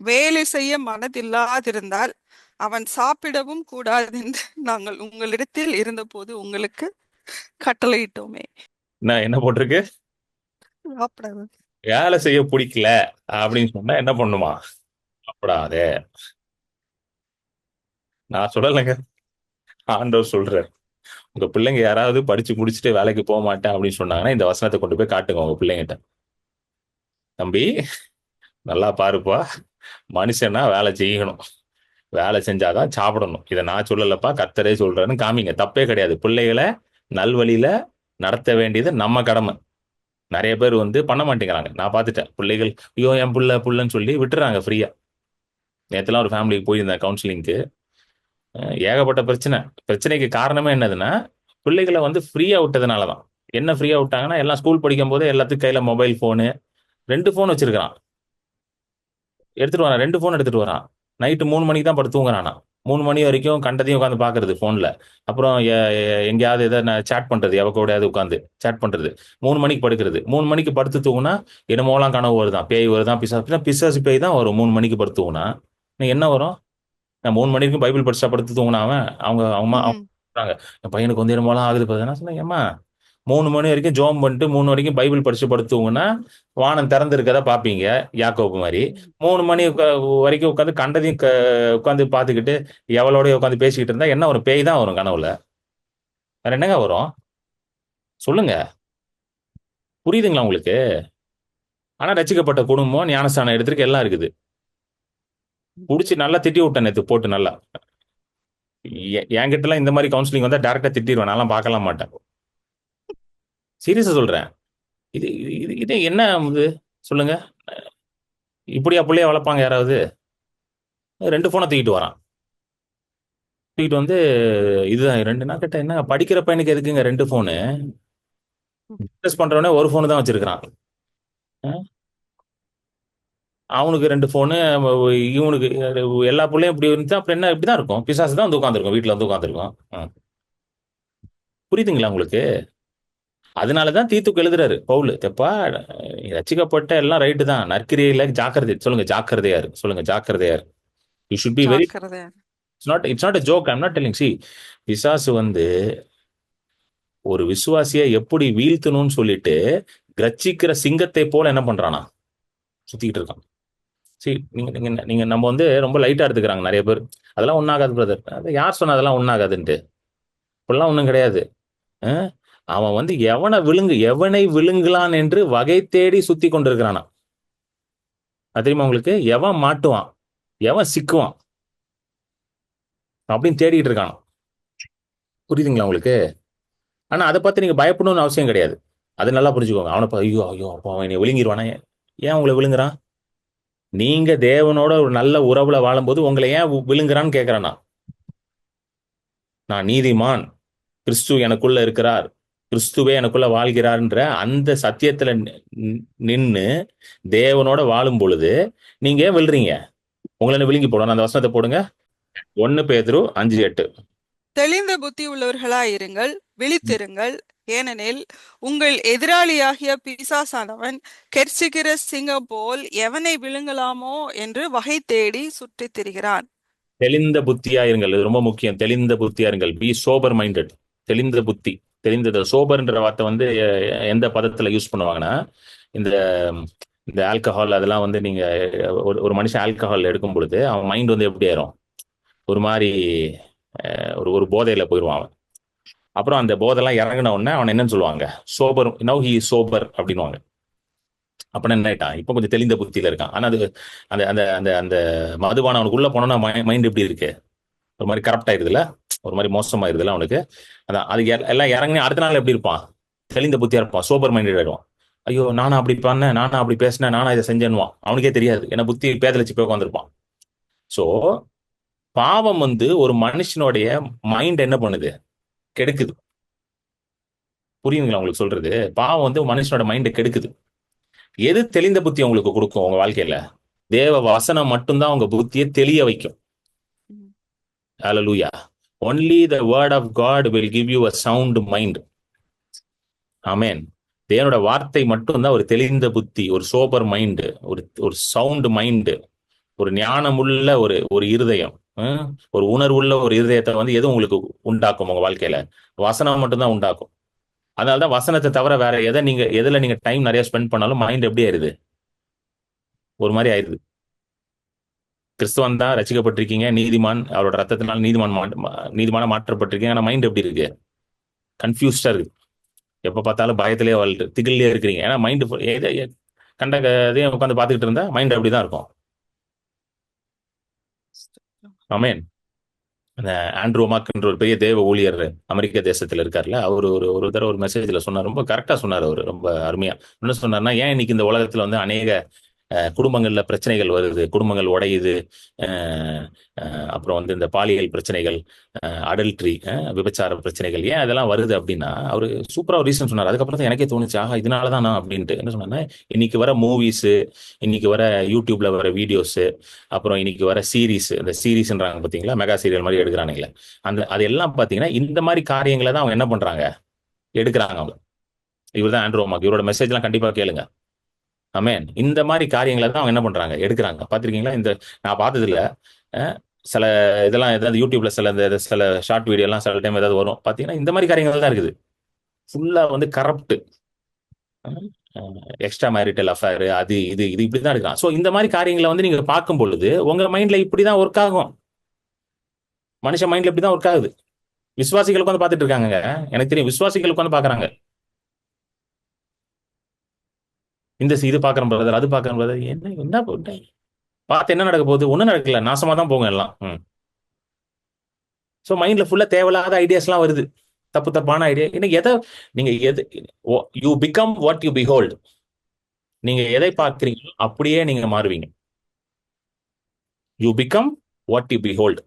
[SPEAKER 2] வேலை செய்ய மனதில்லாதிருந்தால் அவன் சாப்பிடவும் கூடாது என்று நாங்கள் உங்களிடத்தில் இருந்தபோது உங்களுக்கு கட்டளையிட்டோமே.
[SPEAKER 1] நான் என்ன போட்டிருக்கு?
[SPEAKER 2] சாப்பிடாது.
[SPEAKER 1] வேலை செய்ய பிடிக்கல அப்படின்னு சொன்னா என்ன பண்ணுமா? சாப்பிடாதே. நான் சொல்லலைங்க, ஆண்டவர் சொல்றார். உங்க பிள்ளைங்க யாராவது படிச்சு முடிச்சுட்டு வேலைக்கு போக மாட்டேன் அப்படின்னு சொன்னாங்கன்னா இந்த வசனத்தை கொண்டு போய் காட்டுங்க உங்க பிள்ளைங்கிட்ட. தம்பி நல்லா பாருப்பா, மனுஷனா வேலை செய்யணும், வேலை செஞ்சாதான் சாப்பிடணும், இதை நான் சொல்லலப்பா கர்த்தரே சொல்றேன்னு காமிங்க. தப்பே கிடையாது. பிள்ளைகளை நல்வழியில நடத்த வேண்டியது நம்ம கடமை. நிறைய பேர் வந்து பண்ண மாட்டேங்கிறாங்க. நான் பார்த்துட்டேன். பிள்ளைகள் ஐயோ என் புள்ளன்னு சொல்லி விட்டுறாங்க ஃப்ரீயா. நேற்றுலாம் ஒரு ஃபேமிலிக்கு போயிருந்தேன் கவுன்சிலிங்க்கு. ஏகப்பட்ட பிரச்சனைக்கு காரணமே என்னதுன்னா, பிள்ளைகளை வந்து ஃப்ரீயா விட்டதுனால தான். என்ன ஃப்ரீயா விட்டாங்கன்னா, எல்லாம் ஸ்கூல் படிக்கும் போதே எல்லாத்துக்கும் கையில மொபைல் போனு, 2 போன் வச்சிருக்கான். எடுத்துட்டு வரான், 2 போன் எடுத்துட்டு வரான். நைட்டு 3 மணிக்கு தான் படுத்து தூங்குறானா. 3 மணி வரைக்கும் கண்டதையும் உட்காந்து பாக்குறது போன்ல. அப்புறம் எங்கேயாவது எதாவது சேட் பண்றது, எவ கூடயாவது உட்காந்து சேட் பண்றது. 3 மணிக்கு படுக்கிறது. 3 மணிக்கு படுத்து தூங்குனா என்னமோலாம் கனவு வருதான், பேய் வருதான், பிசாசு பேய் தான் வரும். 3 மணிக்கு படுத்து தூங்குனா இன்னும் என்ன வரும்? நான் 3 மணிக்கு பைபிள் படிச்சா படுத்து தூங்கினா அவன் அவங்க அம்மா
[SPEAKER 2] ம்.
[SPEAKER 1] சொல்றாங்க, என் பையனுக்கு வந்து என்னமோலாம் ஆகுது பாரு. நான் சொன்னேன், ஏம்மா 3 மணி வரைக்கும் ஜோம் பண்ணிட்டு 3 வரைக்கும் பைபிள் படிச்சு படுத்து தூங்குனா வானம் திறந்து இருக்கதா பாப்பீங்க, யாக்கோப்பு மாதிரி. 3 மணி வரைக்கும் உட்காந்து கண்டதையும் உட்காந்து பார்த்துக்கிட்டு எவளோடய உட்காந்து பேசிக்கிட்டு இருந்தா என்ன ஒரு பேய் தான் வரும் கனவுல. வேற என்னங்க வரும்? சொல்லுங்க. புரியுதுங்களா உங்களுக்கு? ஆனா ரட்சிக்கப்பட்ட குடும்பம், ஞானஸ்தானம் எடுத்திருக்கு, எல்லாம் இருக்குது. புடிச்சு நல்லா திட்டி விட்டேன் நேத்து போட்டு நல்லா. என்கிட்ட எல்லாம் இந்த மாதிரி கவுன்சிலிங் வந்தா டைரக்டா திட்டிடுவேன், நான்லாம் பார்க்கலாம் மாட்டேன். சீரியஸா சொல்றேன். இது இது இது என்ன இது சொல்லுங்க? இப்படியா பிள்ளைய வளர்ப்பாங்க யாராவது? 2 ஃபோனை தூக்கிட்டு வரான். தூக்கிட்டு வந்து இதுதான் 2 நான் கேட்டேன், என்ன படிக்கிற பையனுக்கு எதுக்குங்க 2 ஃபோனு? பிசினஸ் பண்றவனே ஒரு ஃபோனு தான் வச்சிருக்கிறான். அஹ் அவனுக்கு 2 ஃபோனு, இவனுக்கு எல்லா பிள்ளையும் இப்படி இருந்தா அப்புறம் என்ன? இப்படிதான் இருக்கும். பிசாசு தான் வந்து உட்காந்துருக்கும், வீட்டுல வந்து உட்காந்துருக்கும். புரியுதுங்களா உங்களுக்கு? அதனாலதான் தீத்துக்கு எழுதுறாரு பவுல், தெப்பா ரட்சிக்கப்பட்ட எல்லாம் ரைட்டு தான், நற்கிரியில ஜாக்கிரதை. சொல்லுங்க ஜாக்கிரதையா இருக்கு. சொல்லுங்க ஜாக்கிரதையா இருக்கு. You should be very.
[SPEAKER 2] ஜாக்கிரதை.
[SPEAKER 1] It's not a joke. I'm not telling. சி, பிசாசு வந்து ஒரு விசுவாசியை எப்படி வீழ்த்தணும்னு சொல்லிட்டு கர்ச்சிக்கிற சிங்கத்தை போல என்ன பண்றானா? சுத்திக்கிட்டு இருக்கான். சி, நீங்க நீங்க நீங்க நம்ம வந்து ரொம்ப லைட்டா எடுத்துக்கிறாங்க நிறைய பேர். அதெல்லாம் ஒண்ணாகாது பிரதர். அது யார் சொன்னா அதெல்லாம் ஒண்ணாகாதுன்ட்டு? இப்படிலாம் ஒண்ணும் கிடையாது. அஹ் அவன் வந்து எவனை விழுங்கலான் என்று வகை தேடி சுத்தி கொண்டிருக்கிறானா. அது தெரியுமா உங்களுக்கு? எவன் மாட்டுவான், எவன் சிக்குவான் அப்படின்னு தேடிட்டு இருக்கான். புரியுதுங்களா உங்களுக்கு? ஆனா அதை பார்த்து நீங்க பயப்படணும்னு அவசியம் கிடையாது. அது நல்லா புரிஞ்சுக்கோங்க. அவனை ஐயோ ஐயோ அப்போ அவன் என்னை விழுங்கிருவானா? ஏன் உங்களை விழுங்குறான்? நீங்க தேவனோட ஒரு நல்ல உறவுல வாழும்போது உங்களை ஏன் விழுங்குறான்னு கேட்கிறானா. நான் நீதிமான், கிறிஸ்து எனக்குள்ள இருக்கிறார், கிறிஸ்துவே எனக்குள்ள வாழ்கிறார்ன்ற அந்த சத்தியத்துல நின்னு தேவனோட வாழும் பொழுது நீங்க ஏன் விழுறீங்க? உங்களை விழுங்கி போடணும். அந்த வசனத்தை போடுங்க. 1 பேதுரு 5:8.
[SPEAKER 2] தெளிந்த புத்தி உள்ளவர்களாயிருங்கள், விழித்திருங்கள். ஏனெனில் உங்கள் எதிராளியாகிய பிசாசானவன் கெர்ச்சிக்கிற சிங்கம் போல் எவனை விழுங்கலாமோ என்று வகை தேடி சுற்றித் திரிகிறான்.
[SPEAKER 1] தெளிந்த புத்தியா இருங்கள். இது ரொம்ப முக்கியம். தெளிந்த புத்தியா இருங்கள். Be sober minded. தெளிந்த புத்தி. தெளிந்தது. சோபர்ன்ற வார்த்தை வந்து எந்த பதத்துல யூஸ் பண்ணுவாங்கன்னா, இந்த இந்த ஆல்கஹால் அதெல்லாம் வந்து நீங்க ஒரு மனுஷன் ஆல்கஹால் எடுக்கும் பொழுது அவன் மைண்ட் வந்து எப்படி ஆயிரும்? ஒரு மாதிரி ஒரு ஒரு போதையில போயிடுவான் அவன். அப்புறம் அந்த போதெல்லாம் இறங்கின உடனே அவன் என்னன்னு சொல்லுவாங்க? சோபர். நவ் ஹி சோபர் அப்படின்னுவாங்க. அப்ப என்ன ஆயிட்டான்? இப்ப கொஞ்சம் தெளிந்த புத்தியில இருக்கான். ஆனா அது அந்த அந்த அந்த அந்த மதுபானம் அவனுக்கு உள்ள போனோம்னா மைண்ட் எப்படி இருக்கு? ஒரு மாதிரி கரப்ட் ஆயிருதுல, ஒரு மாதிரி மோசமாயிருதுல அவனுக்கு. அதான் அது எல்லாம் இறங்கி அடுத்த நாள் எப்படி இருப்பான்? தெளிந்த புத்தியா இருப்பான், சோபர் மைண்டட் ஆயிடுவான். ஐயோ நானா அப்படி பண்ணேன், நானா அப்படி பேசினேன், நானா இதை செஞ்சேன்னுவான். அவனுக்கே தெரியாது, ஏன்னா புத்தி பேதலிச்சு போய் உட்காந்துருப்பான். சோ பாவம் வந்து ஒரு மனுஷனுடைய மைண்ட் என்ன பண்ணுது? கெடுக்குது. புரியுதுங்களா உங்களுக்கு சொல்றது? பாவம் வந்து மனுஷனோட மைண்டை கெடுக்குது. எது தெளிந்த புத்தி உங்களுக்கு கொடுக்கும் உங்க வாழ்க்கையில? தேவ வசனம் மட்டும்தான் உங்க புத்தியை தெளிய வைக்கும். Hallelujah. Only the word of God will give you a sound mind. ஆமென். தேவனோட வார்த்தை மட்டும்தான் ஒரு தெளிந்த புத்தி, ஒரு சோபர் மைண்டு, ஒரு ஒரு சவுண்ட் மைண்டு, ஒரு ஞானமுள்ள ஒரு ஒரு இருதயம், ஒரு உணர்வுள்ள ஒரு இருதயத்தை வந்து எது உங்களுக்கு உண்டாக்கும் உங்க வாழ்க்கையில? வசனம் மட்டும்தான் உண்டாக்கும். அதனாலதான் வசனத்தை தவிர வேற எதுல நீங்க டைம் நிறைய ஸ்பெண்ட் பண்ணாலும் மைண்ட் எப்படி ஆயிருது? ஒரு மாதிரி ஆயிருது. கிறிஸ்துவன் தான் ரசிக்கப்பட்டிருக்கீங்க, நீதிமான், அவரோட ரத்தத்தினால் நீதிமான மாற்றப்பட்டிருக்கீங்க. ஆனா மைண்ட் எப்படி இருக்கு? கன்ஃபியூஸ்டா இருக்கு. எப்ப பார்த்தாலும் பயத்திலே வாழ்ட்டு திகிலே இருக்கிறீங்க. ஏன்னா மைண்ட் கண்ட இதையும் உட்காந்து பார்த்துக்கிட்டு இருந்தா மைண்ட் அப்படிதான் இருக்கும். ஆமேன். அந்த ஆண்ட்ரூ மார்க்ன்ற ஒரு பெரிய தேவ ஊழியர் அமெரிக்க தேசத்துல இருக்காருல்ல, அவர் ஒரு தடவை ஒரு மெசேஜ்ல சொன்னார். ரொம்ப கரெக்டா சொன்னார். அவர் ரொம்ப அருமையா என்ன சொன்னார்னா, ஏன் இன்னைக்கு இந்த உலகத்துல வந்து அநேக குடும்பங்கள்ல பிரச்சனைகள் வருது, குடும்பங்கள் உடையுது, அப்புறம் வந்து இந்த பாலியல் பிரச்சனைகள், அடல்ட்ரி, விபச்சார பிரச்சனைகள் ஏன் அதெல்லாம் வருது அப்படின்னா, அவரு சூப்பரா ஒரு ரீசன் சொன்னார். அதுக்கப்புறம் தான் எனக்கே தோணுச்சு, ஆஹா இதனாலதான் நான் அப்படின்ட்டு. என்ன சொன்னா, இன்னைக்கு வர மூவிஸ், இன்னைக்கு வர யூடியூப்ல வர வீடியோஸ், அப்புறம் இன்னைக்கு வர சீரீஸ், இந்த சீரீஸ்ன்றாங்க பாத்தீங்களா, மெகா சீரியல் மாதிரி எடுக்கிறானுங்களே, அதெல்லாம் பாத்தீங்கன்னா இந்த மாதிரி காரியங்களை தான் அவங்க என்ன பண்றாங்க, எடுக்கிறாங்க அவங்க. இவர் தான் ஆண்ட்ரூ மார்க். இவரோட மெசேஜ் எல்லாம் கண்டிப்பா கேளுங்க. ஆமேன். இந்த மாதிரி காரியங்களை தான் அவங்க என்ன பண்றாங்க, எடுக்கிறாங்க. பாத்திருக்கீங்களா? நான் பார்த்தது இல்ல. சில இதெல்லாம் ஏதாவது யூடியூப்ல சில ஷார்ட் வீடியோ எல்லாம் சில டைம் ஏதாவது வரும் பாத்தீங்கன்னா, இந்த மாதிரி காரியங்கள் தான் இருக்குது. ஃபுல்லா வந்து கரப்ட், எக்ஸ்ட்ரா மேரிட்டல் அஃபேர், அது இது இது இப்படிதான் இருக்கான். சோ இந்த மாதிரி காரியங்களை வந்து நீங்க பார்க்கும் பொழுது உங்க மைண்ட்ல இப்படிதான் ஒர்க் ஆகும். மனுஷன் மைண்ட்ல இப்படிதான் ஒர்க் ஆகுது. விசுவாசிகளுக்கு வந்து பார்த்துட்டு இருக்காங்க. எனக்கு தெரியும், விசுவாசிகளுக்கு வந்து பாக்குறாங்க. இது பாக்குறேன் பிரதர், அது பாக்குறேன் பிரதர். என்ன பார்த்து என்ன நடக்க போகுது? ஒண்ணும் நடக்கல, நாசமா தான் போங்க எல்லாம். சோ மைண்ட்ல ஃபுல்லா தேவையில்லாத ஐடியாஸ் எல்லாம் வருது. தப்பு தப்பான ஐடியா. இன்னைக்கு எதை நீங்க எது you become what you behold. நீங்க எதை பார்க்கிறீங்களோ அப்படியே நீங்க மாறுவீங்க. You become what you behold.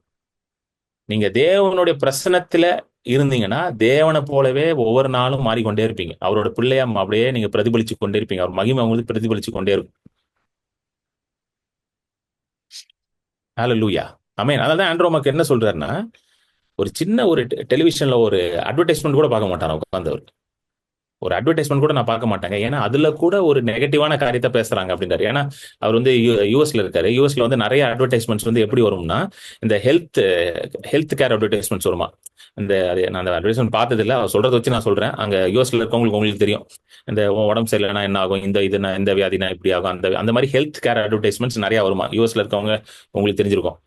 [SPEAKER 1] நீங்க தேவனுடைய பிரசனத்துல இருந்தீங்கன்னா தேவனை போலவே ஒவ்வொரு நாளும் மாறிக்கொண்டே இருப்பீங்க. அவரோட பிள்ளையா அப்படியே நீங்க பிரதிபலிச்சு கொண்டே இருப்பீங்க. அவர் மகிமை உங்களுக்கு பிரதிபலிச்சு கொண்டே இருக்கும். ஹalleluya. ஆமென். அதனால தான் ஆண்ட்ரோமாக்கு என்ன சொல்றாருன்னா, ஒரு சின்ன ஒரு டெலிவிஷன்ல ஒரு அட்வர்டைஸ்மெண்ட் கூட பார்க்க மாட்டாராம் உட்கார்ந்தவர். ஒரு அட்வர்டைஸ்மெண்ட் கூட நான் பார்க்க மாட்டேங்க. ஏன்னா அதுல கூட ஒரு நெகட்டிவான காரியத்தை பேசுறாங்க அப்படின்றாரு. ஏன்னா அவர் வந்து யூஎஸ்ல இருக்காரு. யூஎஸ்ல வந்து நிறைய அட்வர்டைஸ்மெண்ட்ஸ் வந்து எப்படி வரும்னா, இந்த ஹெல்த் கேர் அட்வர்டைஸ்மெண்ட்ஸ் வருமா. நான் அந்த அட்வர்டைஸ்மெண்ட் பார்த்தது இல்லை, அவர் சொல்றதை வச்சு நான் சொல்றேன். அங்க யூஎஸ்ல இருக்கவங்களுக்கு உங்களுக்கு தெரியும். இந்த உடம்பு சரியில்லைனா என்ன ஆகும், இந்த வியாதினா இப்படி ஆகும், அந்த மாதிரி ஹெல்த் கேர் அட்வர்டைஸ்மெண்ட்ஸ் நிறைய வருமா. யூஎஸ்ல இருக்கவங்க உங்களுக்கு தெரிஞ்சிருக்கும்.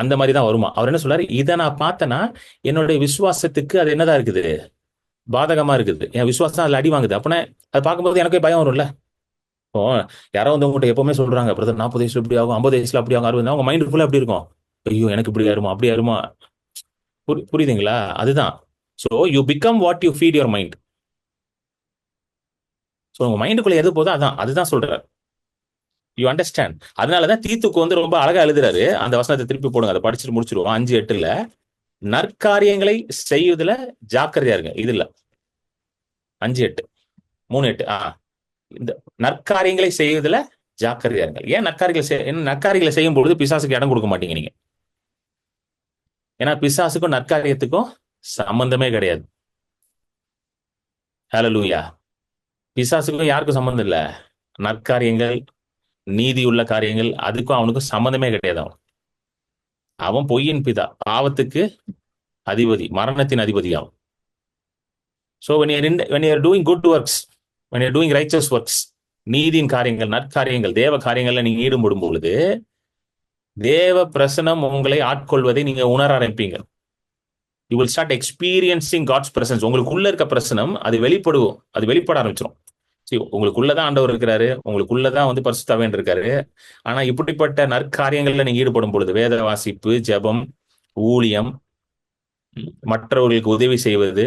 [SPEAKER 1] அந்த மாதிரி தான் வருமா. அவர் என்ன சொல்றாரு, இதை நான் பார்த்தேன்னா என்னுடைய விசுவாசத்துக்கு அது என்னதான் இருக்குது, பாதகமா இருக்குது. என் விசுவாசம் அதுல அடி வாங்குது. அப்படின்னா அது பார்க்கும்போது எனக்கே பயம் வரும்ல. இப்போ யாரோ வந்து உங்கள்கிட்ட எப்பவுமே சொல்றாங்க, பிரதர் 40 வயசுல இப்படி ஆகும், 50 வயசுல அப்படி ஆகும், 60, அவங்க மைண்ட் ஃபுல்லா அப்படி இருக்கும். ஐயோ எனக்கு இப்படி ஆயிருமா அப்படி ஆயிருமா. புரியுதுங்களா? அதுதான். So you become what you feet your mind. So உங்க மைண்டுக்குள்ள எது போதோ அதான், அதுதான் சொல்றாரு. You understand? அதனாலதான் தீத்துக்கு வந்து ரொம்ப அழகா எழுதுறாரு. அந்த வசனத்தை திருப்பி போடுங்க, அதை படிச்சுட்டு முடிச்சிருவோம். 5:8 நற்காரியங்களை செய்வதில் ஜாக்கிரதையா இருங்க. இது இல்ல 5:8 3:8 இந்த நற்காரியங்களை செய்வதில் ஜாக்கிரதையா இருங்க. ஏன் நற்காரியங்களை செய்யும் பொழுது பிசாசுக்கு இடம் கொடுக்க மாட்டீங்க நீங்க. ஏன்னா பிசாசுக்கும் நற்காரியத்துக்கும் சம்பந்தமே கிடையாது. ஹalleluya. பிசாசுக்கும் யாருக்கும் சம்பந்தம் இல்ல. நற்காரியங்கள், நீதி உள்ள காரியங்கள், அதுக்கும் அவனுக்கும் சம்பந்தமே கிடையாது. அவன் பொய்யின் பிதா, பாவத்துக்கு அதிபதி, மரணத்தின் அதிபதி அவன். So when you're doing good works, when you're doing righteous works, நீதியின் காரியங்கள், நற்காரியங்கள், தேவ காரியங்கள்ல நீங்க ஈடுபடும் பொழுது தேவ பிரசனம் உங்களை ஆட்கொள்வதை நீங்க உணர ஆரம்பிப்பீங்க. You will start experiencing God's presence. உங்களுக்குள்ள இருக்க பிரசனம் அது வெளிப்பட ஆரம்பிச்சிடும். உங்களுக்குள்ளதான் ஆண்டவர் இருக்கிறாரு, உங்களுக்குள்ளதான் வந்து பரிசுத்தவன் இருக்காரு. ஆனா இப்படிப்பட்ட நற்காரியங்கள்ல நீங்க ஈடுபடும் பொழுது, வேத வாசிப்பு, ஜெபம், ஊழியம், மற்றவர்களுக்கு உதவி செய்வது,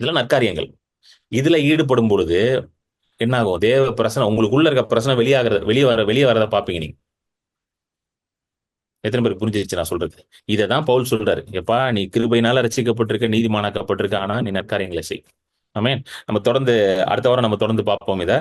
[SPEAKER 1] இதெல்லாம் நற்காரியங்கள். இதுல ஈடுபடும் பொழுது என்ன ஆகும், தேவ பிரசனம், உங்களுக்குள்ள இருக்க பிரசனம் வெளியே வரதை பார்ப்பீங்க நீங்க. எத்தனை பேருக்கு புரிஞ்சிருச்சு நான் சொல்றது? இதைதான் பவுல் சொல்றாரு. எப்பா நீ கிருபையினால ரசிக்கப்பட்டிருக்க, நீதிமானாக்கப்பட்டிருக்க, ஆனா நீ நற்காரியங்களை செய். ஆமென். நம்ம தொடர்ந்து அடுத்த வாரம் நம்ம தொடர்ந்து பார்ப்போம். இதை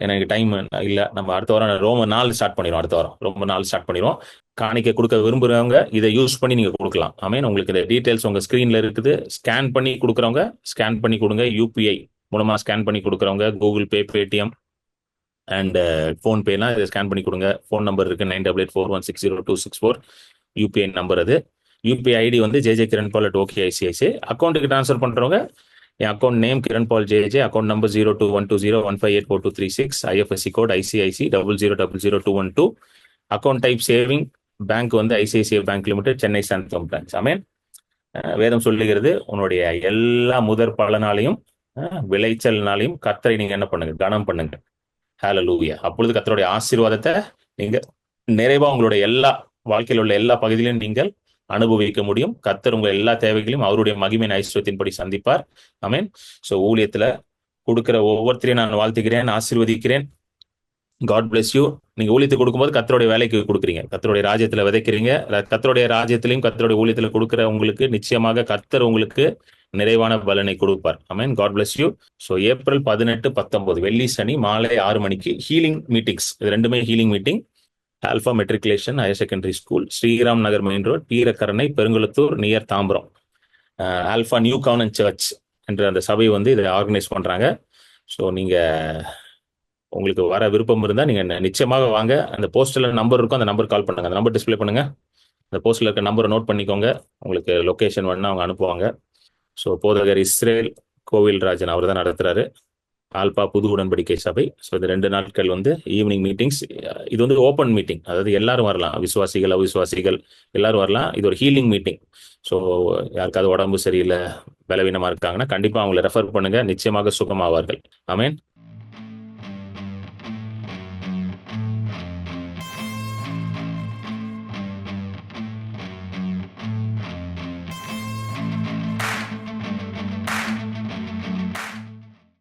[SPEAKER 1] எனக்கு டைம் இல்ல, நம்ம அடுத்த வாரம் ரொம்ப நாள் ஸ்டார்ட் பண்ணிடுவோம். அடுத்த வாரம் ரொம்ப நாள் ஸ்டார்ட் பண்ணிடுவோம். காணிக்கை கொடுக்க விரும்புறவங்க இதை யூஸ் பண்ணி நீங்க கொடுக்கலாம். ஆமென். உங்களுக்கு இந்த டீடைல்ஸ் உங்க ஸ்கிரீன்ல இருக்குது. ஸ்கேன் பண்ணி கொடுக்குறவங்க ஸ்கேன் பண்ணி கொடுங்க. யூபிஐ மூலமா ஸ்கேன் பண்ணி கொடுக்குறவங்க கூகுள் பே, பேடிஎம் அண்ட் ஃபோன்பேலாம் இதை ஸ்கேன் பண்ணி கொடுங்க. ஃபோன் நம்பர் இருக்கு 9884160264. யூபிஐ நம்பர் அது. யூபிஐ ஐடி வந்து jjkiranpal@okicici. அக்கௌண்ட்டுக்கு ட்ரான்ஸ்ஃபர் பண்றவங்க என் account name Kiranpal JJ, account number 021201584236, IFSC code ICIC 00000212, account type saving, bank வந்து ஐசிஐசிஐ பேங்க் லிமிடெட், சென்னை சாந்தம் பிரான்ச். ஆமென். வேதம் சொல்லுகிறது, உன்னுடைய எல்லா முதற் பலனாலையும் விளைச்சல்னாலையும் கர்த்தரை நீங்க என்ன பண்ணுங்க, கனம் பண்ணுங்க. ஹalleluya. அப்பொழுது கர்த்தருடைய ஆசீர்வாதத்தை நீங்க நிறைவா உங்களுடைய எல்லா வாழ்க்கையில் உள்ள எல்லா பகுதியிலும் நீங்கள் அனுபவிக்க முடியும். கர்த்தர் உங்க எல்லா தேவைகளையும் அவருடைய மகிமையின் ஐஸ்வர்யத்தின்படி சந்திப்பார். ஆமென். ஸோ ஊழியத்துல கொடுக்கிற ஒவ்வொருத்தரையும் நான் வாழ்த்துக்கிறேன், ஆசீர்வதிக்கிறேன். God bless you. நீங்க ஊழியத்தை கொடுக்கும்போது கர்த்தருடைய வேலைக்கு கொடுக்குறீங்க, கர்த்தருடைய ராஜ்யத்துல விதைக்கிறீங்க. கர்த்தருடைய ராஜ்யத்திலையும் கர்த்தருடைய ஊழியத்துல கொடுக்கிற உங்களுக்கு நிச்சயமாக கர்த்தர் உங்களுக்கு நிறைவான பலனை கொடுப்பார். Amen. God bless you. So April 18, 19 வெள்ளி சனி மாலை 6 மணிக்கு ஹீலிங் மீட்டிங்ஸ். இது ரெண்டுமே healing meeting. Alpha matriculation higher secondary school, Sriram Nagar main road, Peerakkaranai, Perungalathur, near Tambaram. Alpha new covenant church என்ற அந்த சபை வந்து இதை ஆர்கனைஸ் பண்றாங்க. ஸோ நீங்க உங்களுக்கு வர விருப்பம் இருந்தால் நீங்க நிச்சயமாக வாங்க. அந்த போஸ்டர்ல நம்பர் இருக்கும், அந்த நம்பர் கால் பண்ணுங்க. அந்த நம்பர் டிஸ்பிளே பண்ணுங்க. அந்த போஸ்டர்ல இருக்க நம்பரை நோட் பண்ணிக்கோங்க. உங்களுக்கு லொகேஷன் வேணும்னா அவங்க அனுப்புவாங்க. ஸோ போதகர் இஸ்ரேல் கோவில்ராஜன் அவர் தான் நடத்துறாரு, ஆல்பா புது உடன்படிக்கை சபை. ஸோ இந்த 2 நாட்கள் வந்து ஈவினிங் மீட்டிங்ஸ். இது வந்து ஓப்பன் மீட்டிங், அதாவது எல்லாரும் வரலாம், விசுவாசிகள் அவிசுவாசிகள் எல்லாரும் வரலாம். இது ஒரு ஹீலிங் மீட்டிங். ஸோ யாருக்காவது உடம்பு சரியில்லை, பலவீனமா இருக்காங்கன்னா கண்டிப்பா அவங்களை ரெஃபர் பண்ணுங்க, நிச்சயமாக சுகமாவார்கள். ஆமென்.